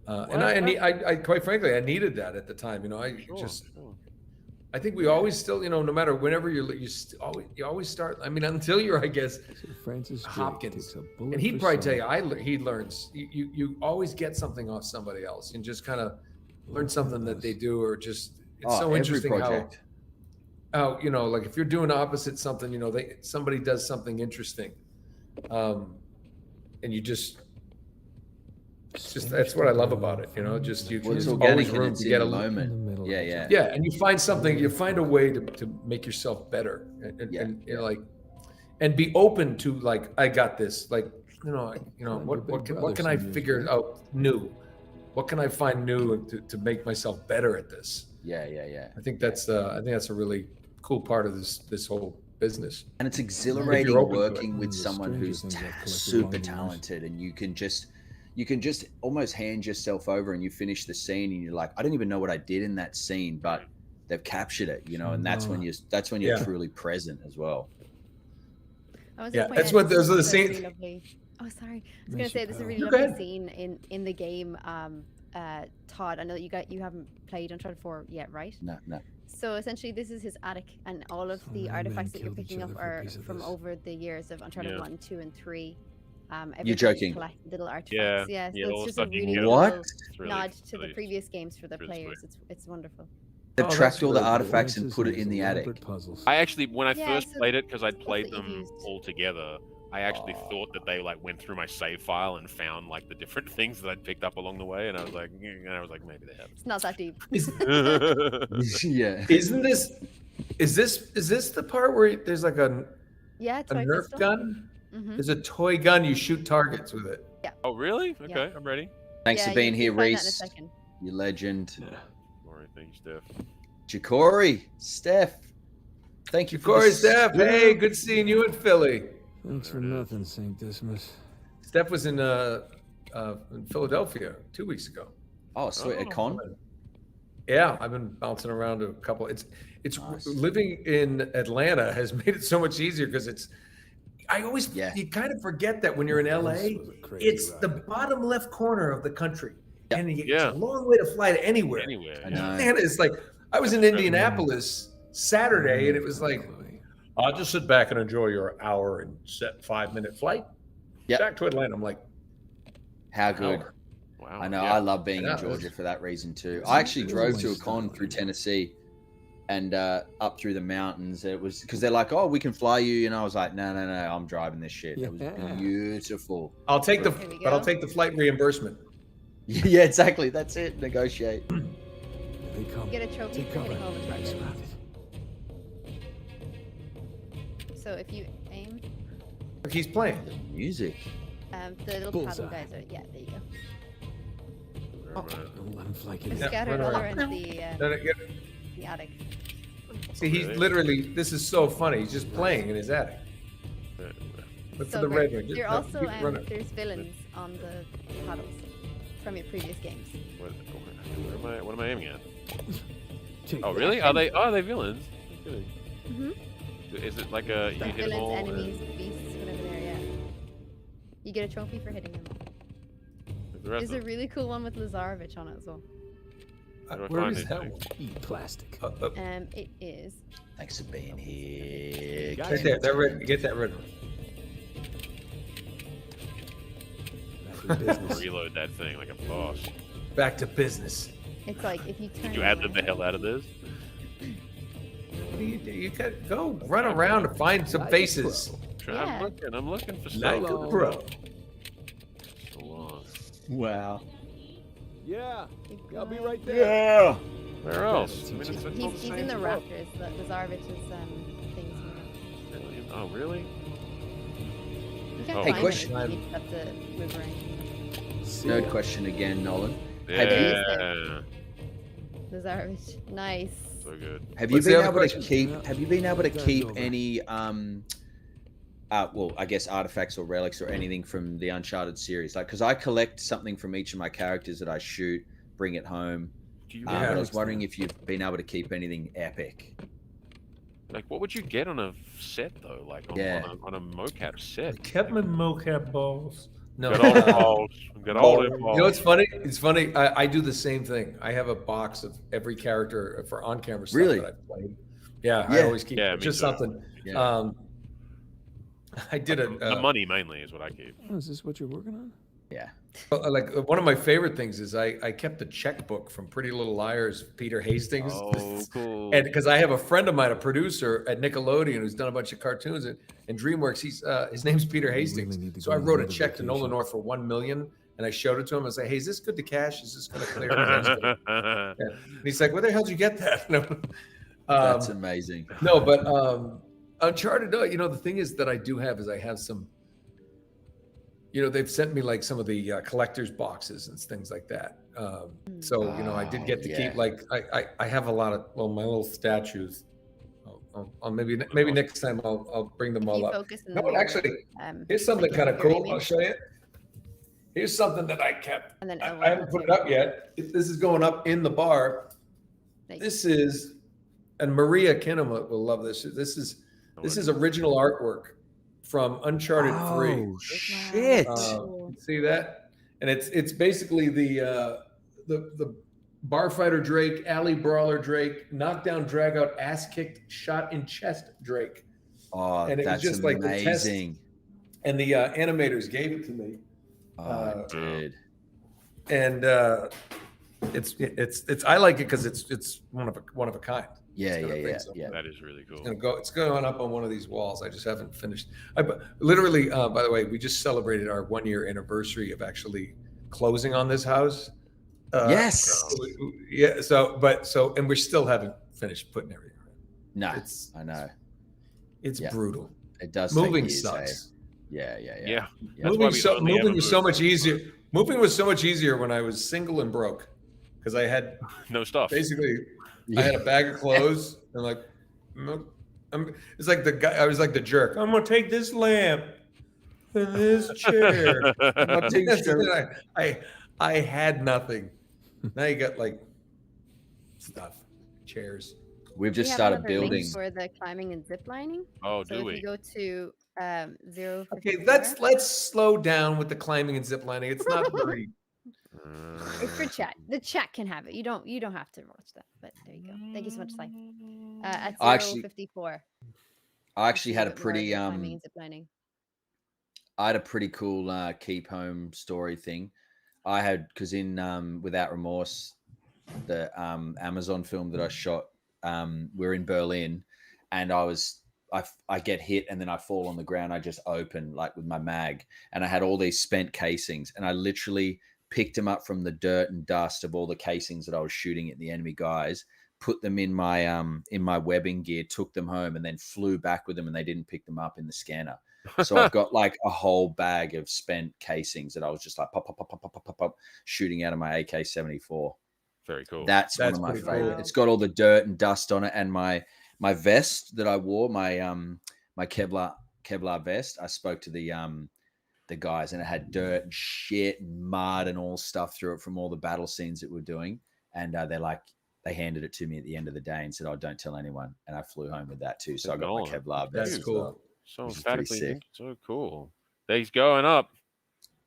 and I quite frankly I needed that at the time you know I think we always still you know no matter whenever you always start I mean until you're I guess So Francis Drake Hopkins takes a bullet and he'd for probably tell Saul. you he learns you always get something off somebody else and just kind of learn something that they do or just it's so every interesting project. how you know like if you're doing opposite something you know somebody does something interesting and you just it's just that's what I love about it you know just you Well, it's there's organic always and room it's to in get the a moment. Yeah. yeah and you find something you find a way to make yourself better and you know, like and be open to like I got this like you know what can I figure out new what can I find new to make myself better at this Yeah. I think that's a really cool part of this whole business. And it's If exhilarating you're open to it. working with The someone stranger who's things I've collected super along the years. talented, and you can just almost hand yourself over, and you finish the scene, and you're like, I don't even know what I did in that scene, but they've captured it, you know, and that's when you're Yeah. truly present as well. I was Yeah, appointed that's what those are the to scenes. really lovely Oh, sorry. I was gonna say this is a really Go lovely ahead. scene in the game. Todd, I know that you haven't played Uncharted 4 yet, right? No. So essentially, this is his attic, and all of the artifacts that you're picking up are from over the years of Uncharted 1, 2, and 3. You're joking. Collect little artifacts. Yeah, so it's just a really What? cool nod to the previous games for the players. It's wonderful. They've tracked all the artifacts and put it in the attic. I actually, when I Yeah, first so played it, because I'd that's played what you've them used. all together, I actually thought that they like went through my save file and found like the different things that I'd picked up along the way, and I was like, maybe they have. It's not that deep. Yeah. Isn't this? Is this the part where there's like a Yeah, a toy Nerf pistol. gun? Mhm. There's a toy gun. You shoot targets with it. Oh, really? Okay, I'm ready. Thanks Yeah, for being you here, can find that in a Reese. second. You legend. All right, thank you, Steph. Jacory, Steph. Thank you for Corey, the Steph. Hey, good seeing you in Philly. Thanks for nothing, St. Dismas. Steph was in Philadelphia 2 weeks ago. Oh, sweet. A con? Yeah, I've been bouncing around to a couple. It's Nice. living in Atlanta has made it so much easier because it's. I always you kind of forget that when you're in LA, it's the bottom left corner of the country, and it's a long way to fly to anywhere. I know. Atlanta is like I was in Indianapolis Saturday, and it was like, I'll just sit back and enjoy your hour and set 5-minute flight. Back to Atlanta. I'm like, How good. Wow. I know. I love being in Georgia for that reason too. I actually drove to a con through Tennessee and up through the mountains. It was because they're like, oh, we can fly you. And I was like, no, I'm driving this shit. It was beautiful. I'll take the flight reimbursement. Yeah, exactly. That's it. Negotiate. You get a trophy for hitting all the targets. So if you aim, He's playing music. the little paddle guys are there you go. Don't let him flank They're it. scattered all around the attic. See, he's literally. This is so funny. He's just playing in his attic. Look for the red one. You're No, also keep running. there's villains on the paddles from your previous games. What am I aiming at? Oh, really? Are they villains? Mhm. Is it like a you hit them Villains, all? enemies, beasts, whatever they are. Yeah. You get a trophy for hitting them all. The rest There's a of really cool one with Lazarevich on it as well. Where is that? Eat plastic. It is. Thanks for being here. Right there. That red. Get that red one. Reload that thing like a boss. Back to business. It's like if you turn. You add the hell out of this. What do you do? You gotta go run around and find some faces. Yeah. I'm looking for Like stuff. a pro. So long. Wow. Yeah, Keep I'll be going. right there. Yeah. Where else? I mean, it's all the He's same in the stuff. rafters. Lazarevich's things. Oh, really? You can't Hey, climb question. it. You have to move around. Nerd question again, Nolan. Yeah. Lazarevich, nice. So good. Have you What's the been other able to question? keep? Have you been able to keep over. any? Well, I guess artifacts or relics or anything from the Uncharted series. Like, because I collect something from each of my characters that I shoot, bring it home. Do you But I was wondering if you've been able to keep anything epic. like what would you get on a set though? Like on a mocap set? Kept my mocap balls. No. Got all the balls. Got all the balls. You know what's funny? It's funny. I do the same thing. I have a box of every character for on-camera stuff Really? that I've played. Yeah, I Yeah. always keep Yeah, me just too. something. Yeah. I did The money mainly is what I keep. Oh, is this what you're working on? Yeah. like one of my favorite things is I kept a checkbook from Pretty Little Liars, Peter Hastings. Oh, cool. And because I have a friend of mine, a producer at Nickelodeon, who's done a bunch of cartoons and DreamWorks. His name's Peter Hastings. need to So go I on wrote a another check to Nolan vacation. North for $1 million, and I showed it to him. I said, "Hey, is this good to cash? Is this going to clear?" Yeah. And he's like, "Where the hell did you get that?" That's amazing. No, but Uncharted. No, you know the thing is that I do have is I have some. You know, they've sent me like some of the collector's boxes and things like that. So you know, I did get to keep like I have a lot of my little statues. I'll maybe next time I'll bring them all up. No, but actually, here's something kind of cool. I'll show you. Here's something that I kept. And then I haven't put it up yet. This is going up in the bar. This is, and Maria Kinema will love this. This is original artwork from Uncharted 3. Oh shit! See that? And it's basically the bar fighter Drake, alley brawler Drake, knockdown, drag out, ass kicked, shot in chest Drake. Oh, and it that's was just like the test, amazing. and the animators gave it to me. Oh, dude. And it's I like it because it's one of a kind. Yeah. That is really cool. It's going up on one of these walls. I just haven't finished. Literally, by the way, we just celebrated our 1-year anniversary of actually closing on this house. Yes. Yeah. And we still haven't finished putting everything. No, I know. It's brutal. It does. Moving sucks. Yeah. Moving was so much easier. Moving was so much easier when I was single and broke, because I had no stuff. Basically, I had a bag of clothes and like, it's like the guy. I was like the jerk. I'm gonna take this lamp and this chair. I had nothing. Now you got like stuff, chairs. We've just started another building link for the climbing and zip lining. Oh, so do if we? you go to 054. Okay, let's slow down with the climbing and zip lining. It's not very. It's for chat. The chat can have it. You don't have to watch that. But there you go. Thank you so much, Sly. At 054. I actually had a pretty climbing and zip lining. I had a pretty cool keep home story thing. I had, because in Without Remorse, the Amazon film that I shot, we're in Berlin, and I get hit and then I fall on the ground. I just open like with my mag, and I had all these spent casings, and I literally picked them up from the dirt and dust of all the casings that I was shooting at the enemy guys, put them in my webbing gear, took them home, and then flew back with them, and they didn't pick them up in the scanner. So I've got like a whole bag of spent casings that I was just like pop, shooting out of my AK-74. Very cool. That's one of my favorite. Cool. It's got all the dirt and dust on it, and my vest that I wore, my Kevlar vest. I spoke to the guys, and it had dirt and shit and mud and all stuff through it from all the battle scenes that we're doing. And they handed it to me at the end of the day and said, "Oh, don't tell anyone." And I flew home with that too. So I got my Kevlar vest. That's cool. So emphatically, so cool. He's going up.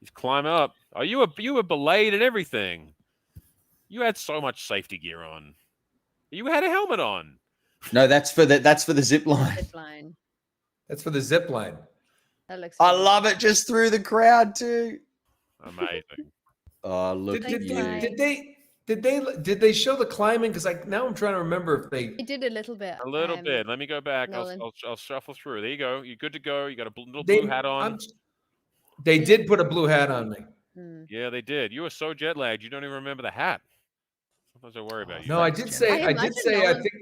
He's climbing up. Oh, you were belayed and everything. You had so much safety gear on. You had a helmet on. No, that's for the zip line. Zip line. That's for the zip line. That looks. I love it, just through the crowd too. Amazing. Oh, look at you. Did they show the climbing? Because now I'm trying to remember if they did a little bit. A little bit. Let me go back. I'll shuffle through. There you go. You're good to go. You got a little blue hat on. They did put a blue hat on me. Yeah, they did. You were so jet lagged, you don't even remember the hat. Sometimes I worry about you. No, I did say. I think.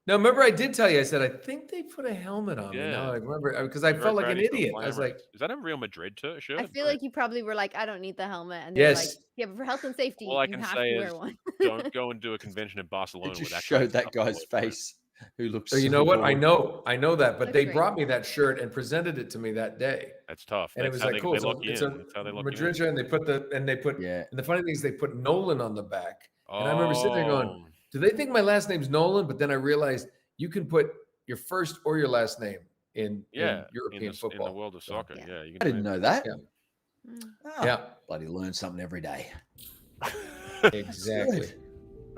No, remember I did tell you. I said I think they put a helmet on me. No, I remember because I felt like an idiot. I was like, "Is that a Real Madrid shirt?" I feel like you probably were like, "I don't need the helmet," and they're like, "Yeah, but for health and safety, all I you can have say to is, wear one." don't go and do a convention in Barcelona. It just with that showed that guy's face, who looks. So you know what? I know that, but they brought me that shirt and presented it to me that day. That's tough. And it was like, cool. So it's a Madrid shirt, and they put and the funny thing is they put Nolan on the back, and I remember sitting there going, "Do they think my last name's Nolan?" But then I realized you can put your first or your last name in European football. In the world of soccer. Yeah, I didn't know that. Yeah. Bloody learn something every day. Exactly.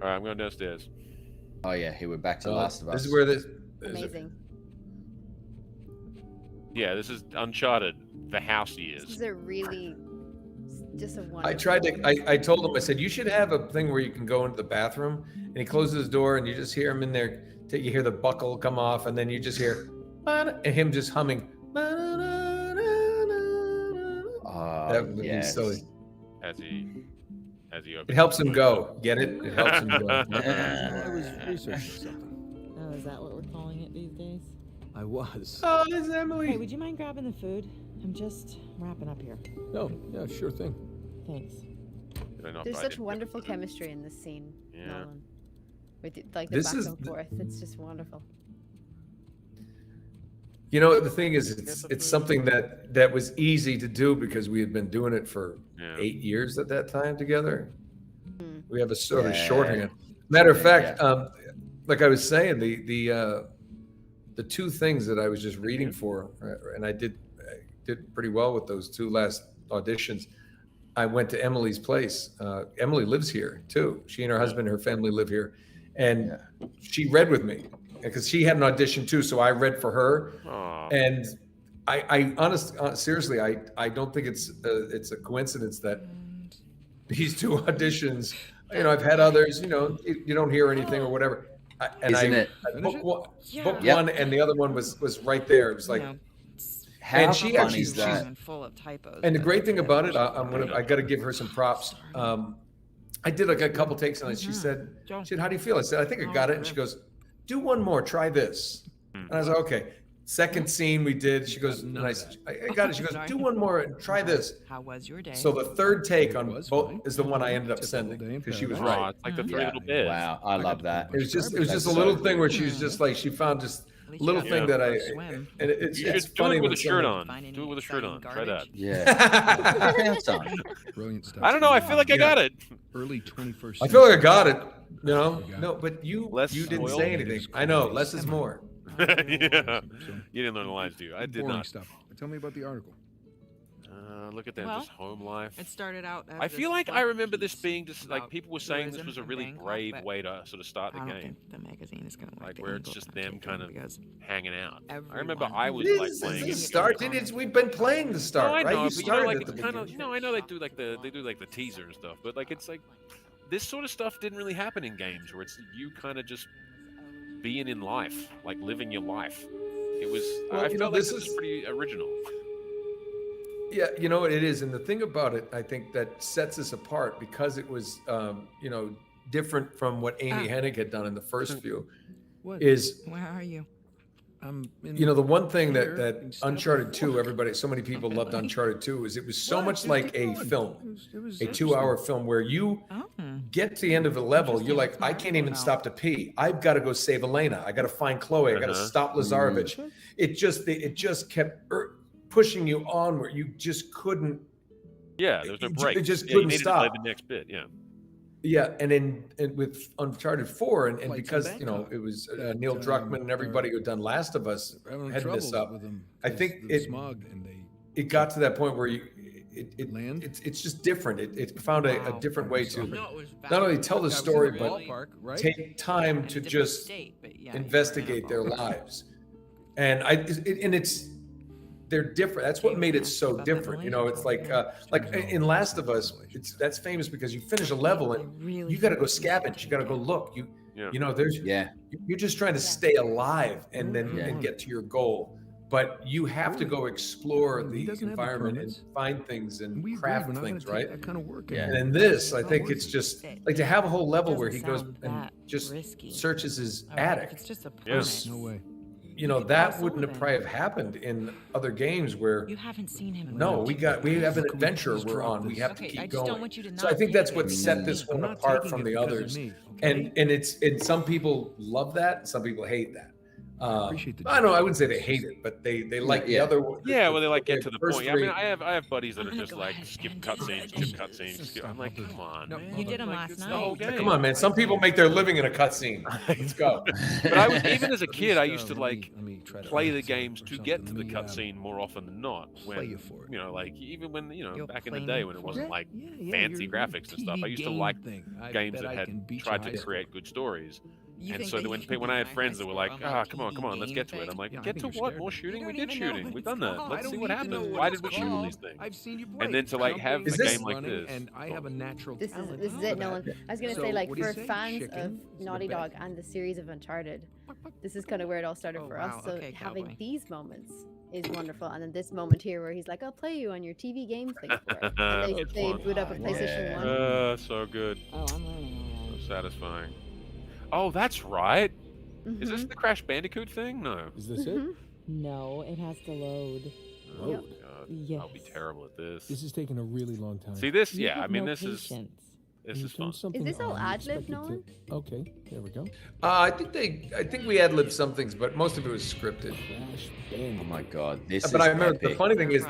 All right, I'm going downstairs. Oh yeah, here we're back to Last of Us. This is where this amazing. Yeah, this is Uncharted. The house he is. This is a really just a wonderful. I tried to. I told him. I said you should have a thing where you can go into the bathroom, and he closes his door, and you just hear him in there. You hear the buckle come off, and then you just hear and him just humming. That would be silly. As he it helps him go. Get it? It helps him go. I was researching something. Oh, is that what we're calling it these days? I was. Oh, it's Emily. Hey, would you mind grabbing the food? I'm just wrapping up here. Oh, yeah, sure thing. Thanks. There's such wonderful chemistry in this scene, Nolan. With like the This back is and forth, it's just wonderful. You know, the thing is, it's something that was easy to do because we had been doing it for 8 years at that time together. We have a sort of shorthand. Matter of fact, like I was saying, the two things that I was just reading for, and I did did pretty well with those 2 last auditions. I went to Emily's place. Emily lives here too. She and her husband, her family live here, and she read with me because she had an audition too. So I read for her, and seriously, I don't think it's a coincidence that these 2 auditions. You know, I've had others. You know, you don't hear anything or whatever. I booked one, and the other one was right there. It was like. How funny is that? Full of typos. And the great thing about it, I got to give her some props. I did like a couple takes on it. She said, "How do you feel?" I said, "I think I got it." And she goes, "Do one more. Try this." And I was like, "Okay." Second scene we did. She goes, and I said, "I got it." She goes, "Do one more and try this." How was your day? So the third take on both is the one I ended up sending because she was right. It's like the 3 little bits. Wow, I love that. It was just a little thing where she was just like she found just little thing that and it's funny with a shirt on. Do it with a shirt on. Try that. Yeah. Brilliant stuff. I don't know. I feel like I got it. Early 21st. I feel like I got it. You know, no, but you didn't spoiled. say anything. I know, less is more. Yeah. You didn't learn the lines, do you? I did Boring not. stuff. Tell me about the article. Look at that, Well, just home life. It started out. As I this feel like I fluff remember this piece being just like about people were saying this tourism was a in really Bangkok, brave but way to sort of start the I don't game. think the magazine is going to Like the where it's angle just that I'm them taking kind of because hanging out. I remember everyone I was This like is playing the it. start. We've been playing the start, No, I right? know, You but started like at the it's kind of beginning. I know they do like the teaser and stuff, but like it's like this sort of stuff didn't really happen in games where it's you kind of just being in life, like living your life. It was Well, I you know, felt like this this was is- pretty original. Yeah, you know what it is, and the thing about it, I think that sets us apart because it was, different from what Amy Hennig had done in the first few. What? Is Where are you? the one thing that Uncharted 2, so many people loved Uncharted 2, is it was so much like a film, a 2-hour film where you get to the end of the level, you're like, I can't even stop to pee. I've got to go save Elena. I got to find Chloe. I got to stop Lazarevich. It just kept pushing you on where you just couldn't. Yeah, there was no break. It just you couldn't needed stop. to play the next bit. Yeah. Yeah, and with Uncharted 4, and because it was Neil Druckmann and everybody who had done Last of Us heading this up, I think it got to that point where it's just different. It found a different way to not only tell the story but take time to just investigate their lives, and they're different. That's what made it so different. It's like in Last of Us, that's famous because you finish a level and you got to go scavenge. You got to go look. You're just trying to stay alive and then get to your goal. But you have to go explore the environment and find things and craft things, right? That kind of work. And in this, I think it's just like to have a whole level where he goes and just searches his attic. It's just a Yes. No way. That wouldn't have probably have happened in other games where You haven't seen him. no, we have an adventure we're on. We have to keep going. So I think that's what set this one apart from the others. And some people love that, some people hate that. I don't know. I wouldn't say they hate it, but they like the other one. Yeah, well, they like get to the first point. I mean, three- I have buddies that are just like skip cutscenes. I'm like, come on. You did them last it's the whole night. game. Come on, man. Some people make their living in a cutscene. Let's go. But I was even as a kid, I used to like play the games to get to the cutscene more often than not. When like even when back in the day when it wasn't like fancy graphics and stuff, I used to like games that had tried to create good stories. And so when I had friends that were like, come on, let's get to it. I'm like, get to what? More shooting? We did shooting. We've done that. Let's see what happens. Why did we shoot all these things? I've seen you play. And then to like have a game like this. And I have a natural This talent is for it, that. Nolan. I was gonna So, say, like, what do you for say? fans Chicken of is Naughty the Dog best. and the series of Uncharted, this is kind of where it all started Oh, for wow. us. So Okay, having cowboy. these moments is wonderful, and then this moment here where he's like, "I'll play you on your TV game thing for it." And That's they fun. boot up a PlayStation 1. So good. Oh, I'm learning. So satisfying. Oh, that's right. Is this Mhm. the Crash Bandicoot thing? No. Is this Mhm. it? No, it has to load. Oh, Yep. God. Yes. I'll be terrible at this. This is taking a really long time. See this? You Yeah, I have mean no this is patience. You've done fun. something this all odd. You ad-lib, expected Nolan? to- Okay, there we go. I think we ad libbed some things, but most of it was scripted. Crash Bandicoot. Oh my God, this But is I remember the epic. funny thing is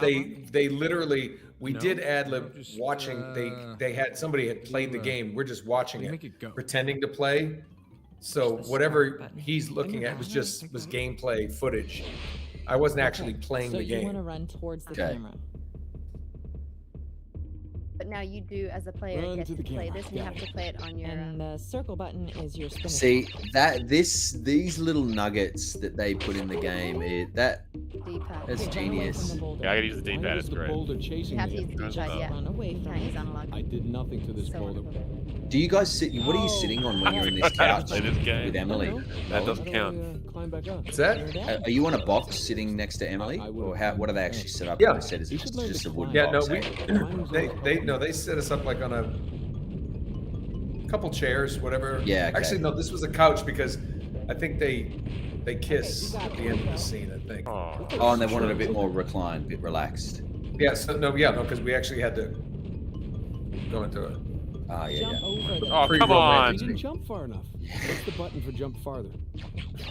they literally No, did ad lib just, watching. They had somebody had played the game. We're just watching You it, make it go. pretending to play. So Push the whatever start button. he's looking at was gameplay footage. I wasn't actually playing so the you want to game. run towards the Okay. camera. But now you do, as a player, Run get to to the play camera. this, and you have to play it on your. And the circle button is your spin See attack. these little nuggets that they put in the game, that's D-pad. That's Run away from genius. the boulder. Yeah, I gotta use the Why D-pad. is It's the great. boulder chasing You have to me? use Turns D-pad, up. yeah. Run away You from can't it. use analog. I did nothing to this So boulder. Do you guys sit? What are you sitting on when you're in this couch Play this game. with Emily? That doesn't How count. do I, climb back up? What's that? Are you on a box sitting next to Emily, I would- or how? What are they actually set up? Yeah. They said it's You should learn just to a wooden Yeah, no, box. eh? they set us up like on a couple chairs, whatever. Yeah, okay. Actually, no, this was a couch because I think they kiss at the end of the scene. I think. Oh, Oh, and they wanted a bit more reclined, a bit relaxed. Yeah. So no, because we actually had to go into it. Ah, yeah, Jump yeah. over the. oh come on. You didn't jump far enough. What's the button for jump farther?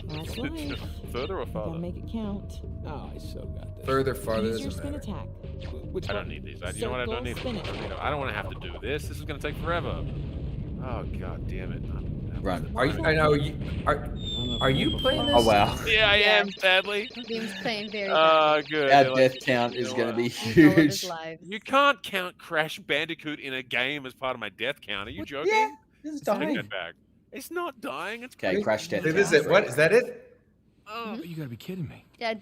That's right. Further or Gotta farther? make it count. Oh, I so got this. Further, farther Use your doesn't spin matter. attack. Which I one? don't need these. You know what? I don't need Circle, them. spin it. I don't want to have to do this. This is gonna take forever. Oh god damn it. Run. Are you? I know. Are you playing this? Oh wow. Yeah, I Yeah. am. Sadly. Liam's playing very Oh, good. Our They're death like, count you is know going to what? be all of his huge. lives. You can't count Crash Bandicoot in a game as part of my death count. Are you joking? Yeah, this is Take dying. that back. It's not dying. It's Okay, crash death This count. is it. What is that? It? Oh, you gotta be kidding me. Yeah,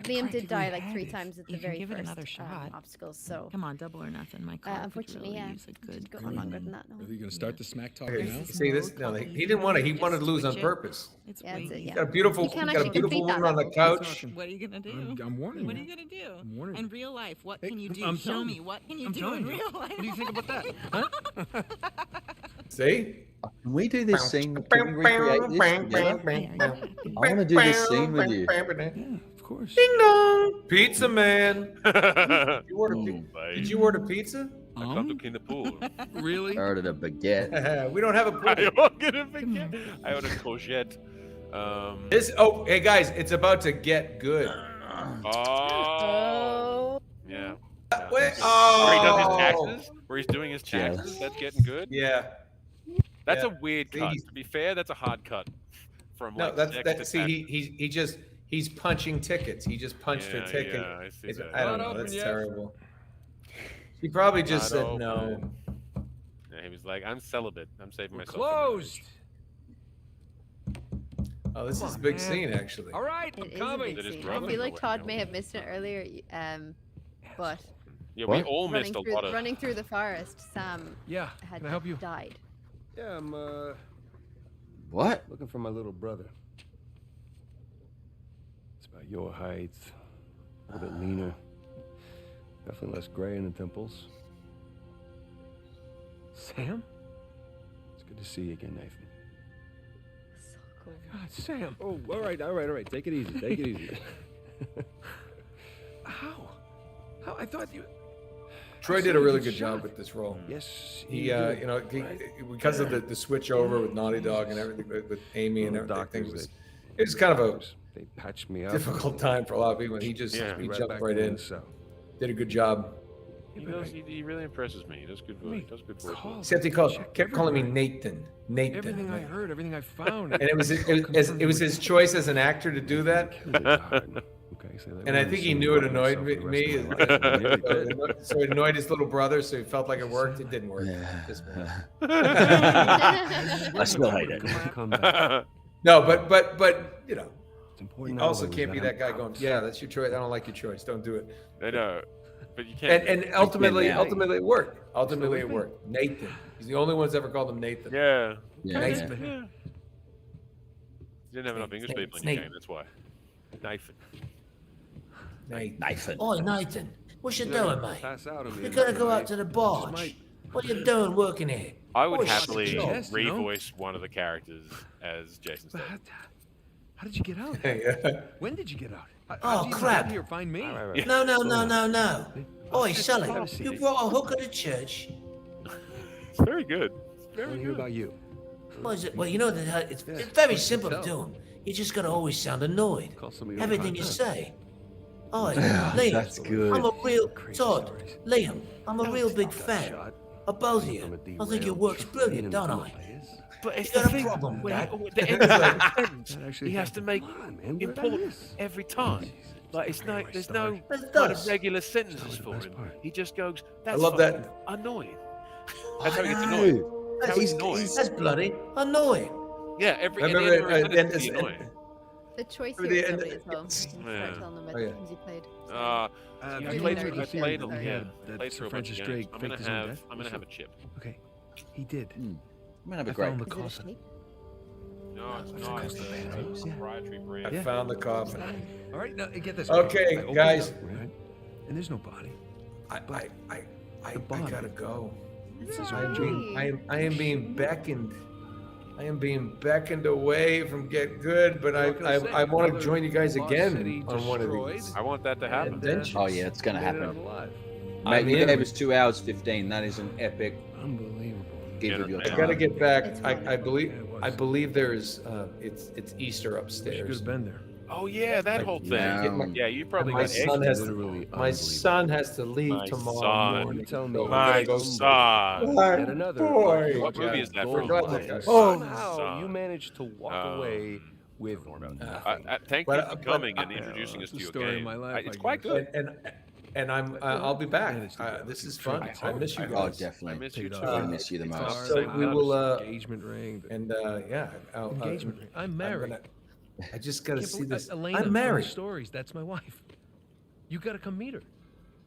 Liam did die like 3 had it. times at the You can very give it first another shot. obstacles. So Come on, double or nothing. My car could unfortunately, really yeah, use a good go on longer than that. No. Are you gonna start the smack talk Okay, now? see this? No, he didn't want to. He wanted to lose on purpose. It's Yeah, it's way a- yeah. Got a beautiful, You can't got a actually beautiful complete that woman on the level. couch. What are you gonna do? I'm warning What are you. you gonna do? I'm warning In you. real life, what Hey, can you do? I'm Show telling me. you. What can you I'm do telling in you. real life? What do you think about that? Huh? See? Can we do this scene? Can we recreate this together? I want to do this scene with you. Yeah, of course. Ding dong, pizza man. I You order Did you order pizza? come to clean the pool. Really? I ordered a baguette. We don't have a I pool. ordered a baguette. I ordered courgette. Oh, hey guys, it's about to get good. Oh. Yeah. Wait, Where he does his oh. taxes? Where he's doing his taxes? That's getting good. Yeah. That's Yeah. a weird cut. He's- To be fair, that's a hard cut. From No, like that's next that. to See, tax- he's punching tickets. He just punched her Yeah, ticket. yeah, I see that. I don't Not know. open That's yet. terrible. He probably just Not said no. open. Yeah, he was like, "I'm celibate. I'm saving We're myself." for marriage." closed. Oh, this is a big scene, actually. All right, I'm It is a coming. big Is it his scene. brother? I feel like No, Todd no. may have missed it earlier, but Yeah, What? we all missed a lot of. running through the forest, Sam Yeah, had can I help you? died. Yeah, I'm What? looking for my little brother. It's about your height, a little bit leaner, definitely less gray in the temples. Sam? It's good to see you again, Nathan. So cool. God, Sam. Oh, all right. Take it easy. Take it easy. How? How? I thought you. Troy did a really good job with this role. Yes. He, you know, because of the switch over with Naughty Dog and everything, with Amy and Well, everything, doctors, it was kind of They patched me a up. difficult time for a lot of people, and he Yeah. he Right jumped back right in, So. did a good job. He really impresses me. He does good voice. Does good voice. Call. Except he kept calling me Nathan. Everything I heard, everything I found. And it was his choice as an actor to do that. Okay, so they And I wanted think to he see knew it rub annoyed himself for the me. rest of my life. Yeah, he did. So it annoyed his little brother, so he felt like it worked. It didn't work. Yeah. Just- I still hate it. Come back. no, but you know, It's important. you also always can't be I'm that guy going, proud. yeah, that's your choice. I don't like your choice. Don't do it. I know, but you can't. And ultimately now. it worked. Ultimately it worked. Nathan. He's the only one that's ever called him Nathan. Yeah. Yeah, Nathan. yeah. Yeah. You didn't have enough English people in your game. That's why. Nathan. Nathan. Oi, Nathan, what you doing, mate? Pass out on me. You're gonna go out to the barge. Might- What you doing working here? I would Oh, happily shit. Yes, you know? revoice one of the characters as Jason But Statham. how did you get out? Yeah. When did you get out? Oh, How'd you even crap. get here? Find me. Yeah. No. Oi, Sully, Have a seat. you brought a hooker to church. It's very good. It's I very want to hear good. about you. What is it? Well, you know that it's very simple to do. You just gotta always sound annoyed. Call some of your Everything you contacts. say. Oi, Liam, That's good. I'm a real Crazy Todd. stories. Liam, I'm a real big Got fan shot. of both of I'm you. a I think your derailed work's train brilliant, in don't the I? place. But it's You the got a thing. problem with When that? the end of the sentence, That actually he has to happened. make Come on, man, what did I important miss? every time. Like it's no, there's no It kind of does. regular sentences Probably the for best him. part. He just goes, "That's love fucking that. annoying." That's I how he gets know. annoyed. That's how he's He's- annoying. That's bloody annoying. Yeah, every I at the remember, end of every sentence and- is and- annoying. The choice Maybe here is the- lovely as well. You can start Yeah. telling them Oh, what yeah. games you played. I Really played nerdy I shit, played sorry. yeah, That played through a bunch Francis of Drake games. faked his own death? I'm gonna have a chip. Okay, he did. I'm gonna have a I great. found the Is it a coffin. snake? No, it's I not. forgot It's the a band. Yeah. proprietary brand. I Yeah. found the coffin. All right, now get this. Okay, I opened guys. it up, right? And there's no body. I body. gotta go. This is I am lovely. being I am being beckoned. I am being beckoned away from Get Good, but I want to Another join you guys lost again city on one of destroyed. these. I want that to happen. Adventures. Oh yeah, it's gonna Made it out happen. alive. Mate, you in. gave us 2 hours 15. That is an epic Unbelievable. give of your I I time. gotta get back. It's I wonderful. believe Yeah, it was. I believe there's it's Easter You should upstairs. have been there. Oh yeah, that whole thing. Yeah. Yeah, you probably My got son eggs. has Literally my son has to leave My tomorrow son. morning. You tell me. so we My gotta go- son. My Yet another boy. What movie is that We're from? glad My that guy- son. Somehow Son. you managed to walk away with nothing. Thank But- you for but- coming and introducing us it's to the your story of game. my life, It's I quite guess. good. and I'm I'll be back. Managed to get This is a fun. trip. I miss you Oh, guys. I definitely. miss you Paid too. off I miss you the guitar, most. So we will engagement ring. and yeah, Engagement ring. I'm married. I just gotta Can't see believe- this. Elena I'm from married. the stories. That's my wife. You got to come meet her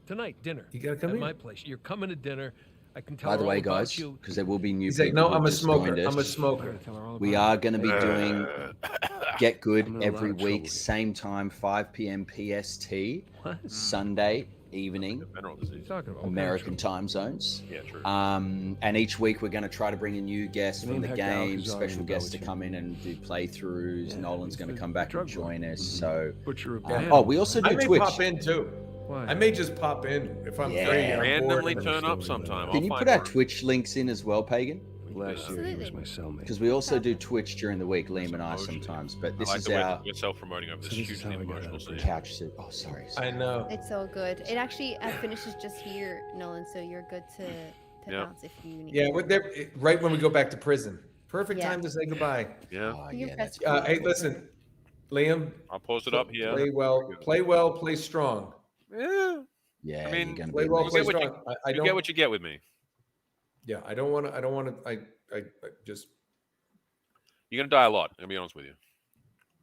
tonight. Dinner. You gotta come at meet my her. place. You're coming to dinner. I can tell By her the all way, about guys, you. because there will be new He's people. like, no, who I'm a just smoker. joined us. I'm a I smoker. gotta tell her all We about are it. going to be doing Get Good I'm in a lot every of week, trouble. same time, 5 p.m. PST, What? Sunday evening, Veneral What are you disease. talking about? American time zones. Yeah, true. And each week we're going to try to bring in new guests Me from and the Hector game, Alcazar special will go guests to with you. come in and do playthroughs. Yeah, Nolan's he's going to the come back and drug join lord. us. So, Butcher of oh, we also do I may Twitch. pop in too. Why? I may just pop in if I'm Yeah. free. I'm Randomly bored. turn up sometime. Can I'll you find put our one. Twitch links in as well, Pagan? Last year he was my Absolutely. cellmate. Because we also do Twitch during the week, Liam and I sometimes. But this I like is the way our we're self-promoting over this So this is hugely how I got emotional out of scene. couch. Oh, sorry. I know. It's all good. It actually finishes just here, Nolan. So you're good to Yeah. bounce if you need. Yeah, to. we're there right when we go back to prison. Perfect Yeah. time to say goodbye. Yeah, Oh, You yeah, press that's Hey, listen, Liam. I'll post it up here. Play well. Play well. Play strong. Yeah, yeah. I mean, you're going to Play be well. you Play get what you- strong. I you don't. get what you get with me. Yeah, I don't want to. I don't want to. I just. You're gonna die a lot. I'm gonna be honest with you.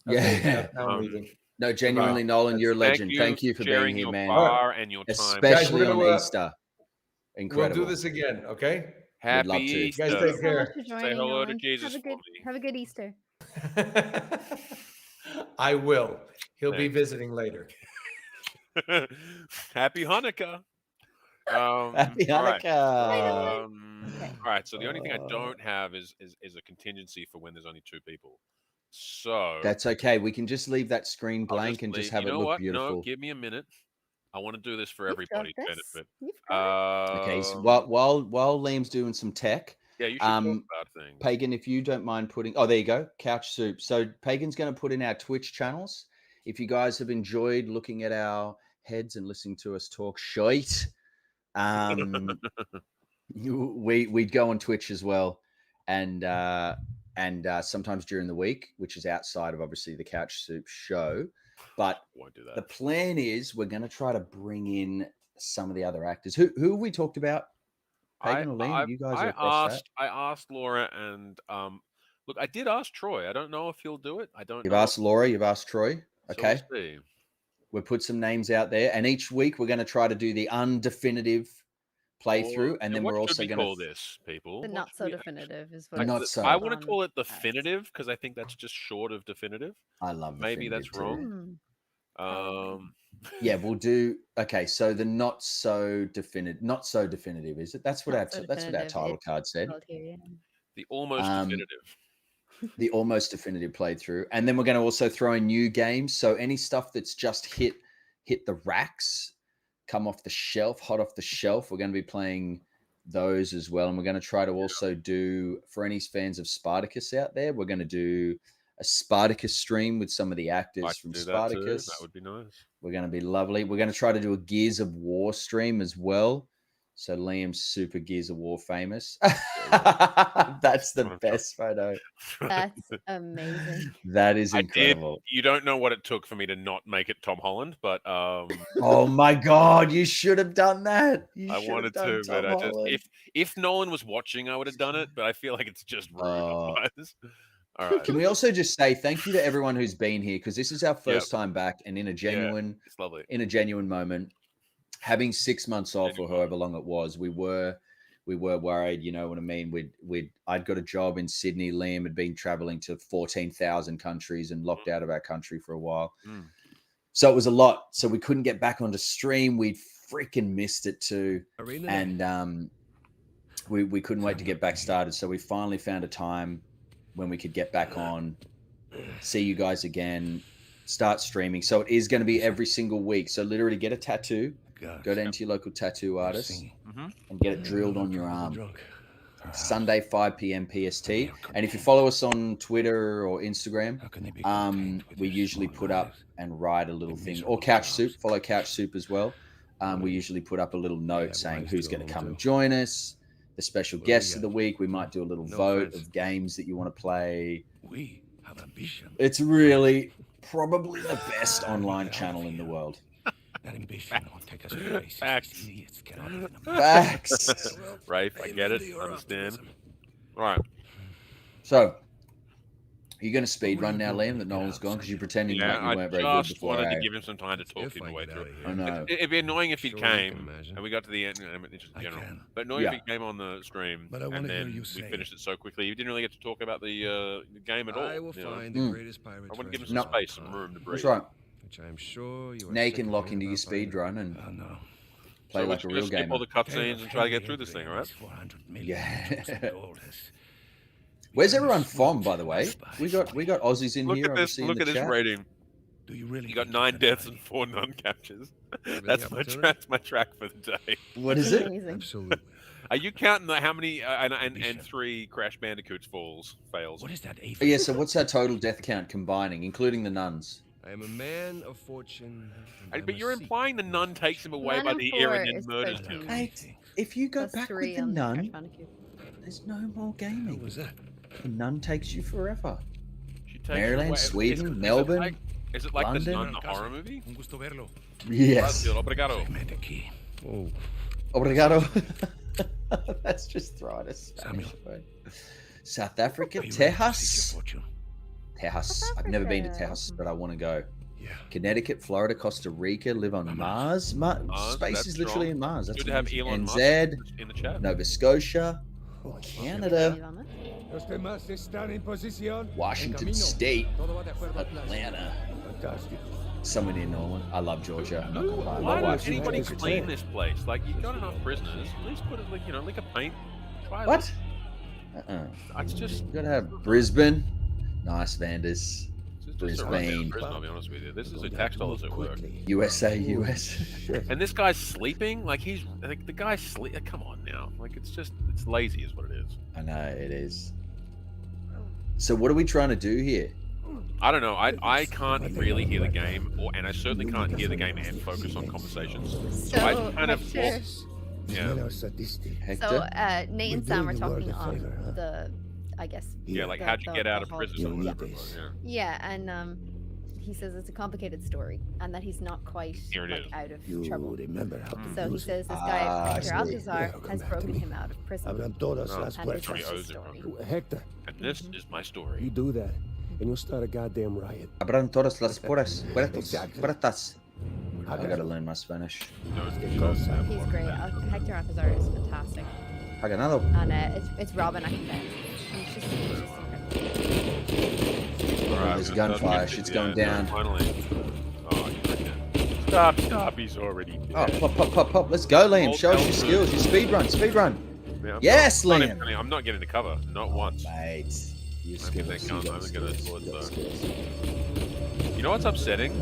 Yeah. Now I'm leaving. No, genuinely, Nolan, you're a legend. Thank you for being sharing here, your man. bar and your time. Especially Guys, we're on gonna, Easter. We'll Incredible. do this again. Okay. Happy love to. Easter. Guys, Thank you take so care. much for Say joining, hello to Nolan. Jesus Have a good, for me. have a good Easter. I will. He'll be Thanks. visiting later. Happy Hanukkah. Happy all right. Hanukkah. Okay. All right. So the only thing I don't have is a contingency for when there's only 2 people. So That's okay. We can just leave that screen I'll blank and just leave- have you it know look what? beautiful. No, give me a minute. I want to do this for You've got everybody's this. benefit. You've got it. Okay, so while Liam's doing some tech, yeah, you should talk um, about things. Pagan, if you don't mind putting, oh, there you go, CouchSoup. So Pagan's going to put in our Twitch channels. If you guys have enjoyed looking at our heads and listening to us talk shite, we'd go on Twitch as well, and sometimes during the week, which is outside of obviously the CouchSoup show. But Won't do that. the plan is we're going to try to bring in some of the other actors. Who we talked about? Pagan or Liam? You guys are across that. I asked Laura and look, I did ask Troy. I don't know if he'll do it. I don't You've know. asked Laura, you've asked Troy. So Okay. we'll see. We'll put some names out there, and each week we're going to try to do the undefinitive playthrough, and then what we're should also we going call to this, people? The What not should so we- definitive is what Like, Not it's so. I want to on call it as. definitive because I think that's just short of definitive. I love Maybe that's definitive too. wrong. Yeah, we'll do. Okay, so the not so definitive, is it? That's what Not so that's what our definitive, title it's called said. called here, yeah. The almost definitive. The almost definitive playthrough, and then we're going to also throw in new games. So any stuff that's just hit the racks, come off the shelf, hot off the shelf, we're going to be playing those as well. And we're going to try to also do, for any fans of Spartacus out there, we're going to do a Spartacus stream with some of the actors I from can do that too. Spartacus. That would be nice. We're going to be lovely. We're going to try to do a Gears of War stream as well. So Liam's Super Gears of War famous. That's the best photo. That's amazing. That is incredible. You don't know what it took for me to not make it Tom Holland, but oh my God, you should have done that. I wanted to, but I just if Nolan was watching, I would have done it. But I feel like it's just rude otherwise. All right. Can we also just say thank you to everyone who's been here, because this is our first time back, and in a genuine, it's lovely. In a genuine moment, having 6 months off or however long it was, we were worried. You know what I mean? I'd got a job in Sydney. Liam had been traveling to 14,000 countries and locked out of our country for a while. So it was a lot. So we couldn't get back onto stream. We'd freaking missed it too, and we couldn't wait to get back started. So we finally found a time when we could get back on, see you guys again, start streaming. So it is going to be every single week. So literally get a tattoo, go down to your local tattoo artist and get it drilled on your arm. Sunday, 5 p.m. PST. And if you follow us on Twitter or Instagram, we usually put up and write a little thing, or CouchSoup, follow CouchSoup as well. We usually put up a little note saying who's going to come and join us, the special guests of the week. We might do a little vote of games that you want to play. We have ambition. It's really probably the best online channel in the world. That ambition will take us to Facts. Facts. Rafe, I get it. Understand. All right. So, are you going to speed run now, Liam, that Nolan's gone? Because you're pretending like you weren't very good I just before. wanted to give him some time to talk his way through. I know. It'd be annoying if he came and we got to the end, just in general. But annoying if he came on the stream and then we finished it so quickly. You didn't really get to talk about the game at all. I will find the greatest pirate. I want to give him some space, some room to breathe. That's right. Which I'm sure you. Now you can lock into your speed run and play like a real skip gamer. all the cutscenes and try to get through this thing, all right? Yeah. Where's everyone from, by the way? We got Aussies in here. Look at this rating. Do you really? You got 9 deaths and 4 non-captures. That's my track for the day. What is it? Absolutely. Are you counting how many and 3 Crash Bandicoots fails? What is that? Yeah. So what's our total death count combining, including the nuns? I am a man of fortune. But you're implying the nun takes him away by the ear and then murders him. Hey, if you go back with the nun, there's no more gaming. What was that? The nun takes you forever. She takes Maryland, Sweden, Melbourne. Is it like London? the nun, the horror movie? Un gusto verlo. Yes. Obrigado. Oh. Obrigado. That's just throwing a Spanish word. South Africa, Tejas. Tejas. I've never been to Tejas, but I want to go. Yeah. Connecticut, Florida, Costa Rica, live on Mars. Space is literally in Mars. That's good to have Elon Musk NZ, in the chat. Nova Scotia, Canada, Washington State, Atlanta. Someone in Nolan. I love Georgia. Why does anybody clean this place? Like, you've got enough prisoners. At least put it, like a paint. What? It's just. You gotta have Brisbane. Nice, Vanders. Brisbane. I'll be honest with you. This is a tax dollars at work. USA, US. And this guy's sleeping. Like the guy's sleep. Come on now. Like it's lazy, is what it is. I know it is. So what are we trying to do here? I don't know. I can't really hear the game, and I certainly can't hear the game and focus on conversations. So I kind of. Yeah. So Nate and Sam were talking on the. I guess. Yeah, like how'd you get out of prison or whatever. Yeah, and he says it's a complicated story, and that he's not quite out of trouble. So he says this guy, Hector Alcazar, has broken him out of prison. And it's his story. Hector. And this is my story. You do that, and you'll start a goddamn riot. Abran todas las puertas. Puertas. I gotta learn my Spanish. He's great. Hector Alcazar is fantastic. Ha ganado. And it's Robin Ackman. There's gunfire. Shit's going down. Finally. Oh, stop. He's already dead. Oh, pop. Let's go, Liam. Show us your skills. Your speed run. Yeah, yes, Liam. I'm not getting to cover. Not once. Mate. You know what's upsetting?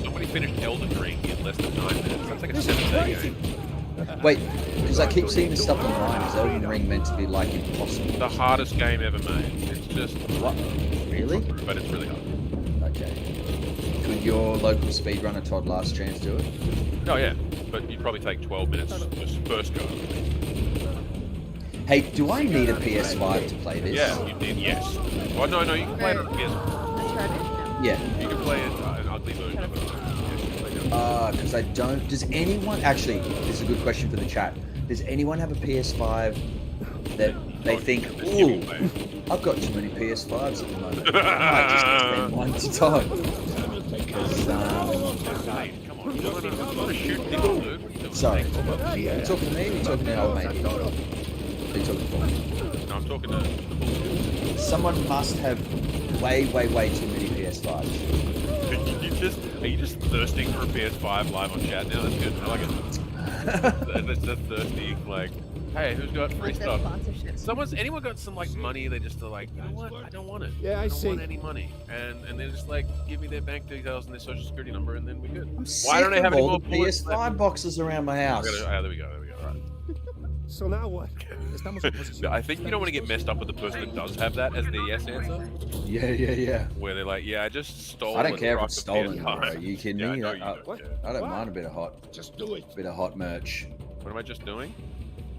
Somebody finished Elden Ring in less than 9 minutes. That's like a 7-day game. Wait, because I keep seeing this stuff online. Is Elden Ring meant to be like impossible? The hardest game ever made. It's just what? Really? But it's really hard. Okay. Could your local speedrunner Todd Lasance do it? Oh yeah, but you'd probably take 12 minutes just first go. Hey, do I need a PS5 to play this? Yeah, you did. Yes. Oh no, you can play it on the PS. Yeah. You can play it an ugly version of it. Because I don't. Does anyone actually? This is a good question for the chat. Does anyone have a PS5 that they think, ooh, I've got too many PS5s at the moment. I might just spend one to Todd. Because come on, you don't want to shoot people, dude. Sorry. Are you talking to me? Or are you talking to old mate? Are you talking to me? No, I'm talking to. Someone must have way too many PS5s. Are you just thirsting for a PS5 live on chat now? That's good. I like it. that's thirsty. Like, hey, who's got free stuff? Anyone got some like money? They just are like, you know what? I don't want it. Yeah, I don't want any money, and they're just like, give me their bank details and their social security number, and then we're good. Why don't I have all the PS5 boxes around my house? There we go. All right. So now what? No, I think you don't want to get messed up with the person that does have that as the yes answer. Yeah. Where they're like, yeah, I just stole. I don't care if it's PS5. stolen. Bro. Are you kidding me? I don't mind a bit of hot. Just do it. Bit of hot merch. What am I just doing?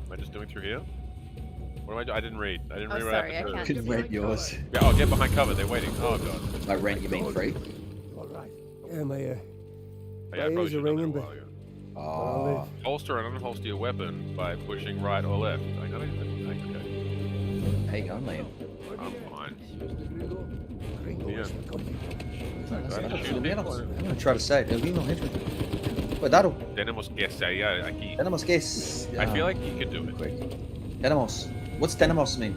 Am I just doing through here? What am I doing? I didn't read. I didn't read sorry, what I I Couldn't rent yours. Yeah, I'll get behind cover. They're waiting. Oh god. By rent, you mean free? All right. Yeah, my Yeah, I probably should have done that a while ago. Oh. Holster and unholster your weapon by pushing right or left. I got it. Okay. How you going, Liam? I'm fine. I'm gonna try to say it. Cuidado. Tenemos que salir aquí. Tenemos que. I feel like you could do it. Tenemos. What's tenemos mean?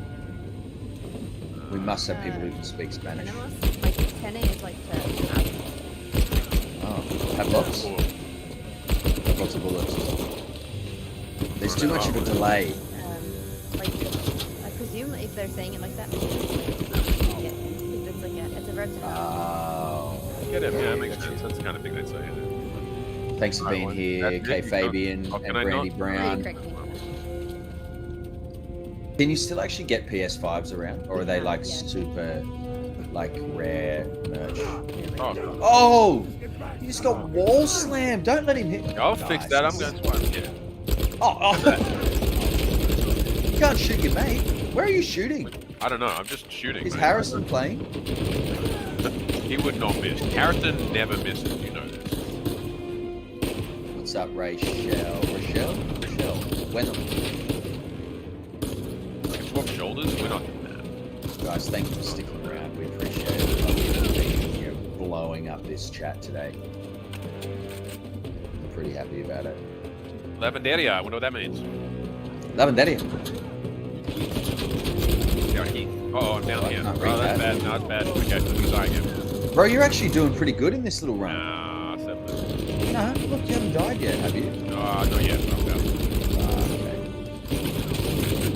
We must have people who can speak Spanish. Tenemos, like tene is like to have. Oh, have lots? Have lots of bullets. There's too much of a delay. Like, I presume if they're saying it like that, it's like it's a verb to have. Oh. Get it? Yeah, that makes sense. That's the kind of thing they'd say. Yeah. Thanks for being here, K Fabian and Brandy Brown. Can you still actually get PS5s around, or are they like super, like rare merch? Oh, you just got wall slam. Don't let him hit. I'll fix that. I'm going to. Yeah. Oh. You can't shoot your mate. Where are you shooting? I don't know. I'm just shooting. Is Harrison playing? He would not miss. Harrison never misses. You know this. What's up, Rachel? When? Swap shoulders. We're not doing that. Guys, thank you for sticking around. We appreciate it. You're blowing up this chat today. I'm pretty happy about it. Lavanderia. I wonder what that means. Lavanderia. Oh, I'm down here. That's bad. No, it's bad. Okay, sorry again. Bro, you're actually doing pretty good in this little run. Nah, 7. No, look, you haven't died yet, have you? Not yet. Okay.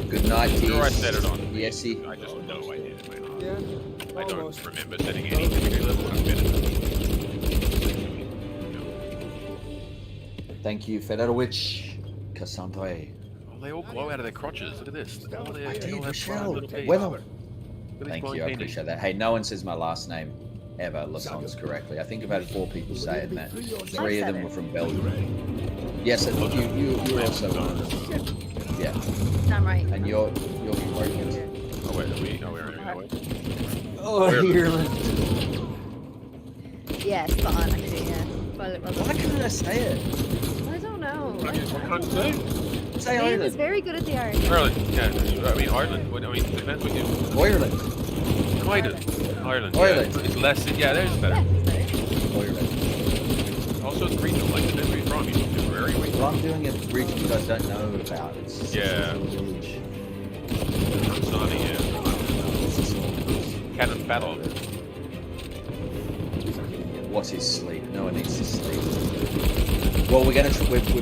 Good night, Keith. Sure, I set it on. Yesy. I just know I did it, man. Yeah. I don't remember setting any particular level. I'm better. Thank you, Federowicz. Cassandre. Oh, they all glow out of their crotches. Look at this. I did, Michelle. Well, thank you, I appreciate that. Hey, no one says my last name ever, Lasance, correctly. I think I've had 4 people say it, Matt. 3 of them were from Belgium. Yes, you're also one. Yeah. I'm right. And you're from Ireland. Oh, wait, we're Oh, Ireland. Yeah, spot on, actually, yeah. Well, Why couldn't I say it? I don't know. What can't you say? Say Liam Ireland. is very good at the Irish. Ireland. Yeah, I mean Ireland. It depends what you. Ireland. Ireland. Ireland. Yeah, it's less. Yeah, there's better. Ireland. Also, it's regional. Like depends where you're from. You can do very regional. Well, I'm doing a region you guys don't know about. It's Yeah. village. Sunny, yeah. Cannon battle. What is sleep? No one needs to sleep. Well, we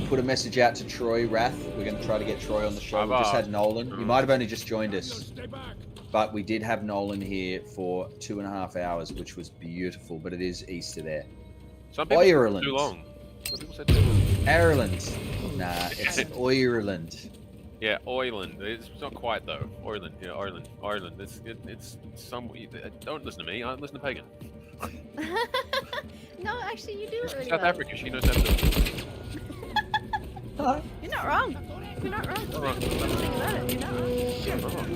put a message out to Troy Rath. We're going to try to get Troy on the show. We just had Nolan. You might have only just joined us, but we did have Nolan here for 2.5 hours, which was beautiful. But it is Easter there. Some people Ireland. too long. Some people said too long. Ireland. Nah, it's Ireland. Yeah, Ireland. It's not quite though. Ireland. Yeah, Ireland. It's some. Don't listen to me. I listen to Pagan. No, actually, you do it really South well. Africa, she knows how to do it. You're not wrong. You're not wrong. All right. Think about it. You're not wrong.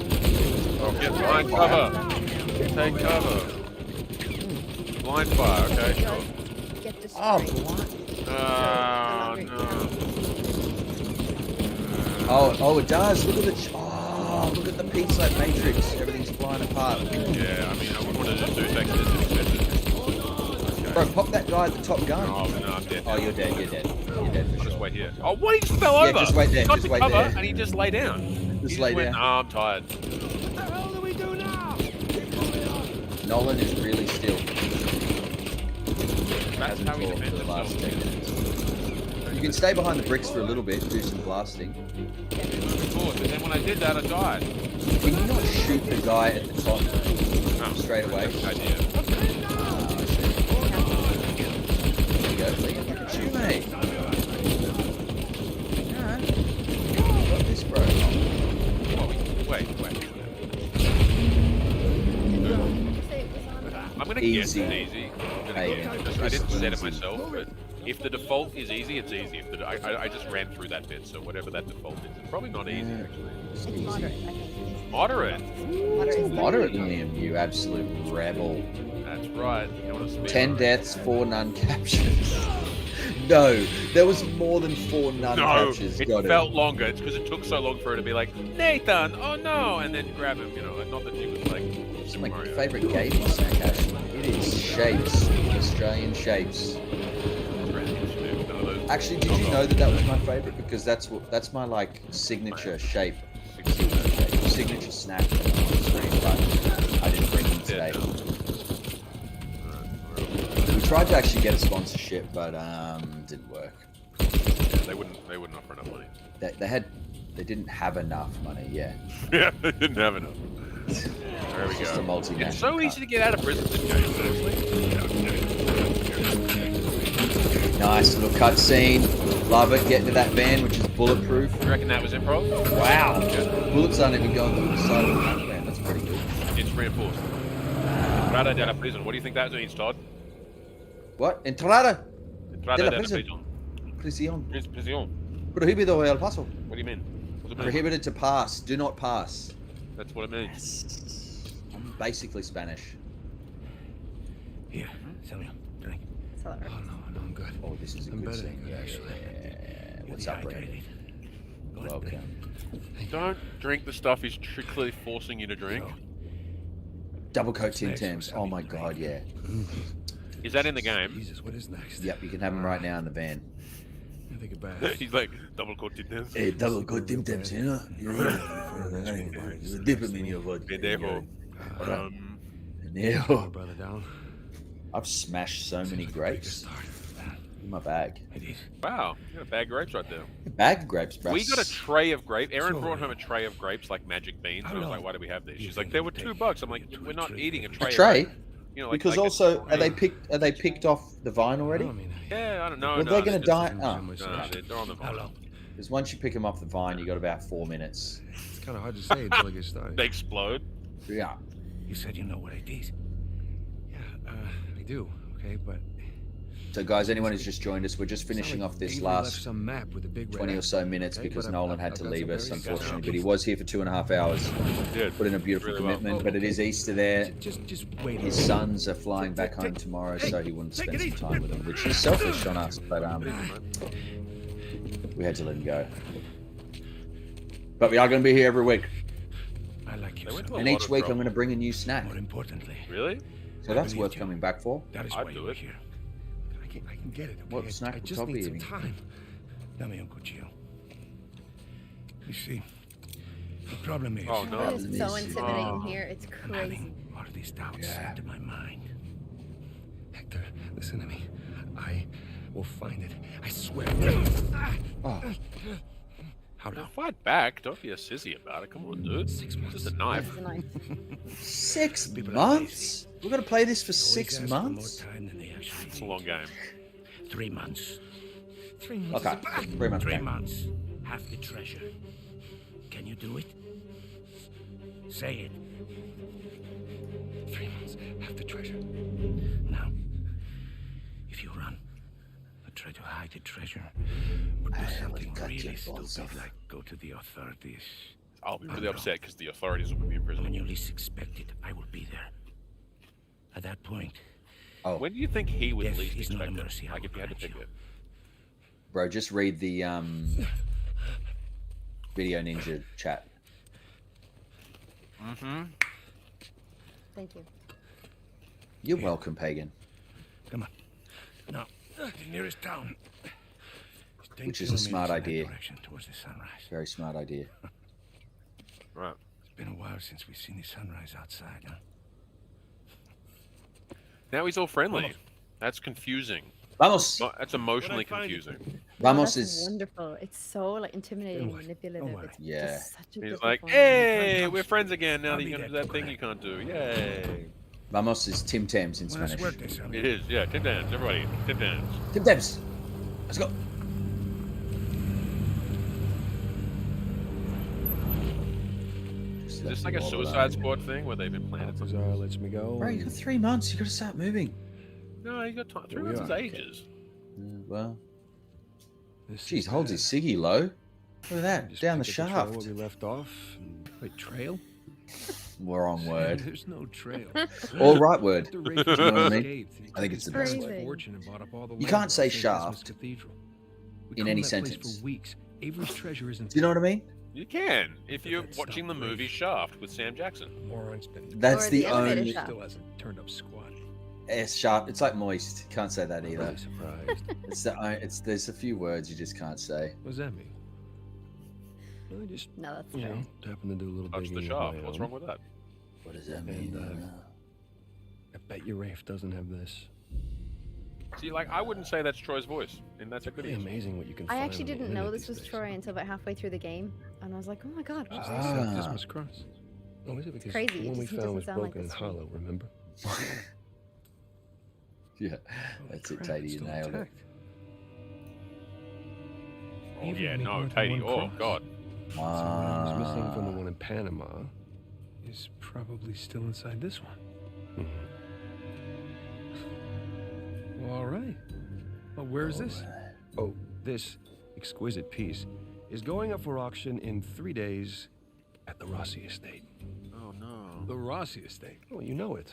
Oh, get blind cover. Take cover. Blind fire, okay, sure. Get destroyed. Oh, no. Oh, it does. Look at the look at the piece like Matrix. Everything's flying apart. Yeah, I mean, I wouldn't want to just do things this expensive. Bro, pop that guy at the top gun. Oh, no, I'm dead. Oh, you're dead. You're dead. You're dead for I'll sure. just wait here. Oh, what? He just fell over. Just wait there. He got Just to wait cover, there. and he just lay down. Just He lay went, down. Oh, I'm tired. What the hell do we do now? Nolan is really still. That's Hasn't how he talked for defends the last himself. 10 minutes. You can stay behind the bricks for a little bit, do some blasting. Of course, and then when I did that, I died. Can you not shoot the guy at the top straight away? Idea. There you go. There you go. Shoot, mate. Got this, bro. Wait. I'm gonna guess Easy. it's easy. I didn't set it myself, but if the default is easy, it's easy. If I just ran through that bit, so whatever that default is, it's probably not easy actually. It's moderate, I think. Moderate. Moderate, Liam, you absolute rebel. That's right. You want to speed 10 run. deaths, 4 none captures. No, there was more than 4 none captures. It Got felt longer. It's because it took so long for her to be like, Nathan, oh no, and then grab him, you know. Like, not that she was like, It's my favourite gaming snack, actually. It is shapes, Australian shapes. Actually, did you know that that was my favourite? Because that's my like signature shape, signature snack on the screen. But I didn't bring them today. We tried to actually get a sponsorship, but didn't work. Yeah, they wouldn't offer enough money. They didn't have enough money. Yeah. Yeah, they didn't have enough. There we Just go. a multinational. It's so easy to get out of prison this game, seriously. Nice little cutscene. Love it. Get into that van, which is bulletproof. You reckon that was improv? Wow. Bullets aren't even going through the side of the van. That's pretty good. It's reinforced. Entrada de la prison. What do you think that means, Todd? What? Entrada Entrada de la de la prison. prison. Prisión. Prison. Prohibido el paso. What do you mean? What's it mean? Prohibited to pass. Do not pass. That's what it means. I'm basically Spanish. Here, tell me, drink. That's all right. Oh no, I'm good. Oh, this is a I'm good better scene. than good, actually. Yeah. What's You're up, Ray? dehydrated. Go on, Welcome. drink. Don't drink the stuff he's strictly forcing you to drink. Double coat Tim Next, Tams. what's Oh up, my you god, yeah. Is that in the game? Jesus, what is next? Yep, you can have them right now in the van. I think about He's like, double coated this. Hey, double coat Tim Tams, you know? Dip them in your vodka. Pendejo. Pendejo. brother down. I've smashed so many grapes in my bag. Wow, you got a bag of grapes right there. A bag of grapes, bro. We got a tray of grapes. Erin brought home a tray of grapes like magic beans. And I was like, why do we have these? She's like, they were $2. I'm like, we're not eating a tray. A tray? Of grapes. You know, like, Because like also, are they picked off the vine already? Yeah, I don't know. Well, no, they're gonna just- die. No, Oh. they're on the vine. Because once you pick them off the vine, you got about 4 minutes. It's kind of hard to say until I get started. They explode. Yeah. You said you know what I did. Yeah, I do. Okay, but So, guys, anyone who's just joined us, we're just finishing off this last some map with a big 20 or so minutes okay, because but Nolan I've had to got leave some us, very unfortunately. good But he was here for 2.5 hours. Did. Put in a beautiful Really well. commitment. But it is Easter there. Just wait. His sons are flying back home tomorrow, so he wouldn't spend some time with them, which is selfish on us. But we had to let him go. But we are going to be here every week. I like you. They went to so a And lot each of week I'm trouble. going to bring a new snack. More importantly, Really? So that's worth coming back for. that is I'd why do you're it. here. I can get it. Okay? What snack I would just Todd be need some eating? time. Dame un cuchillo. You see, the problem is. Oh, no. It is so Oh. intimidating here. It's I'm crazy. having all of these doubts into my mind. Hector, listen to me. I will find it. I swear. Oh. How Now long? fight back. Don't be a sissy about it. Come on, dude. 6 months. Just a knife. It's a knife. 6 People are months? We're going to play this for Always 6 ask for more months? time than they actually It's a long game. 3 months. 3 months. Okay, 3 months. 3 back. months. Half the treasure. Can you do it? Say it. 3 months. Half the treasure. Now extracted treasure, or do something really stupid like go to the authorities. I'll be really upset because the authorities will put me in prison. When you least expect it, I will be there. At that point, when do you think he would death least is not a expect mercy it? I Like will if you had to grant pick it. Bro, just read the Video Ninja chat. Thank you. You're welcome, Pagan. Come on. Now, the nearest town. Which is a smart idea. Towards the sunrise. Very smart idea. Right. It's been a while since we've seen the sunrise outside, huh? Now he's all friendly. That's confusing. Vamos. That's emotionally confusing. Vamos That's is wonderful. It's so like intimidating and manipulative. It's yeah. just such a He's good like, performance. hey, we're friends again now that you can do that thing you can't do. Yay. Vamos is Tim Tams in Spanish. It is, yeah. Tim Tams, everybody. Tim Tams. Tim Tams. Let's go. Is this like a Suicide Squad thing where they've implanted something? lets me go. Bro, you got 3 months. You got to start moving. No, you got time. 3 months is ages. Well, jeez, holds his ciggy low. Look at that, down the shaft. Where we left off. Wait, trail? Wrong word. There's no trail. Or right word. Do you know what I mean? I think it's the best Crazy. word. You can't say shaft in any sentence. For weeks. Avery's treasure isn't. Do you know what I mean? You can if you're watching the movie Shaft with Sam Jackson. That's Or the the elevator only shaft. Still hasn't turned up squat. S sharp. It's like moist. Can't say that I'm either. really surprised. It's there's a few words you just can't say. What does that mean? I just, No, that's you true. know, happen to do a little Touch digging the of shaft. my What's own. wrong with that? What does that mean? And, I bet your Rafe doesn't have this. See, like, I wouldn't say that's Troy's voice, and that's a good Pretty answer. amazing what you can I find actually on the didn't know internet this these was days. Troy until about halfway through the game, and I was like, oh my god, what's this? Ah. Christmas Cross. Oh, is it? Because crazy, the it one we just found doesn't was sound like broken and this hollow, remember? Yeah, that's it, Crap, Tatey. it's You still nailed it. intact. Oh, Even yeah, when they no, brought the Tatey. one Oh, cross. God. Something that was missing from the one in Panama is probably still inside this one. Well, all right. Well, where is this? Oh, this exquisite piece is going up for auction in 3 days at the Rossi Estate. Oh, no. The Rossi Estate? Oh, you know it.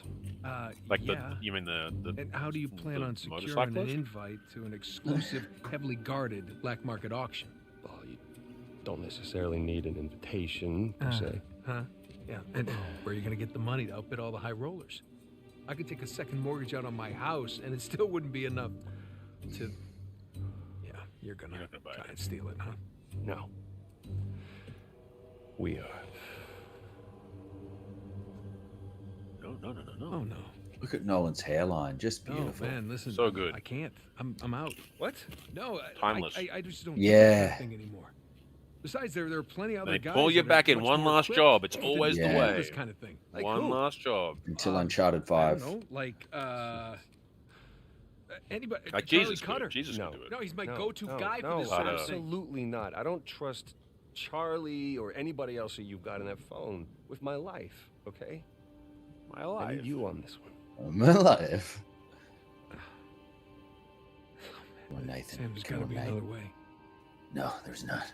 Like yeah. you mean the And how do you plan the on securing an motorcyclist? invite to an exclusive, heavily guarded black market auction? Well, you don't necessarily need an invitation, per se. Huh? Yeah. And where are you going to get the money to outbid all the high rollers? I could take a second mortgage out on my house, and it still wouldn't be enough to... Yeah, you're going to try and steal it, huh? No. We are. No. Oh, no. Look at Nolan's hairline, just Oh, beautiful. man, listen. So good. I can't. I'm out. What? No. Timeless. I just don't Yeah. do that thing anymore. Besides, there are plenty of other They guys. pull you that are back in much one more last equipped job. It's to always the do way. This kind of thing. Like One who? last job. Until Uncharted 5. I don't know, like anybody. Like Charlie Jesus could. Cutter. Jesus can do it. No, he's my go-to guy for this But, sort of thing. Absolutely not. I don't trust Charlie or anybody else that you've got on that phone with my life, okay? My I life. need you on this one. My life. Come on, Nathan. Sam, there's Come got to on, be mate. another way. No, there's not.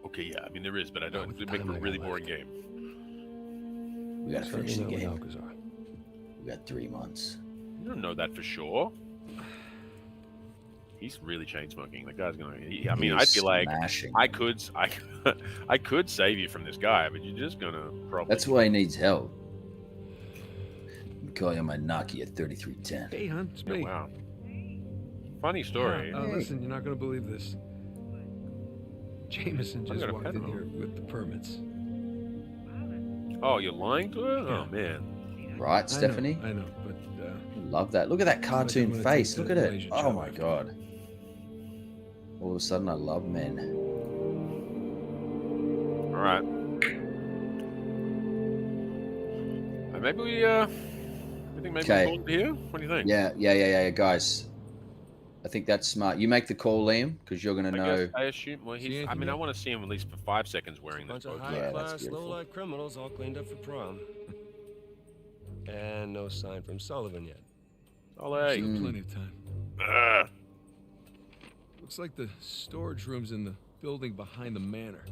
Okay, yeah. I mean, there is, but I don't. with It'd make it a time I really got boring left. game. We gotta finish the Certainly game. not with Alcazar. We got 3 months. You don't know that for sure. He's really chain smoking. The guy's gonna. I mean, I He's feel like smashing. I could save you from this guy, but you're just gonna probably. That's why he needs help. I'm calling on my Nokia 3310. Hey, hon, it's Oh, me. wow. Funny story. Yeah, listen, you're not going to believe this. Jameson I just got a walked pen in roll. here with the permits. Oh, you're lying to her? Yeah. Oh man. Right, Stephanie? I know, but Love that. Look at that cartoon gonna face. take Look the at it. Malaysian Oh chowder my after. god. All of a sudden, I love men. All right. Maybe we. I think maybe Okay. we call it here. What do you think? Yeah, guys. I think that's smart. You make the call, Liam, because you're gonna I know. guess I assume. Well, he's. I mean, I want to see him at least for 5 seconds wearing this. Bunch of boat. Yeah, that's high-class, beautiful. low-life criminals all cleaned up for prom. And no sign from Sullivan yet. Ollie. still plenty of time. Looks like the storage room's in the building behind the manor.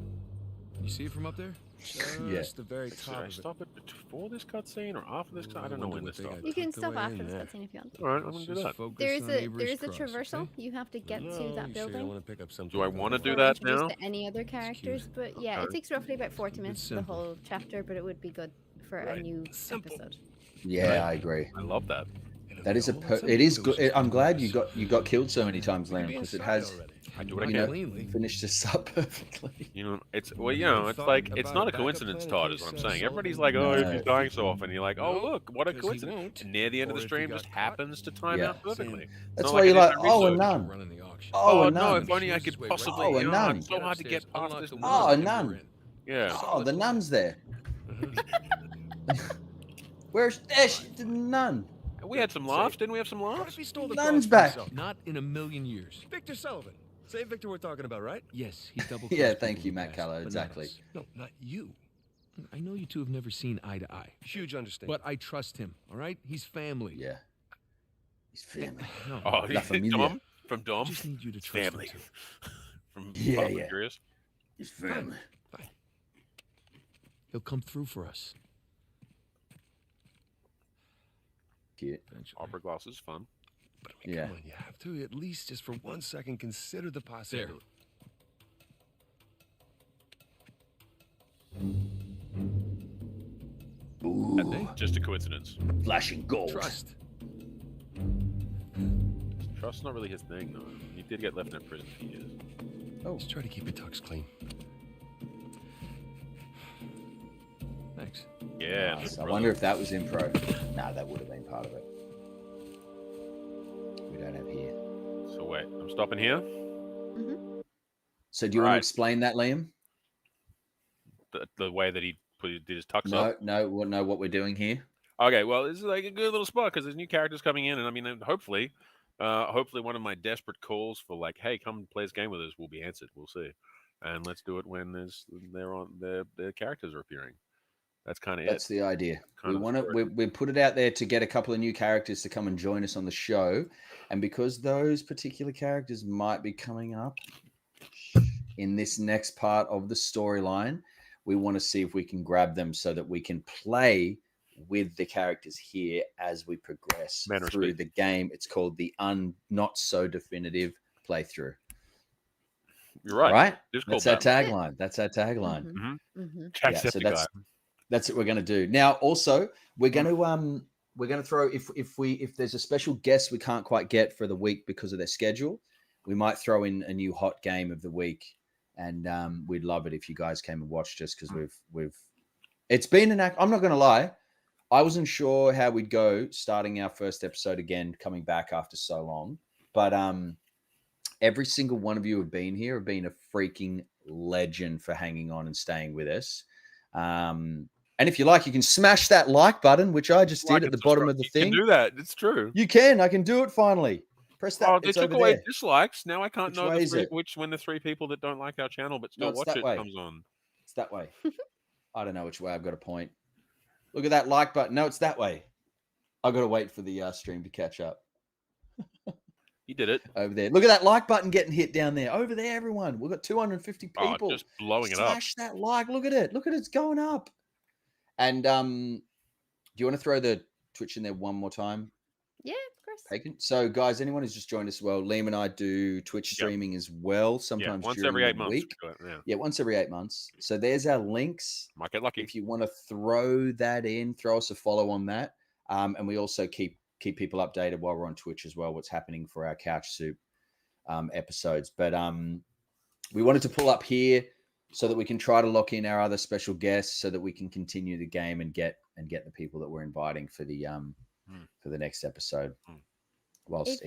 You see it from up there? Just the very Should top I of it. stop it before this cutscene or after this? I don't know when to stop. You can stop after this cutscene if you want. All right, I'm gonna do that. There is a traversal. You have to get to that building. Do I want to do Before that introduced now? to any other characters, but yeah, it takes roughly about 40 minutes for the whole chapter, but it would be good for a new episode. Yeah, I agree. I love that. That is it is good. I'm glad you got killed so many times, Liam, because it has finished this up perfectly. You know, it's like it's not a coincidence, Todd, is what I'm saying. Everybody's like, oh, if he's dying so often, you're like, oh, look, what a coincidence. And near the end of the stream just happens to time out perfectly. That's why you're like, oh, a nun. Oh, no, if only I could possibly. Oh, a nun. It's so hard to get past this. Oh, a nun. Yeah. Oh, the nun's there. Where's the nun? We had some laughs, didn't we have some laughs? Nun's back. Not in a million years. Victor Sullivan. Same Victor we're talking about, right? Yes, he double. Yeah, thank you, Matt Callow. Exactly. No, not you. I know you two have never seen eye to eye. Huge understanding. But I trust him. All right, he's family. Yeah. He's family. No, Oh, La familia. Dom? From Dom? I just need you to trust family. him From Yeah, Fast and yeah. Furious? He's family. Fine. He'll come through for us. Cute. Opera glass is fun. But I mean, Yeah. come on, you have to at least just for 1 second consider the possibility. Ooh, Just a coincidence. flashing gold. Trust. Trust's not really his thing, though. He did get left in prison for years. Oh, Just try to keep your tux clean. Thanks. Yeah. nice. I wonder if that was improv. Nah, that would have been part of it. We don't have here. So wait, I'm stopping here. So do you want to Right. explain that, Liam? The way that he did his tux No, up. no, what we're doing here. Okay, well, this is like a good little spot because there's new characters coming in, and I mean, hopefully one of my desperate calls for like, hey, come play this game with us will be answered. We'll see, and let's do it when their characters are appearing. That's kind of That's it. the idea. Kind We of want to story. we put it out there to get a couple of new characters to come and join us on the show, and because those particular characters might be coming up in this next part of the storyline, we want to see if we can grab them so that we can play with the characters here as we progress Manner of through speak. the game. It's called the not so definitive playthrough. You're right. Right? Just That's call our that. tagline. That's our tagline. Jack Yeah, so Septiceye. that's what we're going to do. Now, also, we're going to throw if there's a special guest we can't quite get for the week because of their schedule, we might throw in a new hot game of the week, and we'd love it if you guys came and watched us because we've it's been an act. I'm not going to lie, I wasn't sure how we'd go starting our first episode again, coming back after so long, but every single one of you have been here, have been a freaking legend for hanging on and staying with us. And if you like, you can smash that like button, which I just did at the bottom of the thing. You can do that. It's true. You can. I can do it finally. Press that. Oh, they it's took over away there. dislikes. Now I can't Which know way is it? when the 3 people that don't like our channel but No, still it's watch that it way. comes on. It's that way. I don't know which way I've got to point. Look at that like button. No, it's that way. I've got to wait for the stream to catch up. You did it. Over there. Look at that like button getting hit down there. Over there, everyone. We've got 250 people. Oh, just blowing it up. Smash that like. Look at it. Look at it. It's going up. And do you want to throw the Twitch in there one more time? Yeah, of course. Pagan? So, guys, anyone who's just joined us, well, Liam and I do Twitch streaming as well. Sometimes once during every the 8 months. week. Yeah, once every 8 months. So there's our links. Might get lucky. If you want to throw that in, throw us a follow on that. And we also keep people updated while we're on Twitch as well, what's happening for our CouchSoup episodes. But we wanted to pull up here so that we can try to lock in our other special guests so that we can continue the game and get the people that we're inviting for the next episode. Whilst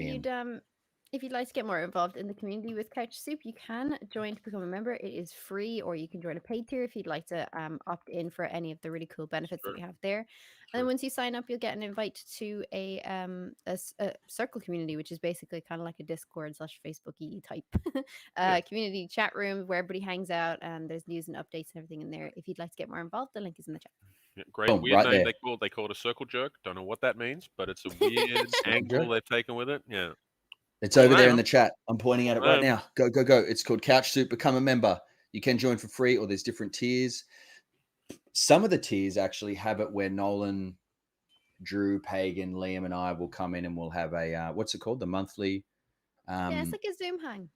If you'd like to get more involved in the community with CouchSoup, you can join to become a member. It is free, or you can join a paid tier if you'd like to opt in for any of the really cool benefits that we have there. And then once you sign up, you'll get an invite to a circle community, which is basically kind of like a Discord / Facebook-y type community chat room where everybody hangs out and there's news and updates and everything in there. If you'd like to get more involved, the link is in the chat. Yeah, great. Boom, Weird right name. there. They call it a circle jerk. Don't know what that means, but it's a weird angle they've taken with it. Yeah. It's over there in the Wow. chat. I'm pointing at it right now. Go, go, go. It's called CouchSoup. Become a member. You can join for free, or there's different tiers. Some of the tiers actually have it where Nolan, Drew, Pagan, Liam, and I will come in and we'll have a what's it called? The monthly. Yeah, it's like a Zoom hang.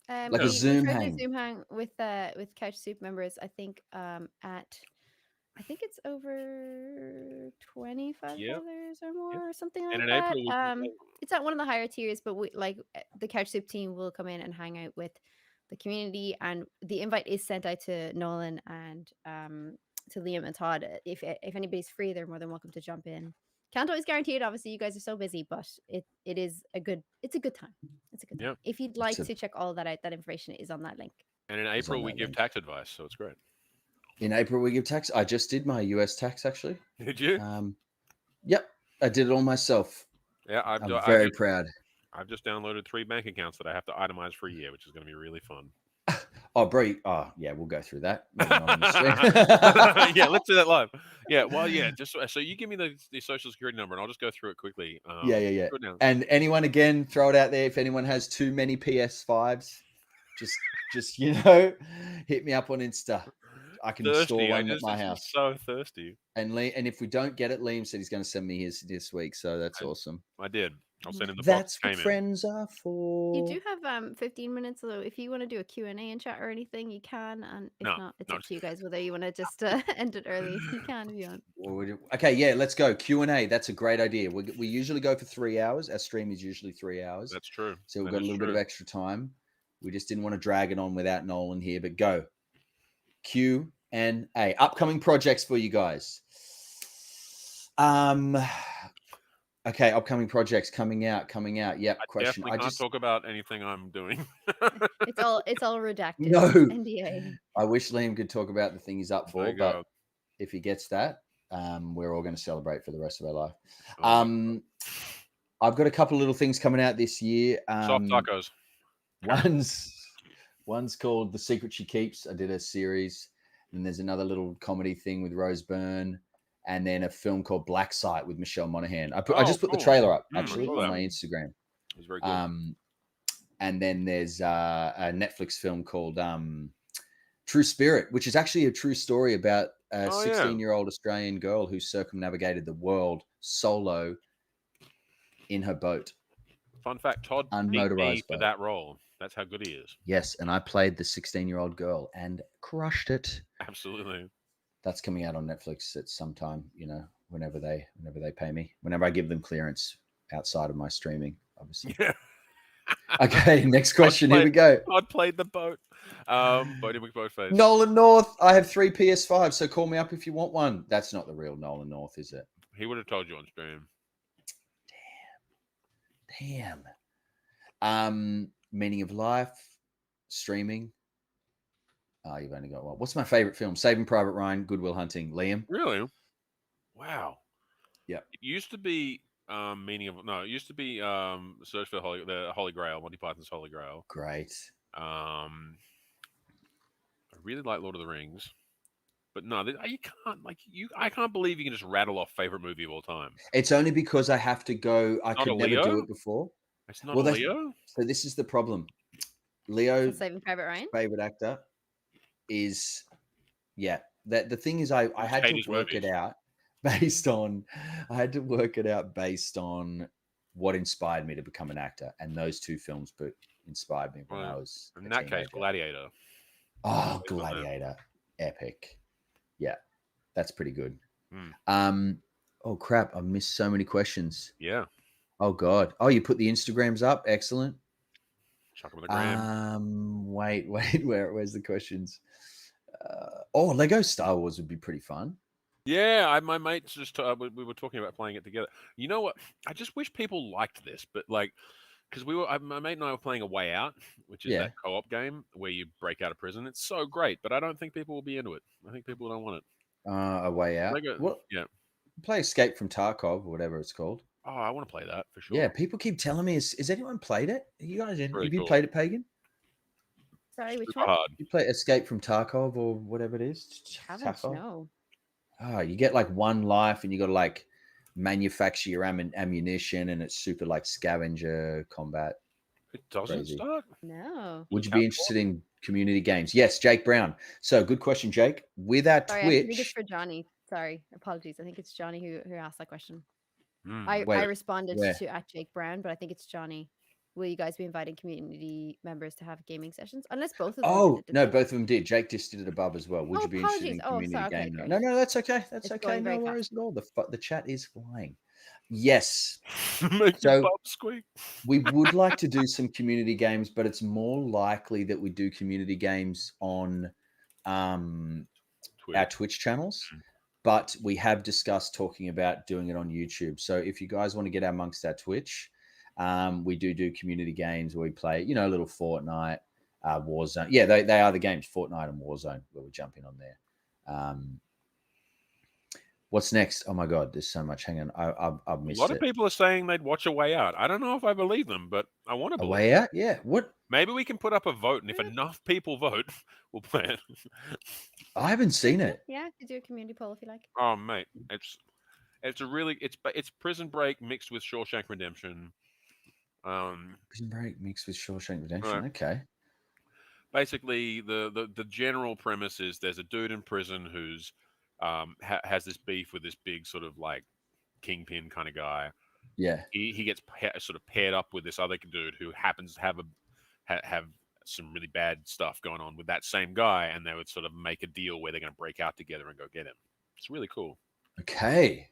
Like a Zoom we tried hang. to Zoom hang with CouchSoup members. I think I think it's over $25 or more, or something like And in that. April, It's at one of the higher tiers, but we like the CouchSoup team will come in and hang out with the community, and the invite is sent out to Nolan and to Liam and Todd. If anybody's free, they're more than welcome to jump in. Can't always guarantee it. Obviously, you guys are so busy, but it is a good time. It's a good time. Yep. If you'd like to check all that out, that information is on that link. And in April, we give tax advice, so it's great. In April, we give tax. I just did my US tax, actually. Did you? Yep. I did it all myself. Yeah, I'm very proud. I've just downloaded 3 bank accounts that I have to itemize for a year, which is going to be really fun. Oh, Brie. Oh, yeah, we'll go through that. Yeah, let's do that live. Yeah, well, yeah, just so you give me the social security number, and I'll just go through it quickly. Yeah. And anyone, again, throw it out there. If anyone has too many PS5s, just hit me up on Insta. I can store one at my house. So thirsty. And if we don't get it, Liam said he's going to send me his this week, so that's awesome. I did. I'll send him the That's what friends are for. You do have 15 minutes, though. If you want to do a Q&A in chat or anything, you can. And if not, it's up to you guys whether you want to just end it early. You can if you want. Okay, yeah, let's go. Q&A. That's a great idea. We usually go for 3 hours. Our stream is usually 3 hours. That's true. So we've got a little bit of extra time. We just didn't want to drag it on without Nolan here, but go. Q&A. Upcoming projects for you guys. Okay, upcoming projects coming out. Yep. Question. I can't talk about anything I'm doing. It's all redacted. No. NDA. I wish Liam could talk about the thing he's up for, but if he gets that, we're all going to celebrate for the rest of our life. I've got a couple of little things coming out this year. Soft tacos. One's called The Secret She Keeps. I did a series. And there's another little comedy thing with Rose Byrne. And then a film called Black Site with Michelle Monaghan. I just put the trailer up, actually, on my Instagram. It was very good. And then there's a Netflix film called True Spirit, which is actually a true story about a 16-year-old Australian girl who circumnavigated the world solo in her boat. Fun fact, Todd beat me for that role. That's how good he is. Yes, and I played the 16-year-old girl and crushed it. Absolutely. That's coming out on Netflix at some time, whenever they pay me, whenever I give them clearance outside of my streaming, obviously. Yeah. Okay, next question. Here we go. Todd played the boat. Boating with both face. Nolan North. I have 3 PS5, so call me up if you want one. That's not the real Nolan North, is it? He would have told you on stream. Damn. Meaning of Life, streaming. Oh, you've only got one. What's my favorite film? Saving Private Ryan, Good Will Hunting. Liam? Really? Wow. Yeah. It used to be It used to be Search for the Holy Grail, Monty Python's Holy Grail. Great. I really like Lord of the Rings. But no, you can't I can't believe you can just rattle off favorite movie of all time. It's only because I have to go. I could never do it before. It's not Leo? So this is the problem. Leo, Saving Private Ryan, favorite actor, is the thing is I had to work it out based on what inspired me to become an actor, and those 2 films inspired me when I was in that case, Gladiator. Oh, Gladiator, epic. Yeah, that's pretty good. Oh crap, I missed so many questions. Yeah. Oh God. Oh, you put the Instagrams up. Excellent. Chuck them on the gram. Wait. Where's the questions? Lego Star Wars would be pretty fun. Yeah, my mates just we were talking about playing it together. You know what? I just wish people liked this, but because my mate and I were playing A Way Out, which is that co-op game where you break out of prison. It's so great, but I don't think people will be into it. I think people don't want it. A Way Out. Yeah. Play Escape from Tarkov, or whatever it's called. Oh, I want to play that for sure. Yeah, people keep telling me. Has anyone played it? You guys, have you cool. played it, Pagan? Sorry, which Super one? hard. You play Escape from Tarkov or whatever it is? Haven't, no. You get 1 life, and you got to manufacture your ammunition, and it's super scavenger combat. It doesn't Crazy. start? No. Would you be interested in community games? Yes, Jake Brown. So good question, Jake. With our Sorry, I think it's Twitch, for Johnny. Sorry, apologies. I think it's Johnny who asked that question. Mm. I Wait, responded where? to at Jake Brown, but I think it's Johnny. Will you guys be inviting community members to have gaming sessions? Unless both of them did Oh it, did no, they? both of them did. Jake just did it above as well. Would Oh, you be interested apologies. in Oh, community sorry. Okay, game night? great. No, that's okay. That's It's okay. going very No fast. worries at all. The chat is flying. Yes. Make So your butt squeak. we would like to do some community games, but it's more likely that we do community games on our Twitch channels. But we have discussed talking about doing it on YouTube. So if you guys want to get amongst our Twitch, we do community games where we play, a little Fortnite, Warzone. Yeah, they are the games, Fortnite and Warzone, where we jump in on there. What's next? Oh my God, there's so much. Hang on, I've missed A lot it. of people are saying they'd watch A Way Out. I don't know if I believe them, but I want to A believe Way Out? Yeah. What? Maybe we can put up a vote, and if enough people vote, we'll play it. I haven't seen it. Yeah, you do a community poll if you like. Oh, mate, it's a really it's Prison Break mixed with Shawshank Redemption. Prison Break mixed with Shawshank Redemption. Right. Okay. Basically, the general premise is there's a dude in prison who's has this beef with this big sort of like kingpin kind of guy. Yeah. He gets sort of paired up with this other dude who happens to have some really bad stuff going on with that same guy, and they would sort of make a deal where they're going to break out together and go get him. It's really cool. Okay.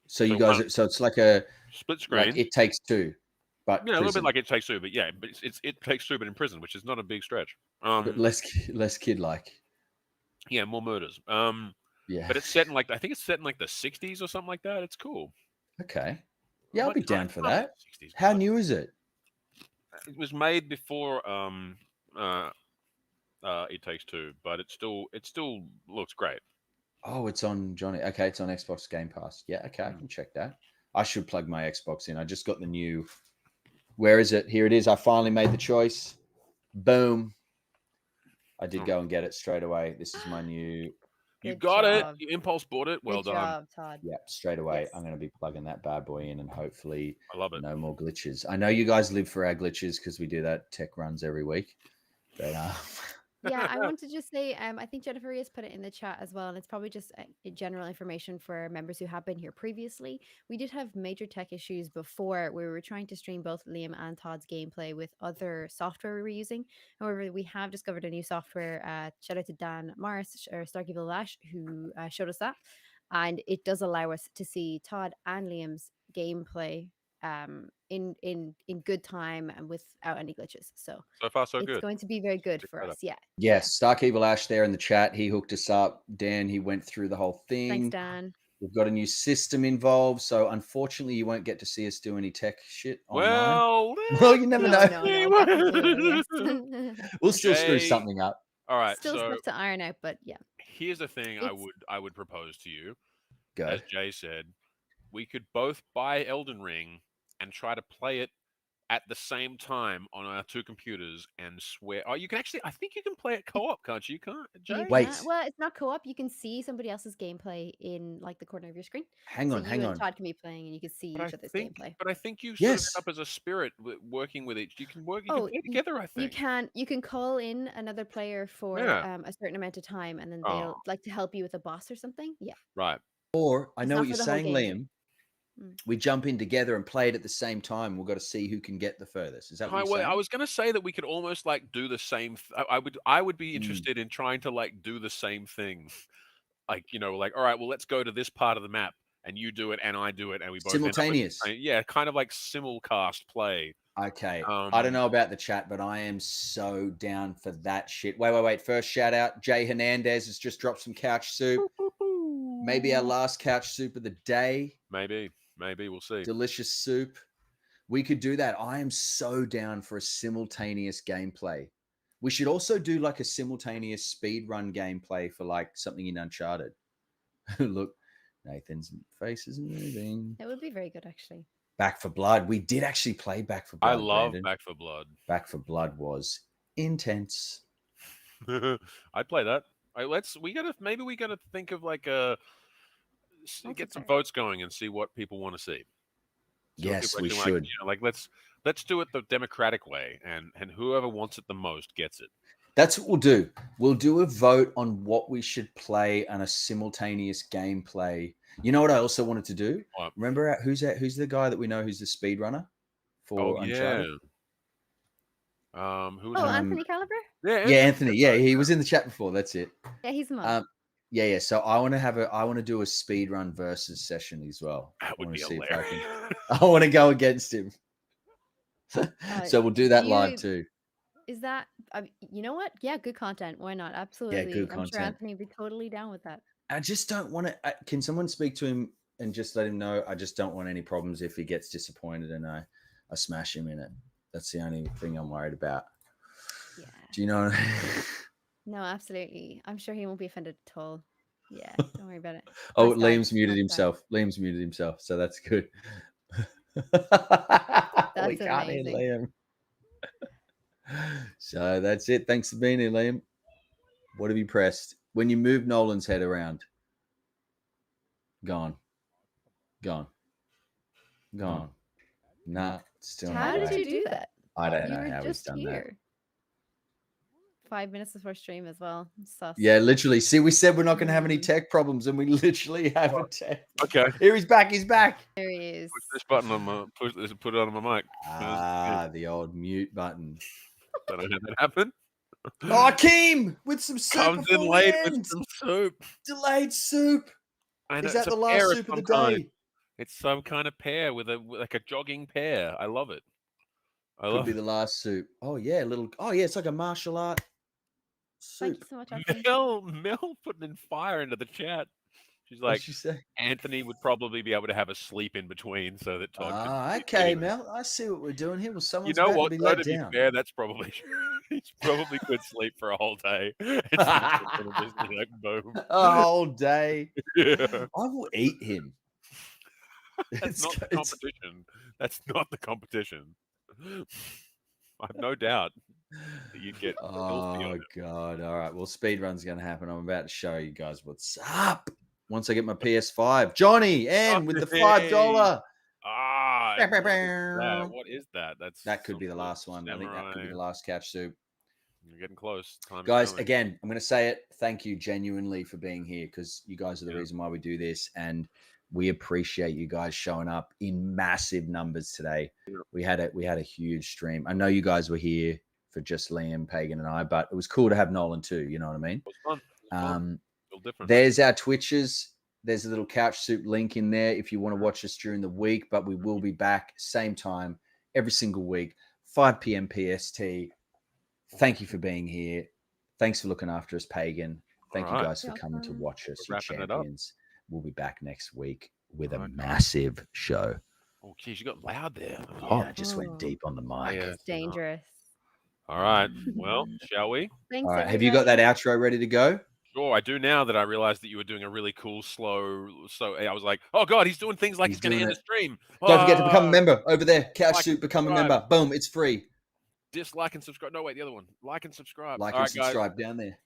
So you guys, so it's like a split screen. Like It Takes Two, but a little bit like It Takes Two, but yeah, but it's It Takes Two, but in prison, which is not a big stretch. But less kid like. Yeah, more murders. Yeah. But it's set in I think it's set in the 60s or something like that. It's cool. Okay. Yeah, I'll be down for that. How new is it? It was made before It Takes Two, but it still looks great. Oh, it's on Johnny. Okay, it's on Xbox Game Pass. Yeah, okay, I can check that. I should plug my Xbox in. I just got the new. Where is it? Here it is. I finally made the choice. Boom. I did go and get it straight away. This is my new. You got it. You impulse bought it. Well Good done. job, Todd. Yeah, straight away. I'm going to be plugging that bad boy in, and hopefully, I love it. No more glitches. I know you guys live for our glitches because we do that tech runs every week. But Yeah, I want to just say, I think Jennifer has put it in the chat as well, and it's probably just general information for members who have been here previously. We did have major tech issues before where we were trying to stream both Liam and Todd's gameplay with other software we were using. However, we have discovered a new software. Shout out to Dan Morris or Starkey Lash who showed us that, and it does allow us to see Todd and Liam's gameplay in good time and without any glitches. So far so it's good. going to be very good for us. Yeah. Yes, Stark Evil Ash there in the chat. He hooked us up. Dan, he went through the whole thing. Thanks, Dan. We've got a new system involved, so unfortunately, you won't get to see us do any tech shit online. Well, you never know. We'll still screw something up. All right, still stuff to iron out, but yeah. Here's the thing: I would propose to you, Go. As Jay said, we could both buy Elden Ring and try to play it at the same time on our two computers and swear. Oh, you can actually. I think you can play it co-op, can't you? You can't, Jay? Wait. Well, it's not co-op. You can see somebody else's gameplay in the corner of your screen. Hang on. And Todd can be playing, and you can see each other's gameplay. But I think you sort of end up as a spirit working with each. You can work. You can play together. I think you can call in another player for a certain amount of time, and then they'll like to help you with a boss or something. Yeah. Right. Or I know what you're saying, Liam. We jump in together and play it at the same time. We've got to see who can get the furthest. Is that what you're saying? I was going to say that we could almost do the same. I would be interested in trying to do the same thing. All right, well, let's go to this part of the map, and you do it, and I do it, and we both simultaneous. Yeah, kind of like simulcast play. Okay. I don't know about the chat, but I am so down for that shit. Wait. First shout out, Jay Hernandez has just dropped some couch soup. Maybe our last couch soup of the day. Maybe we'll see. Delicious soup. We could do that. I am so down for a simultaneous gameplay. We should also do a simultaneous speed run gameplay for something in Uncharted. Look, Nathan's face isn't moving. That would be very good, actually. Back 4 Blood. We did actually play Back 4 Blood. I love Brandon. Back 4 Blood. Back 4 Blood was intense. I'd play that. Maybe we gotta think of get some votes going and see what people want to see. Yes, we like, should. Like let's do it the democratic way, and whoever wants it the most gets it. That's what we'll do. We'll do a vote on what we should play and a simultaneous gameplay. You know what I also wanted to do? What? Remember who's the guy that we know who's the speedrunner for Uncharted? Who was Anthony Caliber? Yeah, Anthony. Yeah, he was in the chat before. That's it. Yeah, he's a mom. Yeah. So I want to do a speedrun versus session as well. That would be hilarious. I want to go against him. So we'll do that live too. Is that, you know what? Yeah, good content. Why not? Absolutely. Yeah, good I'm content. sure Anthony would be totally down with that. I just don't want to. Can someone speak to him and just let him know? I just don't want any problems if he gets disappointed and I smash him in it. That's the only thing I'm worried about. Yeah. Do you know? No, absolutely. I'm sure he won't be offended at all. Yeah, don't worry about it. Oh, Liam's muted himself. Liam's muted himself, so that's good. That's we can't amazing. hear Liam. So that's it. Thanks for being here, Liam. What have you pressed? When you move Nolan's head around. Gone. Nah, still How not did you do that? I don't You know were how he's just done here. 5 minutes before stream as well. Sus. Yeah, literally. See, we said we're not going to have any tech problems, and we literally have a tech. Okay. Here he's back. There he is. Push this button on my put it on my mic. The old mute button. Don't know how that happened. Oh, Keem with some soup. Comes in late with some soup. Delayed soup. I know, Is that it's the a last pear of soup of the some kind. day? It's some kind of pear with like a jogging pear. I love it. Could be the last soup. Oh yeah, it's like a martial art soup. Thank you so much, Anthony. Mel putting in fire into the chat. She's like, What'd she say? Anthony would probably be able to have a sleep in between so that Todd can sleep Okay, anyway. Mel. I see what we're doing here. Well, You someone's know about what? to be Though, let to be down. fair, that's probably he probably could sleep for a whole day. It's just be like boom. A whole day. Yeah. I will eat him. That's not the competition. That's not the competition. I have no doubt that you'd get. Oh God! All right. Well, speedrun's going to happen. I'm about to show you guys what's up. Once I get my PS5, Johnny and with the $5. What is that? That could be the last one. I think that could be the last couch soup. You're getting close. Guys, again, I'm going to say it. Thank you genuinely for being here because you guys are the reason why we do this, and we appreciate you guys showing up in massive numbers today. Yeah. We had a huge stream. I know you guys were here for just Liam, Pagan, and I, but it was cool to have Nolan too. You know what I mean? It was fun. There's our Twitches. There's a little Couch Soup link in there if you want to watch us during the week, but we will be back same time every single week, 5 p.m. PST. Thank you for being here. Thanks for looking after us, Pagan. Thank you guys for coming to watch us. You're champions. We'll be back next week with a massive show. Oh, geez, you got loud there. Yeah, I just went deep on the mic. Yeah, it's dangerous. All right. Well, shall we? Thanks, all right. Have you got that outro ready to go? Sure, I do now that I realized that you were doing a really cool, slow. So I was like, oh, God, he's doing things like he's going to end the stream. Don't forget to become a member over there. Couch Soup, become a member. Boom, it's free. Dislike and subscribe. No, wait, the other one. Like and subscribe. Like and subscribe down there.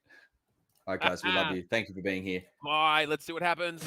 All right, guys, we love you. Thank you for being here. Bye. Let's see what happens.